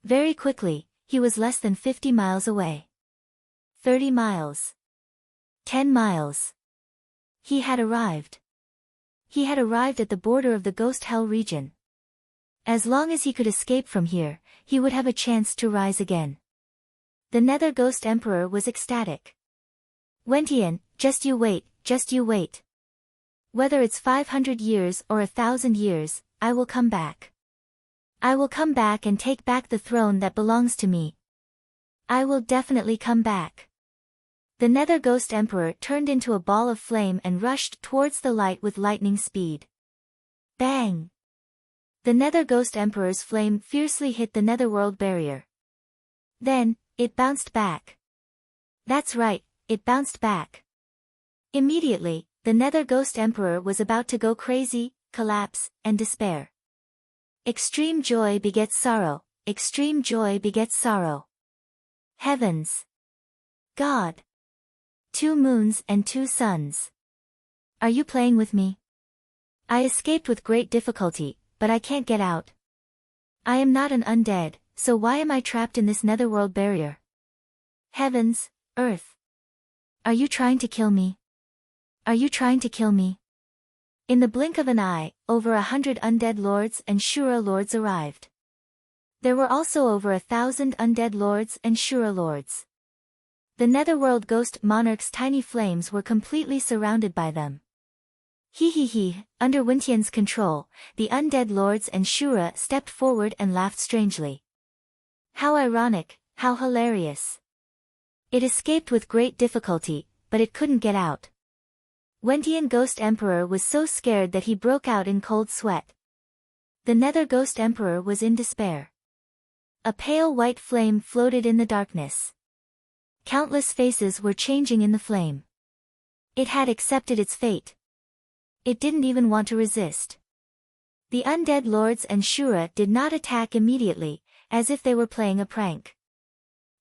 Very quickly, he was less than 50 miles away. 30 miles. 10 miles. He had arrived. He had arrived at the border of the Ghost Hell region. As long as he could escape from here, he would have a chance to rise again. The Nether Ghost Emperor was ecstatic. Wentian, just you wait, just you wait. Whether it's 500 years or 1,000 years, I will come back. I will come back and take back the throne that belongs to me. I will definitely come back. The Nether Ghost Emperor turned into a ball of flame and rushed towards the light with lightning speed. Bang! The Nether Ghost Emperor's flame fiercely hit the Netherworld barrier. Then, it bounced back. That's right, it bounced back. Immediately, the Nether Ghost Emperor was about to go crazy, collapse, and despair. Extreme joy begets sorrow, extreme joy begets sorrow. Heavens! God! 2 moons and 2 suns. Are you playing with me? I escaped with great difficulty, but I can't get out. I am not an undead, so why am I trapped in this netherworld barrier? Heavens, earth. Are you trying to kill me? Are you trying to kill me? In the blink of an eye, over 100 undead lords and Shura lords arrived. There were also over 1,000 undead lords and Shura lords. The Netherworld Ghost Monarch's tiny flames were completely surrounded by them. Under Wentian's control, the undead lords and Shura stepped forward and laughed strangely. How ironic, how hilarious. It escaped with great difficulty, but it couldn't get out. Wentian Ghost Emperor was so scared that he broke out in cold sweat. The Nether Ghost Emperor was in despair. A pale white flame floated in the darkness. Countless faces were changing in the flame. It had accepted its fate. It didn't even want to resist. The undead lords and Shura did not attack immediately, as if they were playing a prank.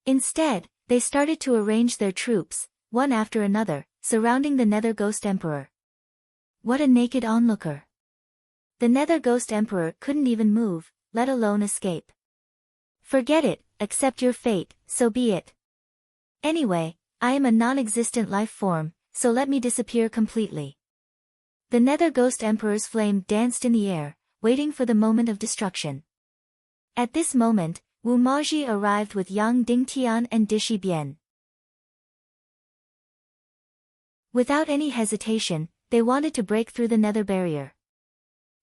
Instead, they started to arrange their troops, one after another, surrounding the Nether Ghost Emperor. What a naked onlooker! The Nether Ghost Emperor couldn't even move, let alone escape. Forget it, accept your fate, so be it. Anyway, I am a non-existent life form, so let me disappear completely. The Nether Ghost Emperor's flame danced in the air, waiting for the moment of destruction. At this moment, Wu Maji arrived with Yang Dingtian and Dishi Bian. Without any hesitation, they wanted to break through the Nether barrier.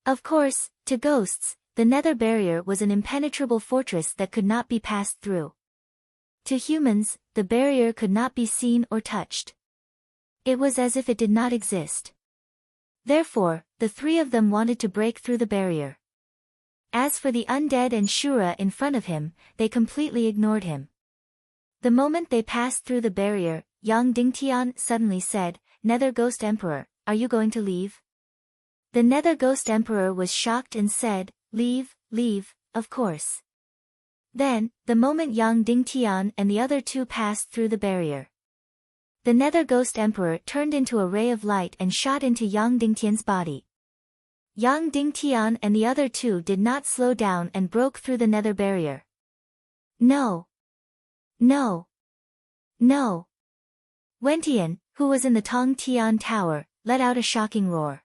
Of course, to ghosts, the Nether barrier was an impenetrable fortress that could not be passed through. To humans, the barrier could not be seen or touched. It was as if it did not exist. Therefore, the 3 of them wanted to break through the barrier. As for the undead and Shura in front of him, they completely ignored him. The moment they passed through the barrier, Yang Dingtian suddenly said, "Nether Ghost Emperor, are you going to leave?" The Nether Ghost Emperor was shocked and said, "Leave, of course." Then, the moment Yang Dingtian and the other 2 passed through the barrier, the Nether Ghost Emperor turned into a ray of light and shot into Yang Dingtian's body. Yang Dingtian and the other 2 did not slow down and broke through the Nether barrier. No! No! No! Wentian, who was in the Tong Tian Tower, let out a shocking roar.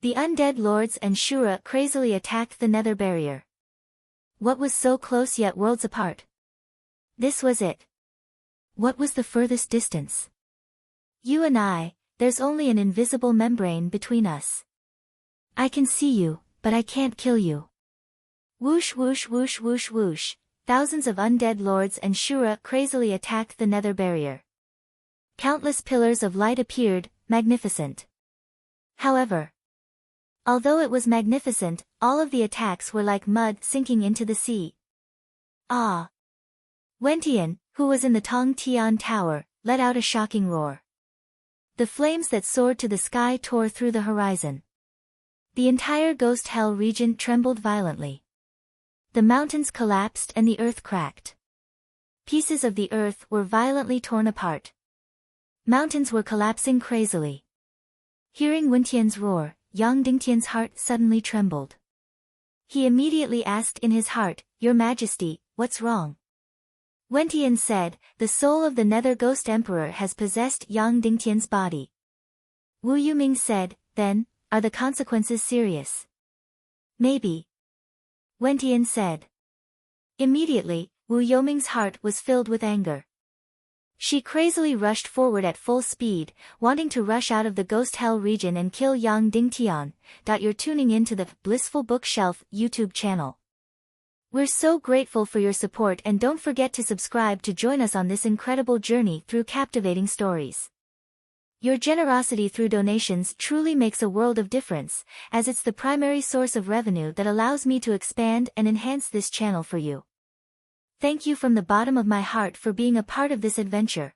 The undead lords and Shura crazily attacked the nether barrier. What was so close yet worlds apart? This was it. What was the furthest distance? You and I, there's only an invisible membrane between us. I can see you, but I can't kill you. Whoosh whoosh whoosh whoosh whoosh, thousands of undead lords and Shura crazily attacked the nether barrier. Countless pillars of light appeared, magnificent. However, although it was magnificent, all of the attacks were like mud sinking into the sea. Ah! Wentian, who was in the Tong Tian Tower, let out a shocking roar. The flames that soared to the sky tore through the horizon. The entire ghost hell region trembled violently. The mountains collapsed and the earth cracked. Pieces of the earth were violently torn apart. Mountains were collapsing crazily. Hearing Wentian's roar, Yang Dingtian's heart suddenly trembled. He immediately asked in his heart, "Your Majesty, what's wrong?" Wentian said, "The soul of the Nether Ghost Emperor has possessed Yang Dingtian's body." Wu Yuming said, "Then, are the consequences serious?" "Maybe," Wentian said. Immediately, Wu Yoming's heart was filled with anger. She crazily rushed forward at full speed, wanting to rush out of the ghost hell region and kill Yang Dingtian. You're tuning into the Blissful Bookshelf YouTube channel. We're so grateful for your support, and don't forget to subscribe to join us on this incredible journey through captivating stories. Your generosity through donations truly makes a world of difference, as it's the primary source of revenue that allows me to expand and enhance this channel for you. Thank you from the bottom of my heart for being a part of this adventure.